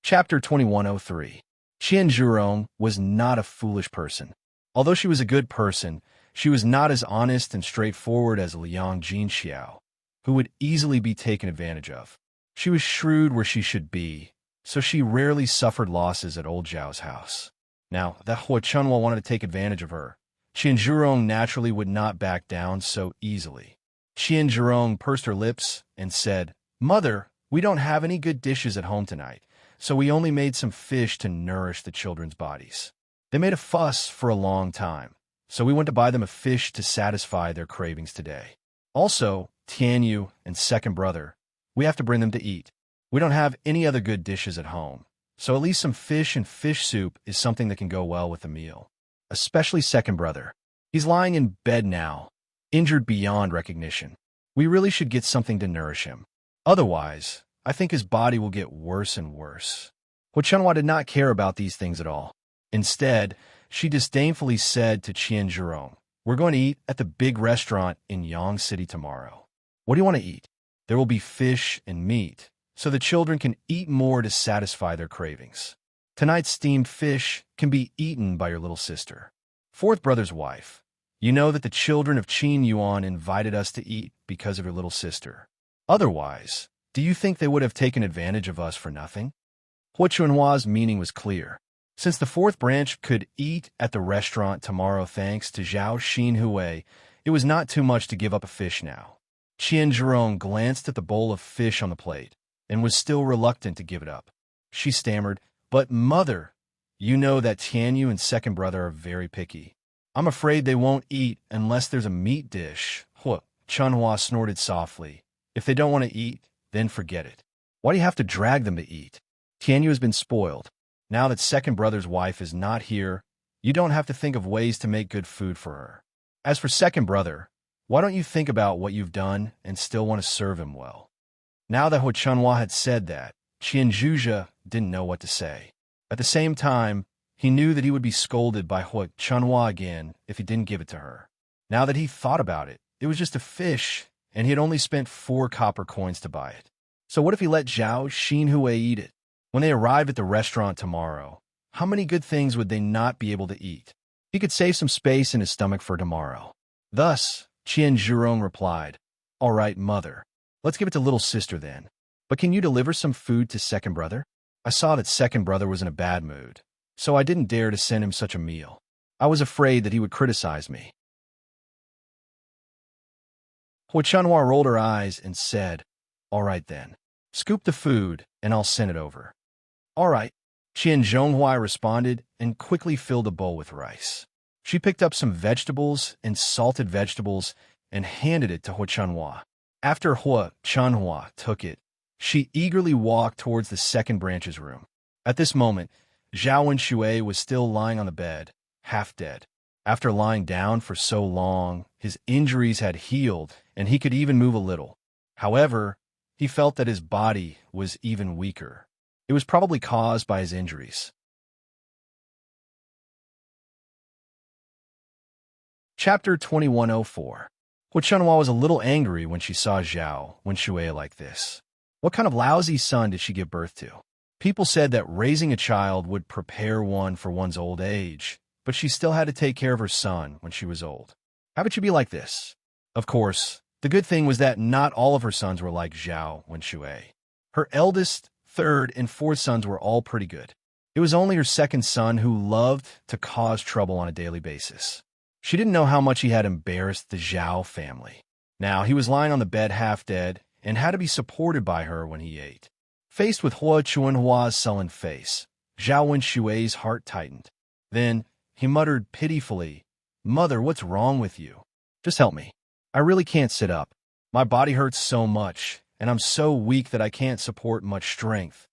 Chapter 2103. Qian Zhurong was not a foolish person. Although she was a good person, she was not as honest and straightforward as Liang Jinxiao, who would easily be taken advantage of. She was shrewd where she should be, so she rarely suffered losses at old Zhao's house. Now, that Hu Chunhua wanted to take advantage of her. Qian Zhurong naturally would not back down so easily. Qian Zhurong pursed her lips and said, "Mother, we don't have any good dishes at home tonight, so we only made some fish to nourish the children's bodies. They made a fuss for a long time, so we went to buy them a fish to satisfy their cravings today. Also, Tianyu and second brother, we have to bring them to eat. We don't have any other good dishes at home, so at least some fish and fish soup is something that can go well with a meal. Especially second brother. He's lying in bed now, injured beyond recognition. We really should get something to nourish him. Otherwise, I think his body will get worse and worse." Hu Chunhua did not care about these things at all. Instead, she disdainfully said to Qian Zhurong, "We're going to eat at the big restaurant in Yang City tomorrow. What do you want to eat? There will be fish and meat, so the children can eat more to satisfy their cravings. Tonight's steamed fish can be eaten by your little sister. Fourth brother's wife, you know that the children of Qin Yuan invited us to eat because of your little sister. Otherwise, do you think they would have taken advantage of us for nothing?" Hu Chunhua's meaning was clear. Since the fourth branch could eat at the restaurant tomorrow thanks to Zhao Xinhui, it was not too much to give up a fish now. Qian Zhurong glanced at the bowl of fish on the plate and was still reluctant to give it up. She stammered, "But mother, you know that Tianyu and second brother are very picky. I'm afraid they won't eat unless there's a meat dish." Hu Chunhua snorted softly. "If they don't want to eat, then forget it. Why do you have to drag them to eat? Tianyu has been spoiled. Now that second brother's wife is not here, you don't have to think of ways to make good food for her. As for second brother, why don't you think about what you've done and still want to serve him well? Now that Hu Chunhua had said that, Qianzhuja didn't know what to say. At the same time, he knew that he would be scolded by Hu Chunhua again if he didn't give it to her. Now that he thought about it, it was just a fish, and he had only spent 4 copper coins to buy it. So what if he let Zhao Xinhui eat it? When they arrive at the restaurant tomorrow, how many good things would they not be able to eat? He could save some space in his stomach for tomorrow. Thus, Qian Zhurong replied, "All right, mother. Let's give it to little sister then. But can you deliver some food to second brother?" I saw that second brother was in a bad mood, so I didn't dare to send him such a meal. I was afraid that he would criticize me. Hu Chunhua rolled her eyes and said, "All right then. Scoop the food, and I'll send it over." "All right," Qian Zhonghua responded and quickly filled a bowl with rice. She picked up some vegetables and salted vegetables and handed it to Hu Chunhua. After Hu Chunhua took it, she eagerly walked towards the second branch's room. At this moment, Zhao Wenshui was still lying on the bed, half dead. After lying down for so long, his injuries had healed and he could even move a little. However, he felt that his body was even weaker. It was probably caused by his injuries. Chapter 2104. Hu Chunhua was a little angry when she saw Zhao Wenshui like this. What kind of lousy son did she give birth to? People said that raising a child would prepare one for one's old age, but she still had to take care of her son when she was old. How could she be like this? Of course, the good thing was that not all of her sons were like Zhao Wenshui. Her eldest, third, and fourth sons were all pretty good. It was only her second son who loved to cause trouble on a daily basis. She didn't know how much he had embarrassed the Zhao family. Now, he was lying on the bed half dead and had to be supported by her when he ate. Faced with Hu Chunhua's sullen face, Zhao Wenshui's heart tightened. Then, he muttered pitifully, "Mother, what's wrong with you? Just help me. I really can't sit up. My body hurts so much, and I'm so weak that I can't support much strength."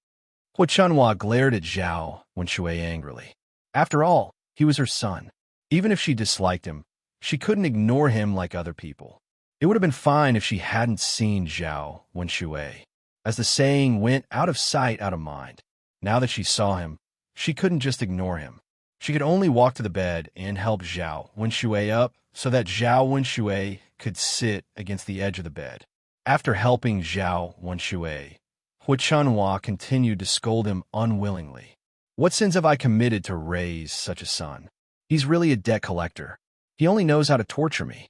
Hu Chunhua glared at Zhao Wenshui angrily. After all, he was her son. Even if she disliked him, she couldn't ignore him like other people. It would have been fine if she hadn't seen Zhao Wenshui. As the saying went, out of sight, out of mind. Now that she saw him, she couldn't just ignore him. She could only walk to the bed and help Zhao Wenshui up so that Zhao Wenshui could sit against the edge of the bed. After helping Zhao Wenshui, Hu Chunhua continued to scold him unwillingly. "What sins have I committed to raise such a son? He's really a debt collector. He only knows how to torture me."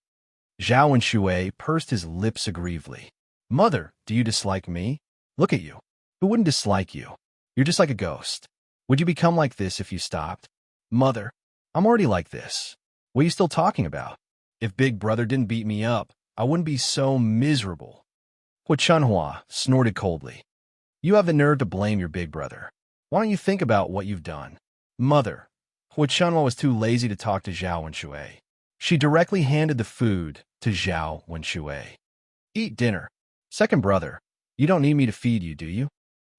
Zhao Wenshui pursed his lips aggrievedly. "Mother, do you dislike me? Look at you. Who wouldn't dislike you? You're just like a ghost. Would you become like this if you stopped? Mother, I'm already like this. What are you still talking about? If Big Brother didn't beat me up, I wouldn't be so miserable." Hu Chunhua snorted coldly. "You have the nerve to blame your big brother. Why don't you think about what you've done?" "Mother." Hu Chunhua was too lazy to talk to Zhao Wenshui. She directly handed the food to Zhao Wenshui. "Eat dinner. Second brother, you don't need me to feed you, do you?"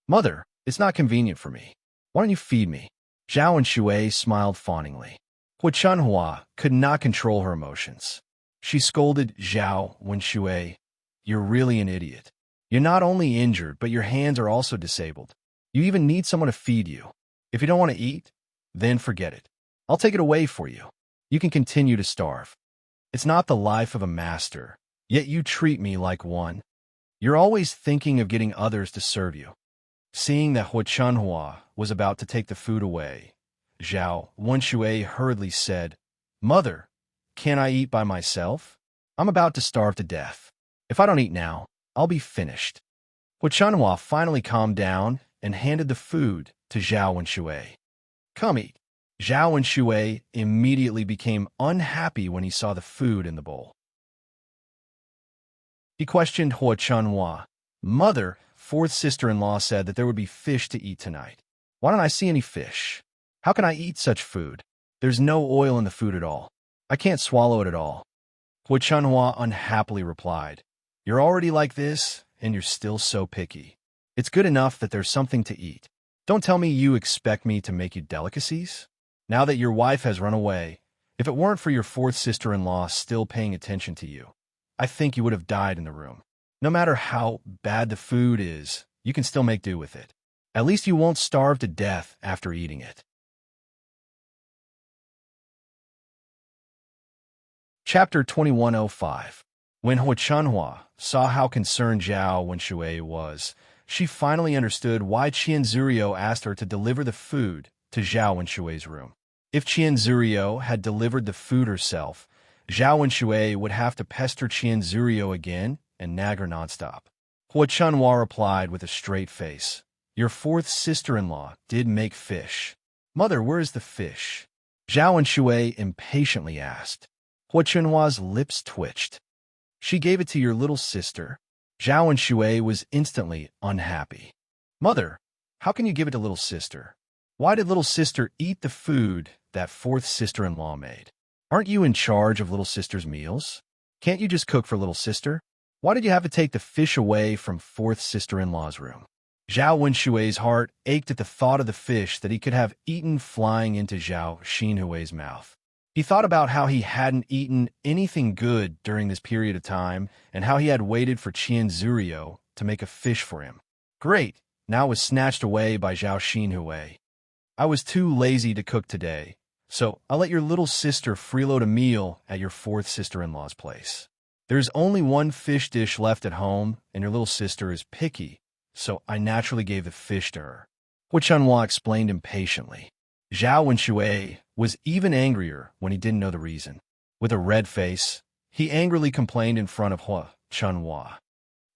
"Mother, it's not convenient for me. Why don't you feed me?" Zhao Wenshui smiled fawningly. Hu Chunhua could not control her emotions. She scolded Zhao Wenshui, "You're really an idiot. You're not only injured, but your hands are also disabled. You even need someone to feed you. If you don't want to eat, then forget it. I'll take it away for you. You can continue to starve. It's not the life of a master, yet you treat me like one. You're always thinking of getting others to serve you." Seeing that Hu Chunhua was about to take the food away, Zhao Wenshui hurriedly said, "Mother, can't I eat by myself? I'm about to starve to death. If I don't eat now, I'll be finished." Hu Chunhua finally calmed down and handed the food to Zhao Wenshui. "Come eat." Zhao Wenshui immediately became unhappy when he saw the food in the bowl. He questioned Hu Chunhua. "Mother, fourth sister-in-law said that there would be fish to eat tonight. Why don't I see any fish? How can I eat such food? There's no oil in the food at all. I can't swallow it at all." Hu Chunhua unhappily replied, "You're already like this, and you're still so picky. It's good enough that there's something to eat. Don't tell me you expect me to make you delicacies. Now that your wife has run away, if it weren't for your fourth sister-in-law still paying attention to you, I think you would have died in the room. No matter how bad the food is, you can still make do with it. At least you won't starve to death after eating it. Chapter 2105. When Hua Chunhua saw how concerned Zhao Wenshui was, she finally understood why Qian Zurio asked her to deliver the food to Zhao Wenshui's room. If Qian Zurio had delivered the food herself, Zhao Wenshui would have to pester Qian Zurio again and nag her nonstop. Hua Chunhua replied with a straight face, "Your fourth sister-in-law did make fish." "Mother, where is the fish?" Zhao Wenshui impatiently asked. Hua Chunhua's lips twitched. "She gave it to your little sister." Zhao Wenshui was instantly unhappy. "Mother, how can you give it to little sister? Why did little sister eat the food that fourth sister-in-law made? Aren't you in charge of little sister's meals? Can't you just cook for little sister? Why did you have to take the fish away from fourth sister-in-law's room?" Zhao Wenshui's heart ached at the thought of the fish that he could have eaten flying into Zhao Xinhui's mouth. He thought about how he hadn't eaten anything good during this period of time and how he had waited for Qian Zurio to make a fish for him. Great, now it was snatched away by Zhao Xinhui. "I was too lazy to cook today, so I'll let your little sister freeload a meal at your fourth sister-in-law's place. There's only one fish dish left at home, and your little sister is picky, so I naturally gave the fish to her." Hua Chunhua explained impatiently. Zhao Wenshui was even angrier when he didn't know the reason. With a red face, he angrily complained in front of Hua Chunhua.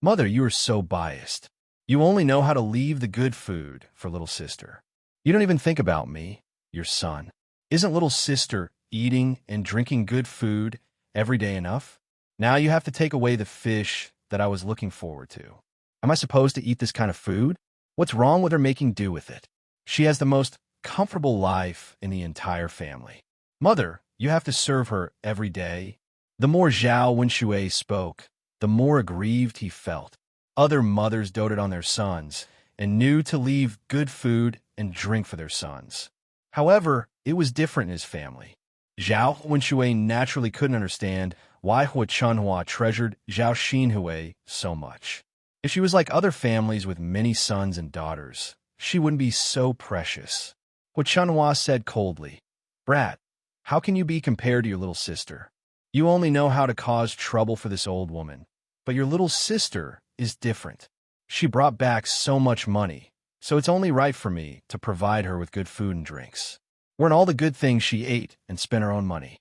"Mother, you are so biased. You only know how to leave the good food for little sister. You don't even think about me, your son. Isn't little sister eating and drinking good food every day enough? Now you have to take away the fish that I was looking forward to. Am I supposed to eat this kind of food? What's wrong with her making do with it? She has the most comfortable life in the entire family. Mother, you have to serve her every day." The more Zhao Wenshui spoke, the more aggrieved he felt. Other mothers doted on their sons and knew to leave good food and drink for their sons. However, it was different in his family. Zhao Wenshui naturally couldn't understand why Hua Chunhua treasured Zhao Xinhui so much. If she was like other families with many sons and daughters, she wouldn't be so precious. Hua Chunhua said coldly, "Brat, how can you be compared to your little sister? You only know how to cause trouble for this old woman. But your little sister is different. She brought back so much money, so it's only right for me to provide her with good food and drinks. Weren't all the good things she ate and spent her own money.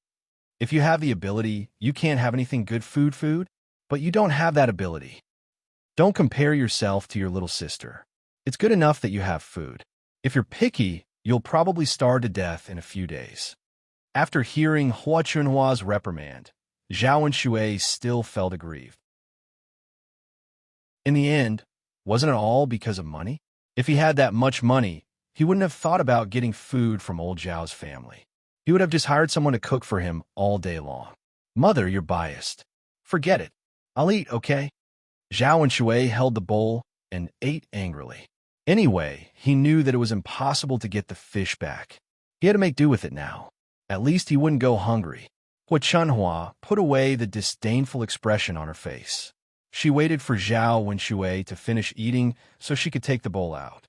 If you have the ability, you can't have anything good food, but you don't have that ability. Don't compare yourself to your little sister. It's good enough that you have food. If you're picky, you'll probably starve to death in a few days." After hearing Hua Chunhua's reprimand, Zhao Wenshui still felt aggrieved. In the end, wasn't it all because of money? If he had that much money, he wouldn't have thought about getting food from old Zhao's family. He would have just hired someone to cook for him all day long. "Mother, you're biased. Forget it. I'll eat, okay?" Zhao Wenshui held the bowl and ate angrily. Anyway, he knew that it was impossible to get the fish back. He had to make do with it now. At least he wouldn't go hungry. Hua Chunhua put away the disdainful expression on her face. She waited for Zhao Wenshui to finish eating so she could take the bowl out.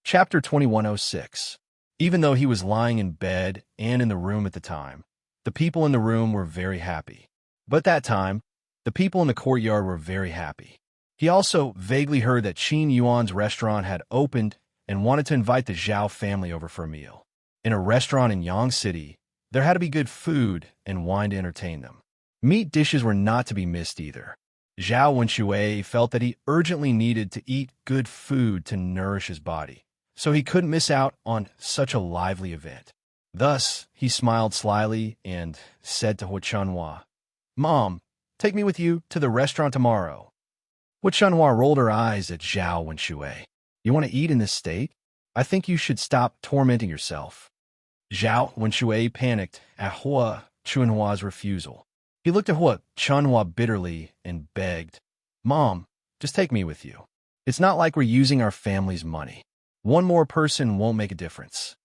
Chapter 2106. Even though he was lying in bed and in the room at the time, the people in the room were very happy. But at that time, the people in the courtyard were very happy. He also vaguely heard that Qin Yuan's restaurant had opened and wanted to invite the Zhao family over for a meal. In a restaurant in Yang City, there had to be good food and wine to entertain them. Meat dishes were not to be missed either. Zhao Wenshui felt that he urgently needed to eat good food to nourish his body, so he couldn't miss out on such a lively event. Thus, he smiled slyly and said to Hua Chunhua, "Mom, take me with you to the restaurant tomorrow." Hua Chunhua rolled her eyes at Zhao Wenshui. "You want to eat in this state? I think you should stop tormenting yourself." Zhao Wenshui panicked at Hua Chunhua's refusal. He looked at Hua Chunhua bitterly and begged, "Mom, just take me with you. It's not like we're using our family's money. One more person won't make a difference."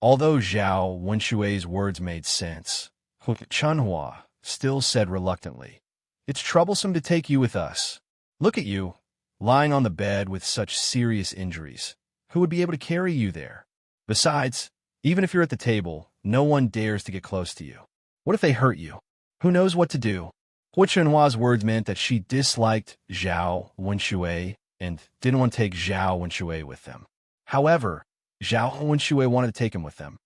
Although Zhao Wenshui's words made sense, Hua Chunhua still said reluctantly, "It's troublesome to take you with us. Look at you, lying on the bed with such serious injuries. Who would be able to carry you there? Besides, even if you're at the table, no one dares to get close to you. What if they hurt you? Who knows what to do?" Hua Chunhua's words meant that she disliked Zhao Wenshui and didn't want to take Zhao Wenshui with them. However, Zhao Wenshui wanted to take him with them.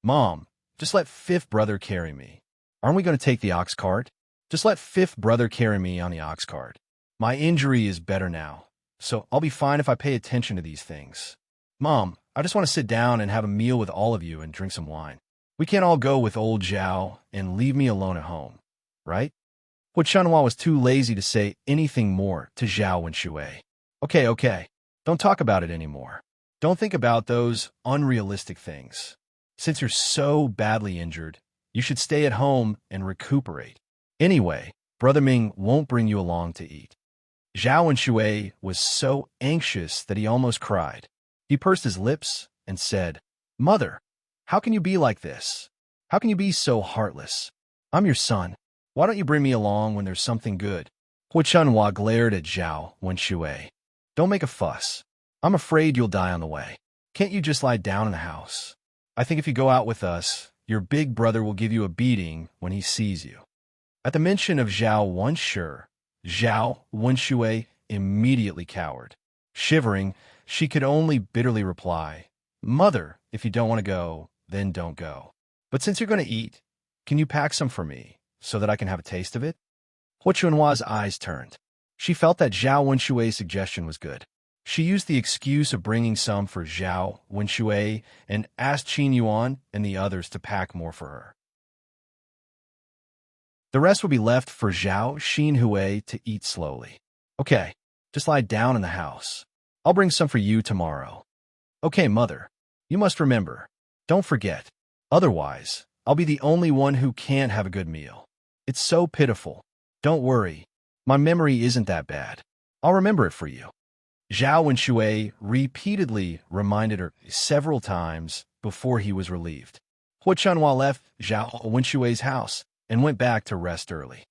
"Mom, just let fifth brother carry me. Aren't we going to take the ox cart? Just let fifth brother carry me on the ox cart. My injury is better now, so I'll be fine if I pay attention to these things. Mom, I just want to sit down and have a meal with all of you and drink some wine. We can't all go with old Zhao and leave me alone at home, right?" Hua Chunhua was too lazy to say anything more to Zhao Wenshui. Okay, don't talk about it anymore. Don't think about those unrealistic things. Since you're so badly injured, you should stay at home and recuperate. Anyway, Brother Ming won't bring you along to eat." Zhao Wenshui was so anxious that he almost cried. He pursed his lips and said, "Mother, how can you be like this? How can you be so heartless? I'm your son. Why don't you bring me along when there's something good?" Hua Chunhua glared at Zhao Wenshui. "Don't make a fuss. I'm afraid you'll die on the way. Can't you just lie down in the house? I think if you go out with us, your big brother will give you a beating when he sees you." At the mention of Zhao Wenshu, Zhao Wenshui immediately cowered. Shivering, she could only bitterly reply, "Mother, if you don't want to go, then don't go. But since you're going to eat, can you pack some for me, so that I can have a taste of it?" Hua Chunhua's eyes turned. She felt that Zhao Wenshui's suggestion was good. She used the excuse of bringing some for Zhao Wenshui and asked Qin Yuan and the others to pack more for her. The rest would be left for Zhao Xinhui to eat slowly. "Okay, just lie down in the house. I'll bring some for you tomorrow." "Okay, Mother. You must remember. Don't forget. Otherwise, I'll be the only one who can't have a good meal. It's so pitiful. Don't worry. My memory isn't that bad. I'll remember it for you." Zhao Wenshui repeatedly reminded her several times before he was relieved. Hua Chunhua left Zhao Wenshui's house and went back to rest early.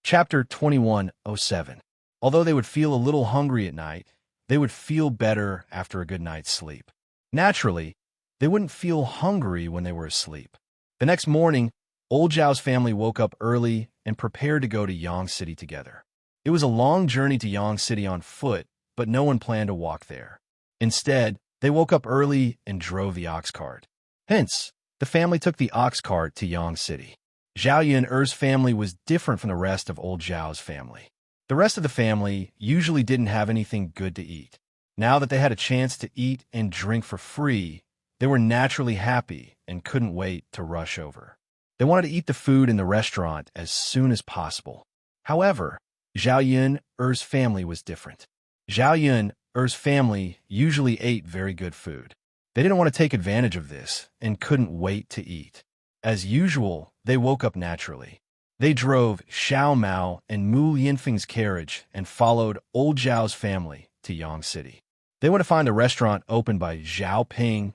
Chapter 2107. Although they would feel a little hungry at night, they would feel better after a good night's sleep. Naturally, they wouldn't feel hungry when they were asleep. The next morning, old Zhao's family woke up early and prepared to go to Yang City together. It was a long journey to Yang City on foot, but no one planned to walk there. Instead, they woke up early and drove the ox cart. Hence, the family took the ox cart to Yang City. Zhao Yun's family was different from the rest of old Zhao's family. The rest of the family usually didn't have anything good to eat. Now that they had a chance to eat and drink for free, they were naturally happy and couldn't wait to rush over. They wanted to eat the food in the restaurant as soon as possible. However, Zhao Yun's family was different. Zhao Yun's family usually ate very good food. They didn't want to take advantage of this and couldn't wait to eat. As usual, they woke up naturally. They drove Xiao Mao and Mu Yinfeng's carriage and followed old Zhao's family to Yang City. They went to find a restaurant opened by Zhao Ping,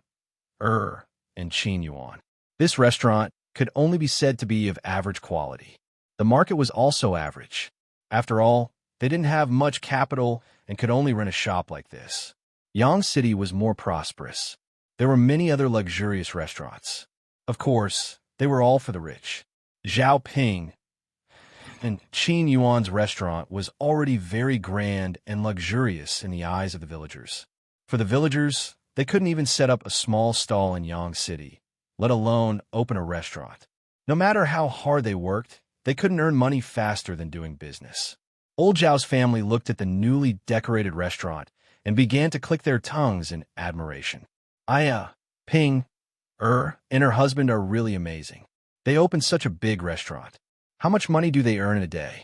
and Qin Yuan. This restaurant could only be said to be of average quality. The market was also average. After all, they didn't have much capital and could only rent a shop like this. Yang City was more prosperous. There were many other luxurious restaurants. Of course, they were all for the rich. Zhao Ping and Qin Yuan's restaurant was already very grand and luxurious in the eyes of the villagers. For the villagers, they couldn't even set up a small stall in Yang City, let alone open a restaurant. No matter how hard they worked, they couldn't earn money faster than doing business. Old Zhao's family looked at the newly decorated restaurant and began to click their tongues in admiration. Ping, and her husband are really amazing. They opened such a big restaurant. How much money do they earn in a day?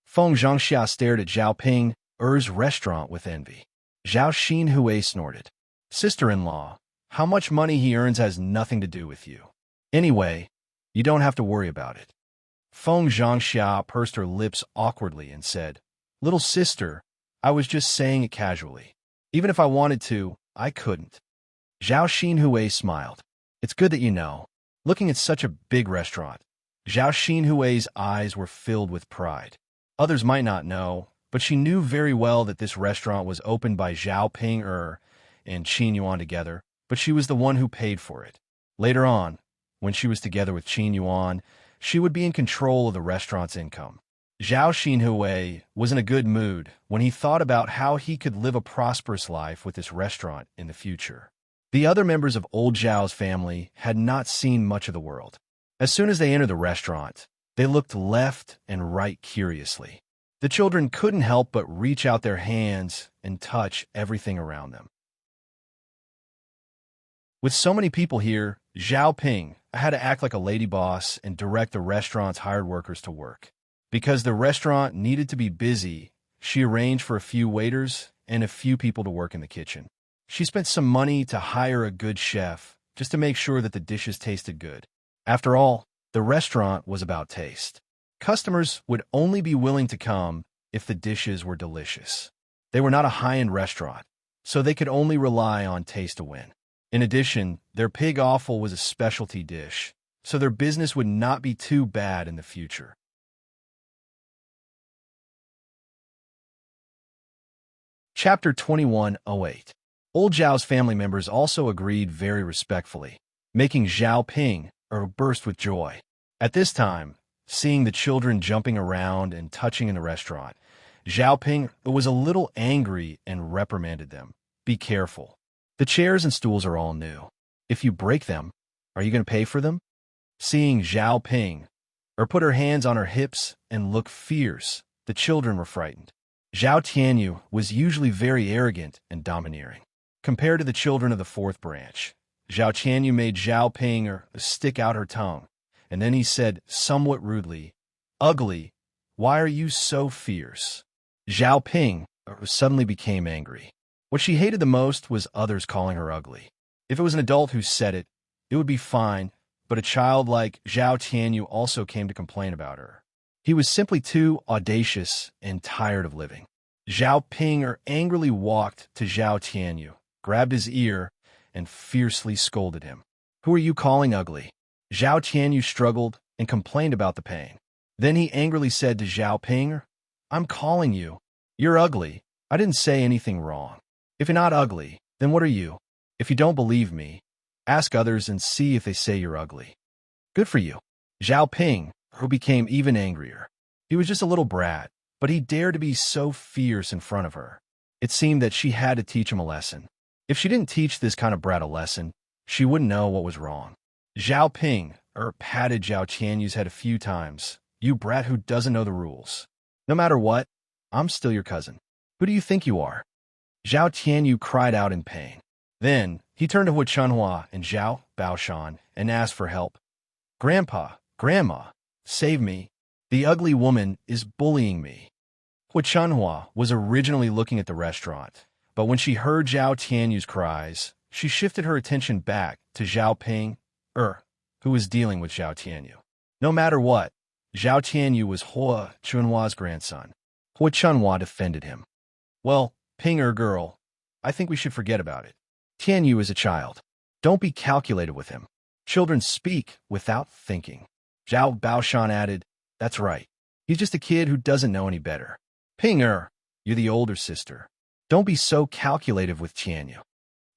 Feng Zhangxia stared at Zhao Ping's restaurant with envy. Zhao Xinhui snorted. Sister-in-law, how much money he earns has nothing to do with you. Anyway, you don't have to worry about it. Feng Zhangxia pursed her lips awkwardly and said, Little sister, I was just saying it casually. Even if I wanted to, I couldn't. Zhao Xinhui smiled. It's good that you know. Looking at such a big restaurant, Zhao Xinhui's eyes were filled with pride. Others might not know, but she knew very well that this restaurant was opened by Zhao Ping and Qin Yuan together, but she was the one who paid for it. Later on, when she was together with Qin Yuan, she would be in control of the restaurant's income. Zhao Xinhui was in a good mood when he thought about how he could live a prosperous life with this restaurant in the future. The other members of old Zhao's family had not seen much of the world. As soon as they entered the restaurant, they looked left and right curiously. The children couldn't help but reach out their hands and touch everything around them. With so many people here, Zhao Ping had to act like a lady boss and direct the restaurant's hired workers to work. Because the restaurant needed to be busy, she arranged for a few waiters and a few people to work in the kitchen. She spent some money to hire a good chef just to make sure that the dishes tasted good. After all, the restaurant was about taste. Customers would only be willing to come if the dishes were delicious. They were not a high-end restaurant, so they could only rely on taste to win. In addition, their pig offal was a specialty dish, so their business would not be too bad in the future. Chapter 2108. Old Zhao's family members also agreed very respectfully, making Zhao Ping burst with joy. At this time, seeing the children jumping around and touching in the restaurant, Zhao Ping was a little angry and reprimanded them. Be careful. The chairs and stools are all new. If you break them, are you going to pay for them? Seeing Zhao Ping put her hands on her hips and look fierce, the children were frightened. Zhao Tianyu was usually very arrogant and domineering. Compared to the children of the fourth branch, Zhao Tianyu made Zhao Ping stick out her tongue, and then he said somewhat rudely, Ugly, why are you so fierce? Zhao Ping suddenly became angry. What she hated the most was others calling her ugly. If it was an adult who said it, it would be fine, but a child like Zhao Tianyu also came to complain about her. He was simply too audacious and tired of living. Zhao Ping angrily walked to Zhao Tianyu, grabbed his ear, and fiercely scolded him. Who are you calling ugly? Zhao Tianyu struggled and complained about the pain. Then he angrily said to Zhao Ping, I'm calling you. You're ugly. I didn't say anything wrong. If you're not ugly, then what are you? If you don't believe me, ask others and see if they say you're ugly. Good for you. Zhao Ping, who became even angrier. He was just a little brat, but he dared to be so fierce in front of her. It seemed that she had to teach him a lesson. If she didn't teach this kind of brat a lesson, she wouldn't know what was wrong. Zhao Ping patted Zhao Tianyu's head a few times. You brat who doesn't know the rules. No matter what, I'm still your cousin. Who do you think you are? Zhao Tianyu cried out in pain. Then he turned to Hu Chunhua and Zhao Baoshan and asked for help. Grandpa, Grandma, save me. The ugly woman is bullying me. Hu Chunhua was originally looking at the restaurant, but when she heard Zhao Tianyu's cries, she shifted her attention back to Zhao Ping, who was dealing with Zhao Tianyu. No matter what, Zhao Tianyu was Hu Chunhua's grandson. Hu Chunhua defended him. Well, Ping girl, I think we should forget about it. Tianyu is a child. Don't be calculated with him. Children speak without thinking. Zhao Baoshan added, That's right. He's just a kid who doesn't know any better. Ping you're the older sister. Don't be so calculative with Tianyu.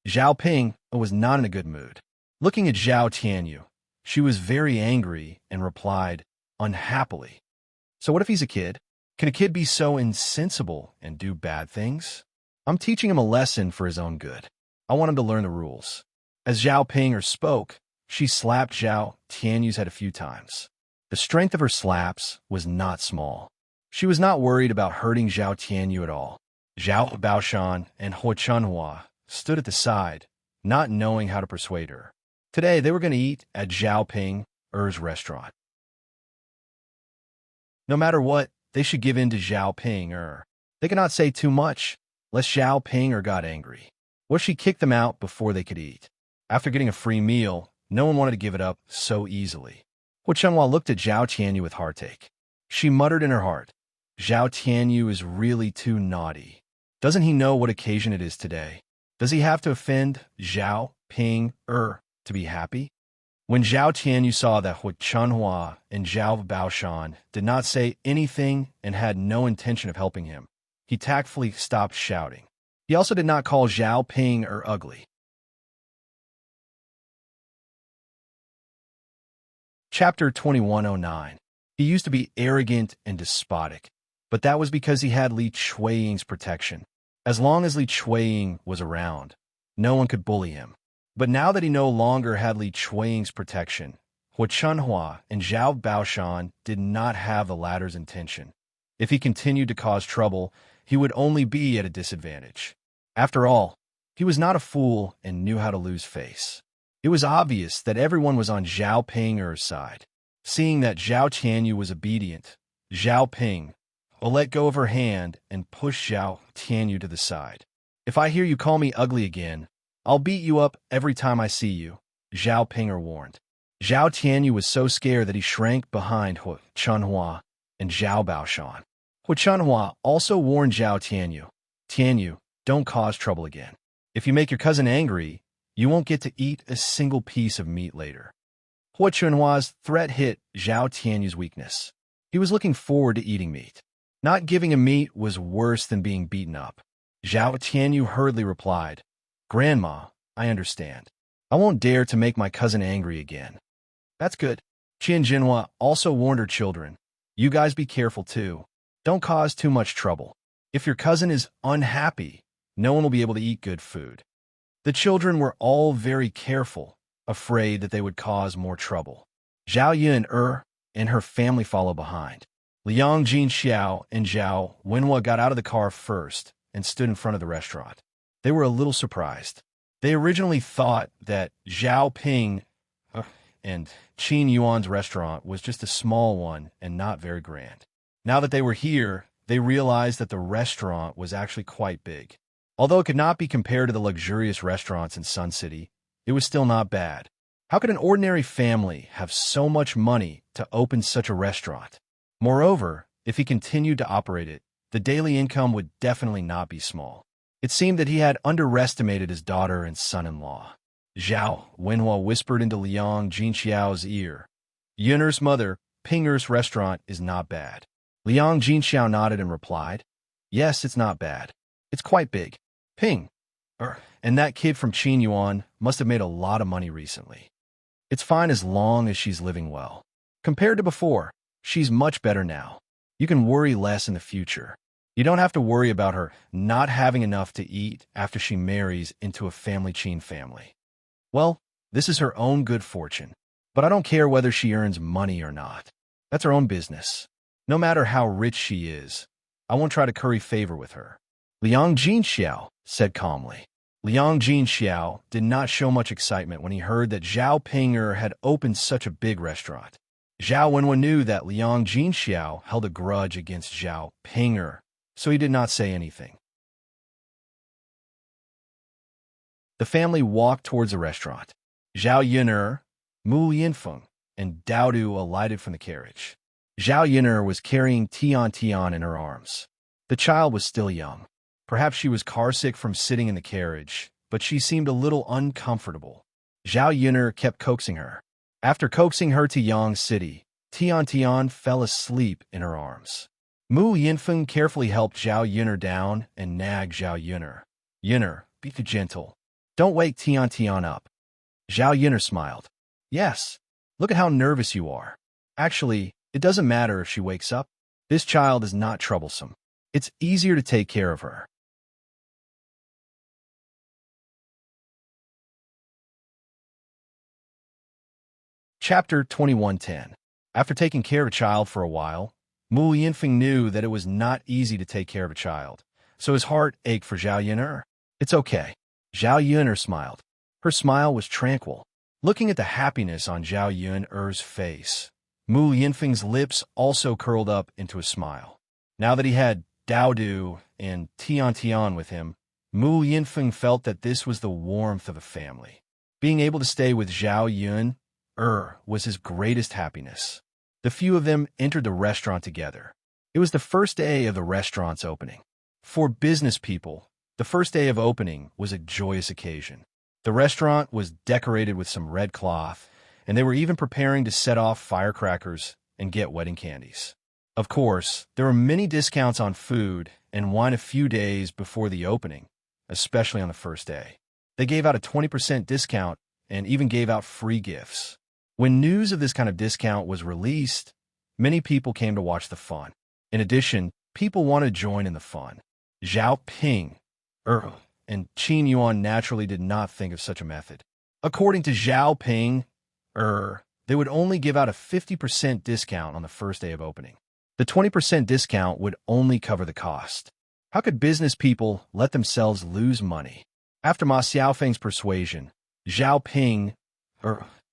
Zhao Ping was not in a good mood. Looking at Zhao Tianyu, she was very angry and replied, unhappily. So what if he's a kid? Can a kid be so insensible and do bad things? I'm teaching him a lesson for his own good. I want him to learn the rules. As Zhao Ping spoke, she slapped Zhao Tianyu's head a few times. The strength of her slaps was not small. She was not worried about hurting Zhao Tianyu at all. Zhao Baoshan and Hu Chunhua stood at the side, not knowing how to persuade her. Today, they were going to eat at Zhao Ping's restaurant. No matter what, they should give in to Zhao Ping They could not say too much, lest Zhao Ping got angry. Or she kicked them out before they could eat. After getting a free meal, No one wanted to give it up so easily. Hu Chunhua looked at Zhao Tianyu with heartache. She muttered in her heart, Zhao Tianyu is really too naughty. Doesn't he know what occasion it is today? Does he have to offend Zhao, Ping, to be happy? When Zhao Tianyu saw that Hu Chunhua and Zhao Baoshan did not say anything and had no intention of helping him, he tactfully stopped shouting. He also did not call Zhao Ping ugly. Chapter 2109. He used to be arrogant and despotic, but that was because he had Li Chuiying's protection. As long as Li Chuiying was around, no one could bully him. But now that he no longer had Li Chuiying's protection, Hu Chunhua and Zhao Baoshan did not have the latter's intention. If he continued to cause trouble, he would only be at a disadvantage. After all, he was not a fool and knew how to lose face. It was obvious that everyone was on Zhao Ping's side. Seeing that Zhao Tianyu was obedient, Zhao Ping let go of her hand and pushed Zhao Tianyu to the side. If I hear you call me ugly again, I'll beat you up every time I see you, Zhao Ping warned. Zhao Tianyu was so scared that he shrank behind Hu Chunhua and Zhao Baoshan. Hu Chunhua also warned Zhao Tianyu, Tianyu, don't cause trouble again. If you make your cousin angry, you won't get to eat a single piece of meat later. Hu Chunhua's threat hit Zhao Tianyu's weakness. He was looking forward to eating meat. Not giving him meat was worse than being beaten up. Zhao Tianyu hurriedly replied, Grandma, I understand. I won't dare to make my cousin angry again. That's good. Qian Jinhua also warned her children, you guys be careful too. Don't cause too much trouble. If your cousin is unhappy, no one will be able to eat good food. The children were all very careful, afraid that they would cause more trouble. Zhao Yun and her family followed behind. Liang Jinxiao and Zhao Wenhua got out of the car first and stood in front of the restaurant. They were a little surprised. They originally thought that Zhao Ping and Qin Yuan's restaurant was just a small one and not very grand. Now that they were here, they realized that the restaurant was actually quite big. Although it could not be compared to the luxurious restaurants in Sun City, it was still not bad. How could an ordinary family have so much money to open such a restaurant? Moreover, if he continued to operate it, the daily income would definitely not be small. It seemed that he had underestimated his daughter and son-in-law. Zhao Wenhua whispered into Liang Jinxiao's ear, Yun'er's mother, Ping'er's restaurant is not bad. Liang Jinxiao nodded and replied, yes, it's not bad. It's quite big. Ping, and that kid from Qin Yuan must have made a lot of money recently. It's fine as long as she's living well. Compared to before, she's much better now. You can worry less in the future. You don't have to worry about her not having enough to eat after she marries into a family Qin family. Well, this is her own good fortune, but I don't care whether she earns money or not. That's her own business. No matter how rich she is, I won't try to curry favor with her. Liang Jinxiao said calmly. Liang Jinxiao did not show much excitement when he heard that Zhao Ping'er had opened such a big restaurant. Zhao Wenhua knew that Liang Jinxiao held a grudge against Zhao Ping'er, so he did not say anything. The family walked towards the restaurant. Zhao Yun'er, Mu Yinfeng, and Dao Du alighted from the carriage. Zhao Yun'er was carrying Tian Tian in her arms. The child was still young. Perhaps she was carsick from sitting in the carriage, but she seemed a little uncomfortable. Zhao Yun'er kept coaxing her. After coaxing her to Yang City, Tian Tian fell asleep in her arms. Mu Yinfeng carefully helped Zhao Yun'er down and nagged Zhao Yun'er. Yun'er, be gentle. Don't wake Tian Tian up. Zhao Yun'er smiled. Yes, look at how nervous you are. Actually, it doesn't matter if she wakes up. This child is not troublesome. It's easier to take care of her. Chapter 2110. After taking care of a child for a while, Mu Yinfeng knew that it was not easy to take care of a child, so his heart ached for Zhao Yun'er. It's okay. Zhao Yun'er smiled. Her smile was tranquil. Looking at the happiness on Zhao Yun'er's face, Mu Yinfeng's lips also curled up into a smile. Now that he had Dao Du and Tian Tian with him, Mu Yinfeng felt that this was the warmth of a family. Being able to stay with Zhao Yun was his greatest happiness. The few of them entered the restaurant together. It was the first day of the restaurant's opening. For business people, the first day of opening was a joyous occasion. The restaurant was decorated with some red cloth, and they were even preparing to set off firecrackers and get wedding candies. Of course, there were many discounts on food and wine a few days before the opening, especially on the first day. They gave out a 20% discount and even gave out free gifts. When news of this kind of discount was released, many people came to watch the fun. In addition, people wanted to join in the fun. Zhao Ping, and Qin Yuan naturally did not think of such a method. According to Zhao Ping, they would only give out a 50% discount on the first day of opening. The 20% discount would only cover the cost. How could business people let themselves lose money? After Ma Xiaofeng's persuasion, Zhao Ping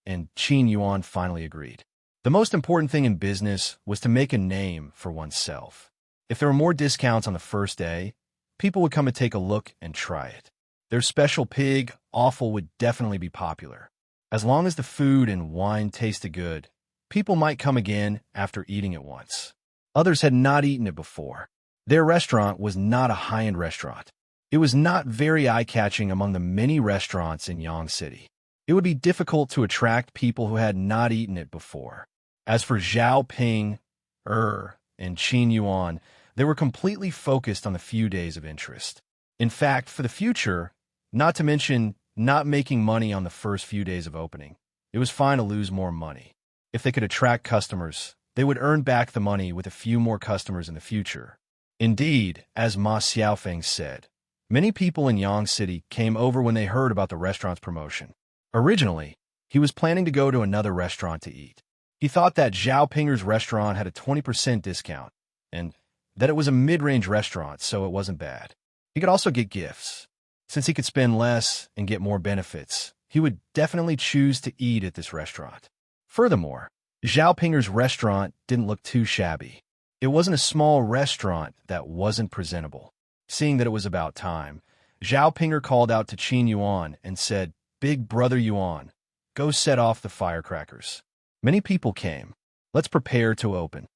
and Qin Yuan finally agreed. The most important thing in business was to make a name for oneself. If there were more discounts on the first day, people would come and take a look and try it. Their special pig offal would definitely be popular. As long as the food and wine tasted good, people might come again after eating it once. Others had not eaten it before. Their restaurant was not a high-end restaurant. It was not very eye-catching among the many restaurants in Yang City. It would be difficult to attract people who had not eaten it before. As for Zhao Ping, and Qin Yuan, they were completely focused on the few days of interest. In fact, for the future, not to mention not making money on the first few days of opening, it was fine to lose more money. If they could attract customers, they would earn back the money with a few more customers in the future. Indeed, as Ma Xiaofeng said, many people in Yang City came over when they heard about the restaurant's promotion. Originally, he was planning to go to another restaurant to eat. He thought that Zhao Pinger's restaurant had a 20% discount, and that it was a mid-range restaurant, so it wasn't bad. He could also get gifts. Since he could spend less and get more benefits, he would definitely choose to eat at this restaurant. Furthermore, Zhao Pinger's restaurant didn't look too shabby. It wasn't a small restaurant that wasn't presentable. Seeing that it was about time, Zhao Pinger called out to Qin Yuan and said, "Big brother Yuan, go set off the firecrackers." Many people came. Let's prepare to open.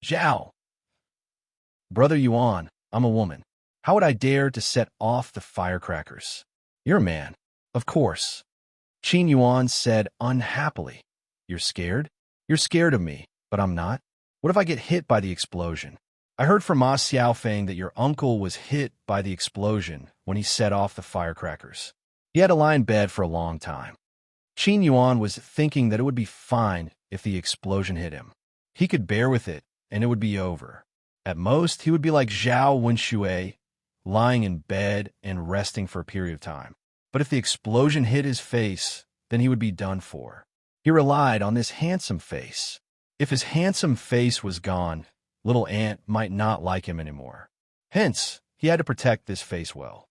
Zhao. Brother Yuan, I'm a woman. How would I dare to set off the firecrackers? You're a man. Of course. Qin Yuan said unhappily. You're scared? You're scared of me, but I'm not. What if I get hit by the explosion? I heard from Ma Xiaofeng that your uncle was hit by the explosion when he set off the firecrackers. He had to lie in bed for a long time. Qin Yuan was thinking that it would be fine if the explosion hit him. He could bear with it, and it would be over. At most, he would be like Zhao Wenshui, lying in bed and resting for a period of time. But if the explosion hit his face, then he would be done for. He relied on this handsome face. If his handsome face was gone, little Ant might not like him anymore. Hence, he had to protect this face well.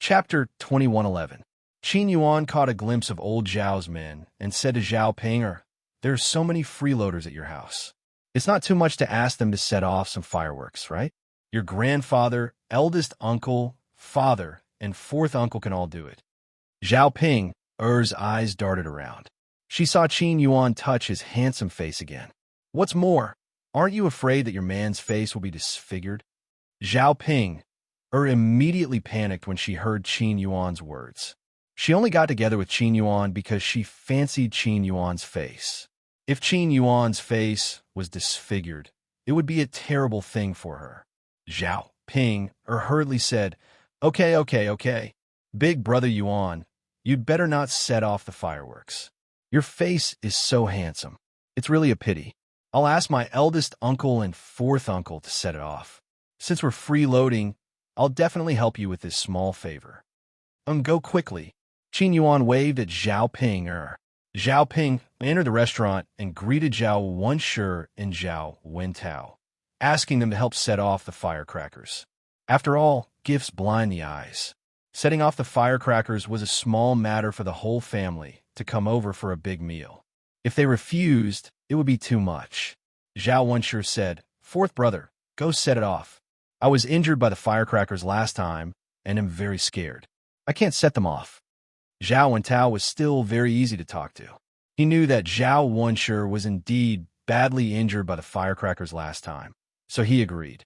Chapter 2111. Qin Yuan caught a glimpse of old Zhao's men and said to Zhao Pinger, "There are so many freeloaders at your house. It's not too much to ask them to set off some fireworks, right? Your grandfather, eldest uncle, father, and fourth uncle can all do it." Zhao Pinger's eyes darted around. She saw Qin Yuan touch his handsome face again. "What's more, aren't you afraid that your man's face will be disfigured?" Zhao Pinger immediately panicked when she heard Qin Yuan's words. She only got together with Qin Yuan because she fancied Qin Yuan's face. If Qin Yuan's face was disfigured, it would be a terrible thing for her. Zhao Pinger hurriedly said, Okay. Big brother Yuan, you'd better not set off the fireworks. Your face is so handsome. It's really a pity. I'll ask my eldest uncle and fourth uncle to set it off. Since we're freeloading, I'll definitely help you with this small favor. Go quickly." Qin Yuan waved at Zhao Pinger. Zhao Ping entered the restaurant and greeted Zhao Wenshui and Zhao Wentao, asking them to help set off the firecrackers. After all, gifts blind the eyes. Setting off the firecrackers was a small matter for the whole family to come over for a big meal. If they refused, it would be too much. Zhao Wenshi said, "Fourth brother, go set it off. I was injured by the firecrackers last time, and am very scared. I can't set them off." Zhao Wentao was still very easy to talk to. He knew that Zhao Wenshi was indeed badly injured by the firecrackers last time, so he agreed.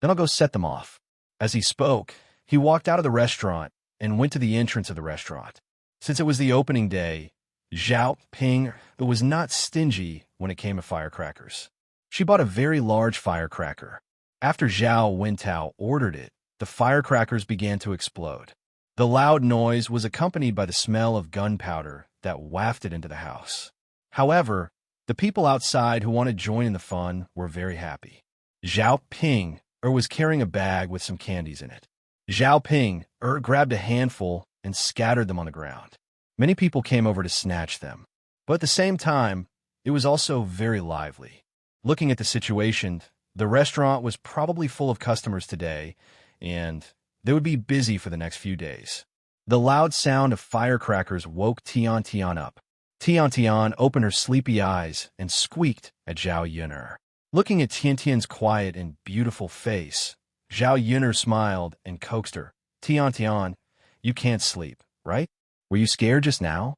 "Then I'll go set them off." As he spoke, he walked out of the restaurant and went to the entrance of the restaurant. Since it was the opening day, Zhao Ping was not stingy when it came to firecrackers. She bought a very large firecracker. After Zhao Wentao ordered it, the firecrackers began to explode. The loud noise was accompanied by the smell of gunpowder that wafted into the house. However, the people outside who wanted to join in the fun were very happy. Zhao Ping was carrying a bag with some candies in it. Zhao Ping grabbed a handful and scattered them on the ground. Many people came over to snatch them, but at the same time, it was also very lively. Looking at the situation, the restaurant was probably full of customers today, and they would be busy for the next few days. The loud sound of firecrackers woke Tian Tian up. Tian Tian opened her sleepy eyes and squeaked at Zhao Yun'er. Looking at Tian Tian's quiet and beautiful face, Zhao Yun'er smiled and coaxed her. "Tian Tian, you can't sleep, right? Were you scared just now?"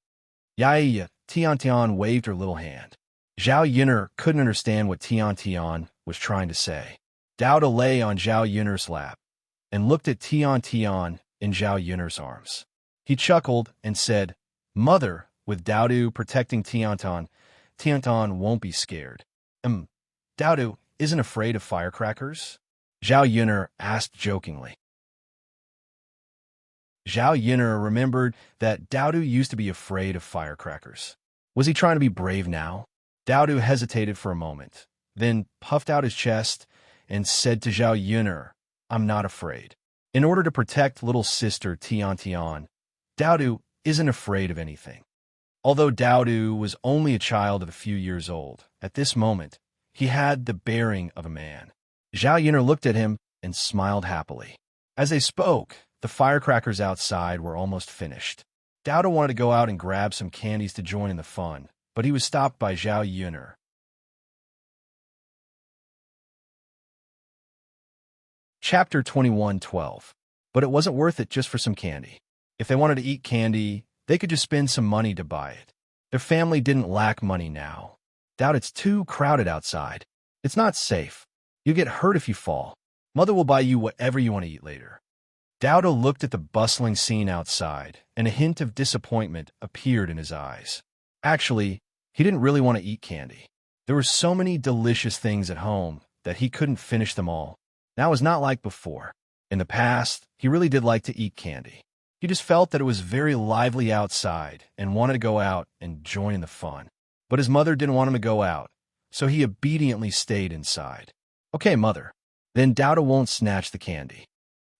"Yeah." Tian Tian waved her little hand. Zhao Yun'er couldn't understand what Tian Tian was trying to say. Dowda lay on Zhao Yun'er's lap and looked at Tian Tian in Zhao Yun'er's arms. He chuckled and said, "Mother," with Dowdu protecting Tian Tian won't be scared. Dowdu isn't afraid of firecrackers?" Zhao Yun'er asked jokingly. Zhao Yun'er remembered that Dowdu used to be afraid of firecrackers. Was he trying to be brave now? Dowdu hesitated for a moment, then puffed out his chest and said to Zhao Yun'er, "I'm not afraid." In order to protect little sister Tian Tian, Dowdu isn't afraid of anything. Although Dowdu was only a child of a few years old, at this moment, he had the bearing of a man. Zhao Yun'er looked at him and smiled happily. As they spoke, the firecrackers outside were almost finished. Dowda wanted to go out and grab some candies to join in the fun, but he was stopped by Zhao Yun'er. Chapter 21:12. But it wasn't worth it just for some candy. If they wanted to eat candy, they could just spend some money to buy it. Their family didn't lack money now. Doubt it's too crowded outside. It's not safe. You get hurt if you fall. Mother will buy you whatever you want to eat later. Dowda looked at the bustling scene outside, and a hint of disappointment appeared in his eyes. Actually, he didn't really want to eat candy. There were so many delicious things at home that he couldn't finish them all. Now it was not like before. In the past, he really did like to eat candy. He just felt that it was very lively outside and wanted to go out and join in the fun. But his mother didn't want him to go out, so he obediently stayed inside. "Okay, Mother. Then Dowda won't snatch the candy,"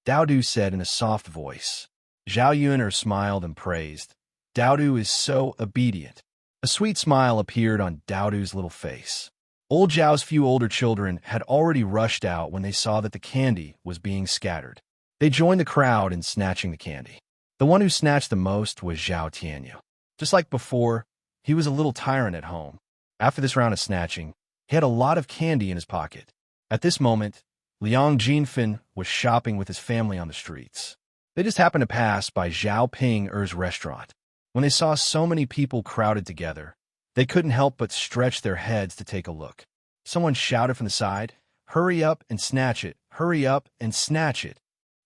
Dowdu said in a soft voice. Zhao Yun'er smiled and praised. "Dowdu is so obedient." A sweet smile appeared on Dowdu's little face. Old Zhao's few older children had already rushed out when they saw that the candy was being scattered. They joined the crowd in snatching the candy. The one who snatched the most was Zhao Tianyu. Just like before, he was a little tyrant at home. After this round of snatching, he had a lot of candy in his pocket. At this moment, Liang Jinfen was shopping with his family on the streets. They just happened to pass by Zhao Ping's restaurant. When they saw so many people crowded together, they couldn't help but stretch their heads to take a look. Someone shouted from the side, "Hurry up and snatch it! Hurry up and snatch it!"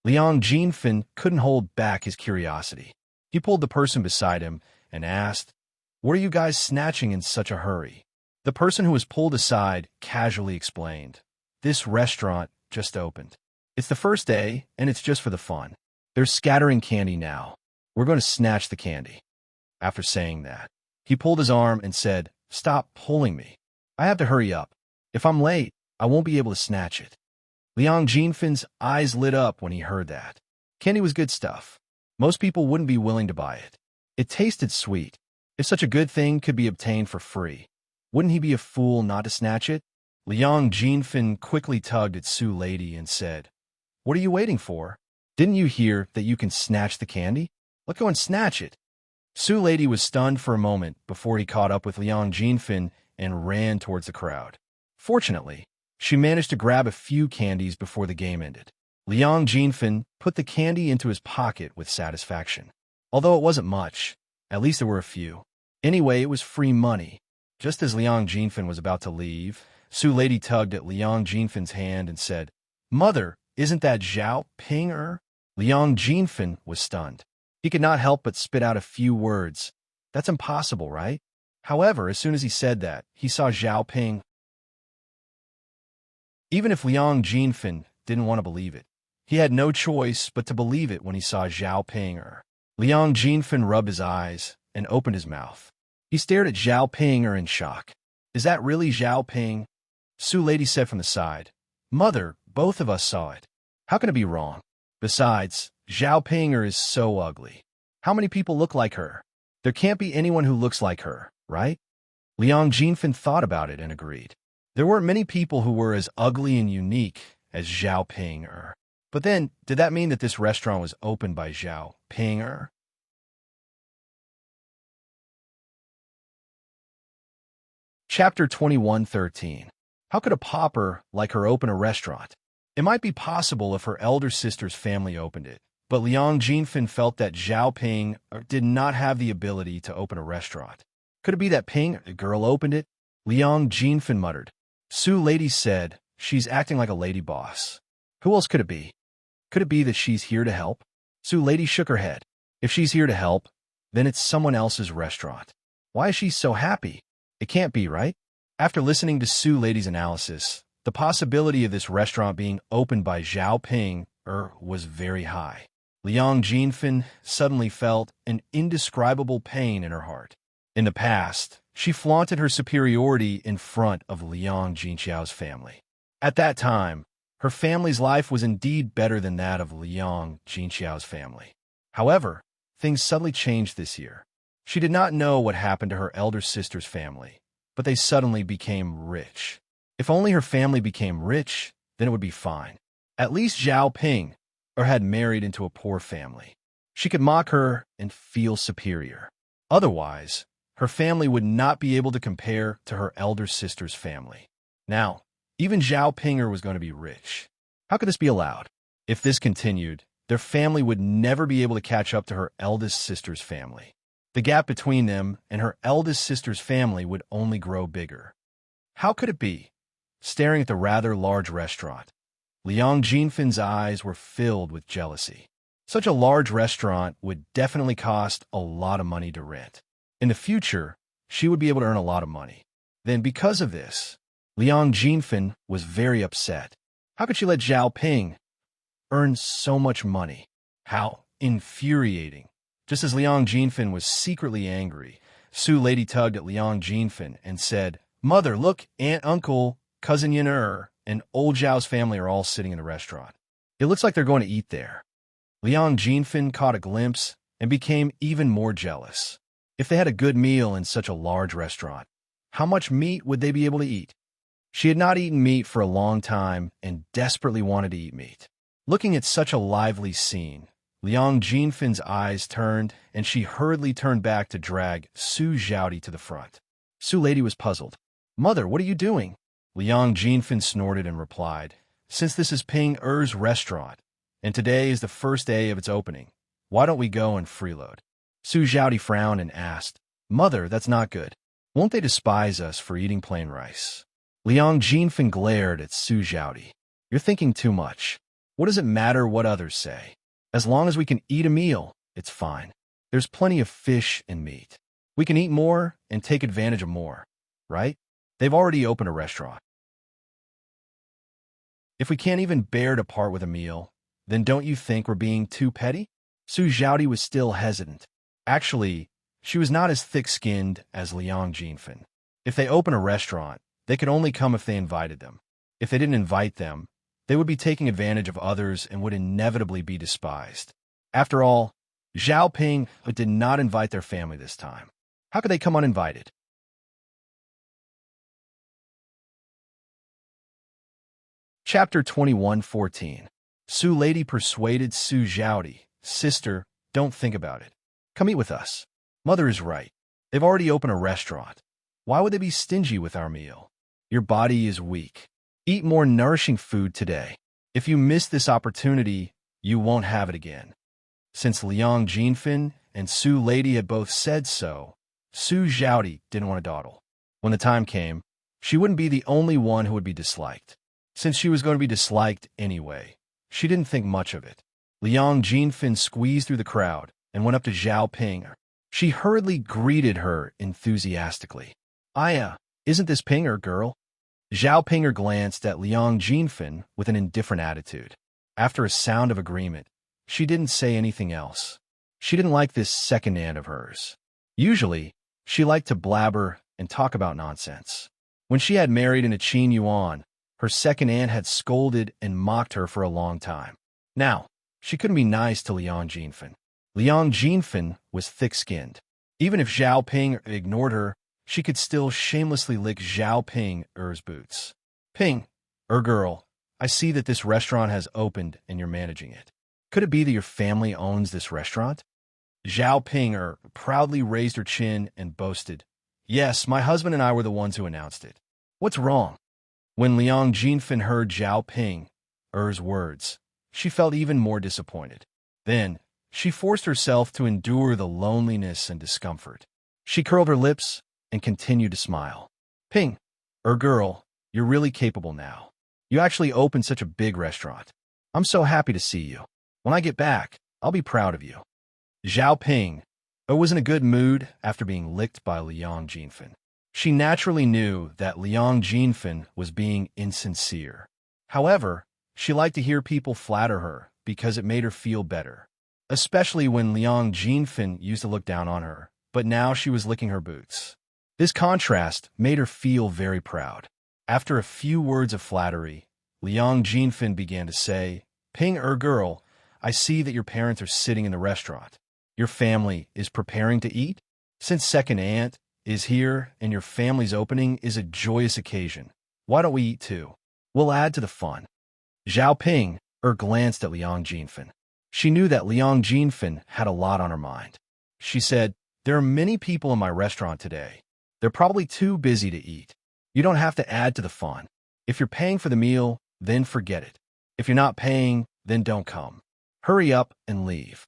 Liang Jinfen couldn't hold back his curiosity. He pulled the person beside him and asked, "What are you guys snatching in such a hurry?" The person who was pulled aside casually explained, "This restaurant just opened. It's the first day, and it's just for the fun. They're scattering candy now. We're going to snatch the candy." After saying that, he pulled his arm and said, "Stop pulling me. I have to hurry up. If I'm late, I won't be able to snatch it." Liang Jinfen's eyes lit up when he heard that. Candy was good stuff. Most people wouldn't be willing to buy it. It tasted sweet. If such a good thing could be obtained for free, wouldn't he be a fool not to snatch it? Liang Jinfen quickly tugged at Su Lady and said, "What are you waiting for? Didn't you hear that you can snatch the candy? Let's go and snatch it." Su Lady was stunned for a moment before he caught up with Liang Jinfin and ran towards the crowd. Fortunately, she managed to grab a few candies before the game ended. Liang Jinfin put the candy into his pocket with satisfaction. Although it wasn't much, at least there were a few. Anyway, it was free money. Just as Liang Jinfin was about to leave, Su Lady tugged at Liang Jinfin's hand and said, "Mother, isn't that Zhao Ping-er?" Liang Jinfin was stunned. He could not help but spit out a few words. That's impossible, right? However, as soon as he said that, he saw Zhao Ping. Even if Liang Jinfin didn't want to believe it, he had no choice but to believe it when he saw Zhao Ping-er. Liang Jinfin rubbed his eyes and opened his mouth. He stared at Zhao Ping-er in shock. "Is that really Zhao Ping?" Su Lady said from the side. "Mother, both of us saw it. How can it be wrong? Besides, Zhao Ping-er is so ugly. How many people look like her? There can't be anyone who looks like her, right?" Liang Jinfin thought about it and agreed. There weren't many people who were as ugly and unique as Zhao Ping-er. But then, did that mean that this restaurant was opened by Zhao Ping-er? Chapter 21:13. How could a pauper like her open a restaurant? It might be possible if her elder sister's family opened it, but Liang Jinfin felt that Zhao Ping did not have the ability to open a restaurant. Could it be that Ping, the girl, opened it? Liang Jinfin muttered. Su Lady said, "She's acting like a lady boss." Who else could it be? Could it be that she's here to help? Su Lady shook her head. If she's here to help, then it's someone else's restaurant. Why is she so happy? It can't be, right? After listening to Su Lady's analysis, the possibility of this restaurant being opened by Zhao Ping was very high. Liang Jinfin suddenly felt an indescribable pain in her heart. In the past, she flaunted her superiority in front of Liang Jinxiao's family. At that time, her family's life was indeed better than that of Liang Jinxiao's family. However, things suddenly changed this year. She did not know what happened to her elder sister's family, but they suddenly became rich. If only her family became rich, then it would be fine. At least Zhao Ping had married into a poor family. She could mock her and feel superior. Otherwise, her family would not be able to compare to her elder sister's family. Now, even Zhao Ping was going to be rich. How could this be allowed? If this continued, their family would never be able to catch up to her eldest sister's family. The gap between them and her eldest sister's family would only grow bigger. How could it be? Staring at the rather large restaurant, Liang Jinfin's eyes were filled with jealousy. Such a large restaurant would definitely cost a lot of money to rent. In the future, she would be able to earn a lot of money. Then, because of this, Liang Jinfin was very upset. How could she let Zhao Ping earn so much money? How infuriating. Just as Liang Jinfin was secretly angry, Su Lady tugged at Liang Jinfin and said, "Mother, look, Aunt, Uncle, Cousin Yin and old Zhao's family are all sitting in the restaurant. It looks like they're going to eat there." Liang Jinfin caught a glimpse and became even more jealous. If they had a good meal in such a large restaurant, how much meat would they be able to eat? She had not eaten meat for a long time and desperately wanted to eat meat. Looking at such a lively scene, Liang Jinfin's eyes turned, and she hurriedly turned back to drag Su Zhaodi to the front. Su Lady was puzzled. "Mother, what are you doing?" Liang Jinfin snorted and replied, "Since this is Ping-er's restaurant, and today is the first day of its opening, why don't we go and freeload?" Su Zhaodi frowned and asked, "Mother, that's not good. Won't they despise us for eating plain rice?" Liang Jinfin glared at Su Zhaodi. "You're thinking too much. What does it matter what others say? As long as we can eat a meal, it's fine. There's plenty of fish and meat. We can eat more and take advantage of more, right? They've already opened a restaurant. If we can't even bear to part with a meal, then don't you think we're being too petty?" Su Zhaodi was still hesitant. Actually, she was not as thick-skinned as Liang Jinfin. If they open a restaurant, they could only come if they invited them. If they didn't invite them, they would be taking advantage of others and would inevitably be despised. After all, Zhao Ping did not invite their family this time. How could they come uninvited? Chapter 21:14. Su Lady persuaded Su Zhaodi, "Sister, don't think about it. Come eat with us." Mother is right. They've already opened a restaurant. Why would they be stingy with our meal? Your body is weak. Eat more nourishing food today. If you miss this opportunity, you won't have it again. Since Liang Jinfin and Su Lady had both said so, Su Zhaodi didn't want to dawdle. When the time came, she wouldn't be the only one who would be disliked. Since she was going to be disliked anyway, she didn't think much of it. Liang Jinfin squeezed through the crowd and went up to Zhao Ping. She hurriedly greeted her enthusiastically. Isn't this Pinger, girl? Zhao Pinger glanced at Liang Jinfin with an indifferent attitude. After a sound of agreement, she didn't say anything else. She didn't like this second aunt of hers. Usually, she liked to blabber and talk about nonsense. When she had married into Qin Yuan, her second aunt had scolded and mocked her for a long time. Now, she couldn't be nice to Liang Jinfin. Liang Jinfin was thick-skinned. Even if Zhao Ping ignored her, she could still shamelessly lick Zhao Ping's boots. Ping, girl, I see that this restaurant has opened and you're managing it. Could it be that your family owns this restaurant? Zhao Ping proudly raised her chin and boasted, Yes, my husband and I were the ones who announced it. What's wrong? When Liang Jinfin heard Zhao Ping's words, she felt even more disappointed. Then, she forced herself to endure the loneliness and discomfort. She curled her lips and continued to smile. Ping, girl, you're really capable now. You actually opened such a big restaurant. I'm so happy to see you. When I get back, I'll be proud of you. Zhao Ping was in a good mood after being licked by Liang Jinfin. She naturally knew that Liang Jinfin was being insincere. However, she liked to hear people flatter her because it made her feel better, especially when Liang Jinfin used to look down on her, but now she was licking her boots. This contrast made her feel very proud. After a few words of flattery, Liang Jinfin began to say, Ping, girl, I see that your parents are sitting in the restaurant. Your family is preparing to eat? Since second aunt is here and your family's opening is a joyous occasion, why don't we eat too? We'll add to the fun. Zhao Ping glanced at Liang Jinfin. She knew that Liang Jinfin had a lot on her mind. She said, There are many people in my restaurant today. They're probably too busy to eat. You don't have to add to the fun. If you're paying for the meal, then forget it. If you're not paying, then don't come. Hurry up and leave.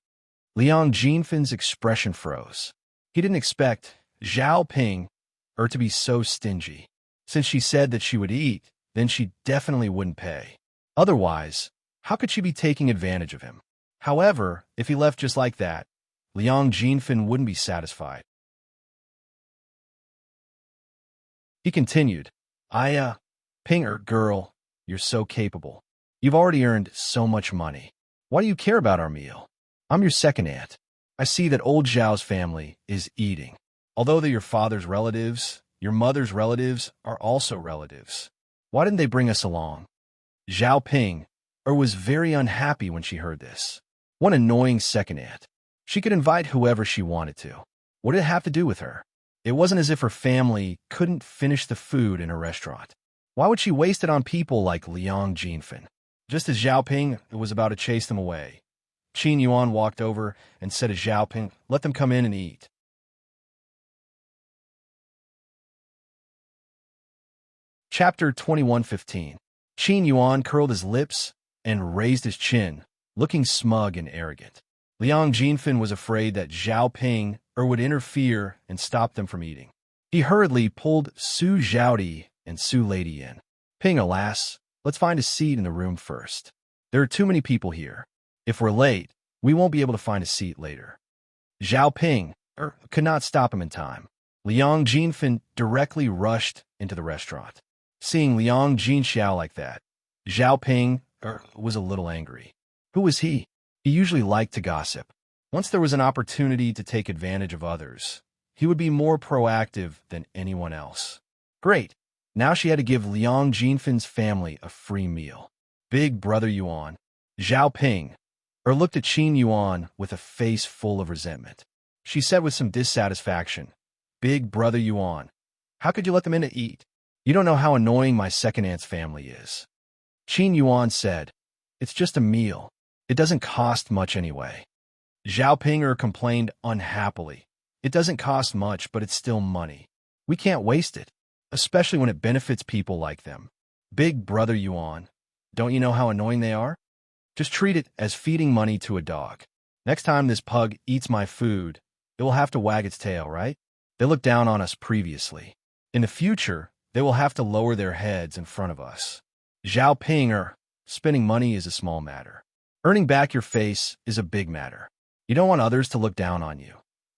Liang Jinfin's expression froze. He didn't expect Zhao Ping to be so stingy. Since she said that she would eat, then she definitely wouldn't pay. Otherwise, how could she be taking advantage of him? However, if he left just like that, Liang Jinfin wouldn't be satisfied. He continued, Ping, girl, you're so capable. You've already earned so much money. Why do you care about our meal? I'm your second aunt. I see that old Zhao's family is eating. Although they're your father's relatives, your mother's relatives are also relatives. Why didn't they bring us along? Zhao Ping was very unhappy when she heard this. What an annoying second aunt. She could invite whoever she wanted to. What did it have to do with her? It wasn't as if her family couldn't finish the food in her restaurant. Why would she waste it on people like Liang Jinfin? Just as Zhao Ping was about to chase them away, Qin Yuan walked over and said to Zhao Ping, Let them come in and eat. Chapter 21:15. Qin Yuan curled his lips and raised his chin, looking smug and arrogant. Liang Jinfin was afraid that Zhao Ping would interfere and stop them from eating. He hurriedly pulled Su Zhaodi and Su Lady in. Ping, alas, let's find a seat in the room first. There are too many people here. If we're late, we won't be able to find a seat later. Zhao Ping could not stop him in time. Liang Jinfin directly rushed into the restaurant. Seeing Liang Jinxiao like that, Zhao Ping was a little angry. Who was he? He usually liked to gossip. Once there was an opportunity to take advantage of others, he would be more proactive than anyone else. Great. Now she had to give Liang Jinfin's family a free meal. Big Brother Yuan. Zhao Ping looked at Qin Yuan with a face full of resentment. She said with some dissatisfaction, Big Brother Yuan, how could you let them in to eat? You don't know how annoying my second aunt's family is. Qin Yuan said, It's just a meal. It doesn't cost much anyway. Zhao Ping complained unhappily. It doesn't cost much, but it's still money. We can't waste it, especially when it benefits people like them. Big Brother Yuan, don't you know how annoying they are? Just treat it as feeding money to a dog. Next time this pug eats my food, it will have to wag its tail, right? They looked down on us previously. In the future, they will have to lower their heads in front of us. Zhao Ping, spending money is a small matter. Earning back your face is a big matter. You don't want others to look down on you,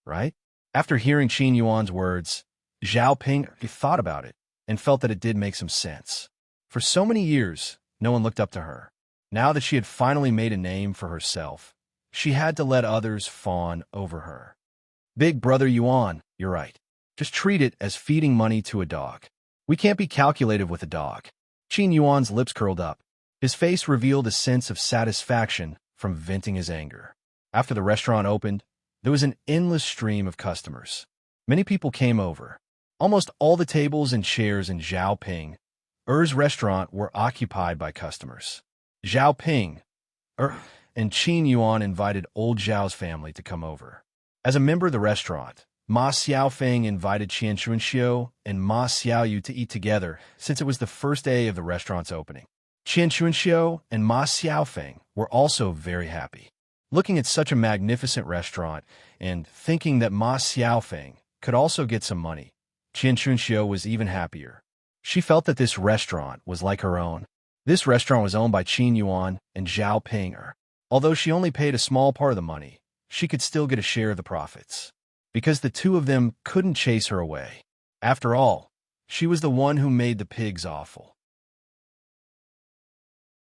right? After hearing Qin Yuan's words, Zhao Ping thought about it and felt that it did make some sense. For so many years, no one looked up to her. Now that she had finally made a name for herself, she had to let others fawn over her. Big Brother Yuan, you're right. Just treat it as feeding money to a dog. We can't be calculative with a dog. Qin Yuan's lips curled up. His face revealed a sense of satisfaction from venting his anger. After the restaurant opened, there was an endless stream of customers. Many people came over. Almost all the tables and chairs in Zhao Ping's restaurant were occupied by customers. Zhao Ping and Qin Yuan invited old Zhao's family to come over. As a member of the restaurant, Ma Xiaofeng invited Qian Chunxiu and Ma Xiaoyu to eat together since it was the first day of the restaurant's opening. Qian Chunxiu and Ma Xiaofeng were also very happy. Looking at such a magnificent restaurant and thinking that Ma Xiaofeng could also get some money, Qian Chunxiu was even happier. She felt that this restaurant was like her own. This restaurant was owned by Qin Yuan and Zhao Ping. Although she only paid a small part of the money, she could still get a share of the profits, because the two of them couldn't chase her away. After all, she was the one who made the pigs awful.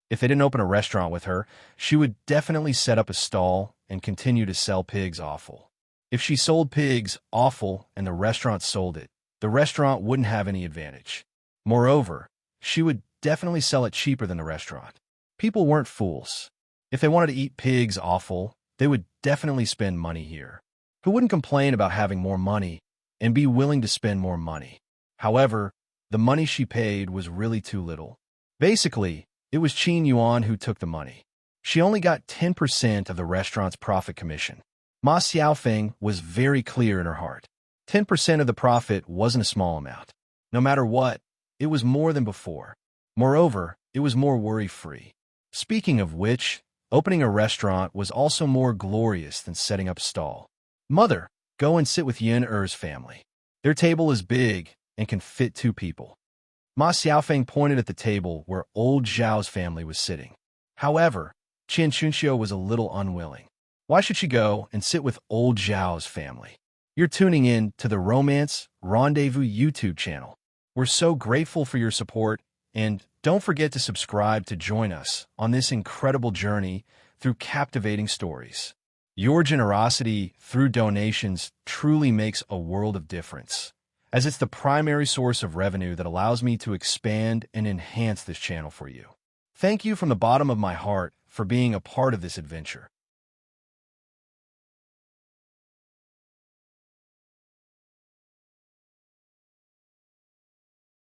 If they didn't open a restaurant with her, she would definitely set up a stall and continue to sell pigs offal. If she sold pigs offal and the restaurant sold it, the restaurant wouldn't have any advantage. Moreover, she would definitely sell it cheaper than the restaurant. People weren't fools. If they wanted to eat pigs offal, they would definitely spend money here. Who wouldn't complain about having more money and be willing to spend more money? However, the money she paid was really too little. Basically, it was Qin Yuan who took the money. She only got 10% of the restaurant's profit commission. Ma Xiaofeng was very clear in her heart. 10% of the profit wasn't a small amount. No matter what, it was more than before. Moreover, it was more worry-free. Speaking of which, opening a restaurant was also more glorious than setting up a stall. Mother, go and sit with Yin-Er's family. Their table is big and can fit 2 people. Ma Xiaofeng pointed at the table where old Zhao's family was sitting. However, Qian Chunxiu was a little unwilling. Why should she go and sit with old Zhao's family? You're tuning in to the Romance Rendezvous YouTube channel. We're so grateful for your support, and don't forget to subscribe to join us on this incredible journey through captivating stories. Your generosity through donations truly makes a world of difference, as it's the primary source of revenue that allows me to expand and enhance this channel for you. Thank you from the bottom of my heart for being a part of this adventure.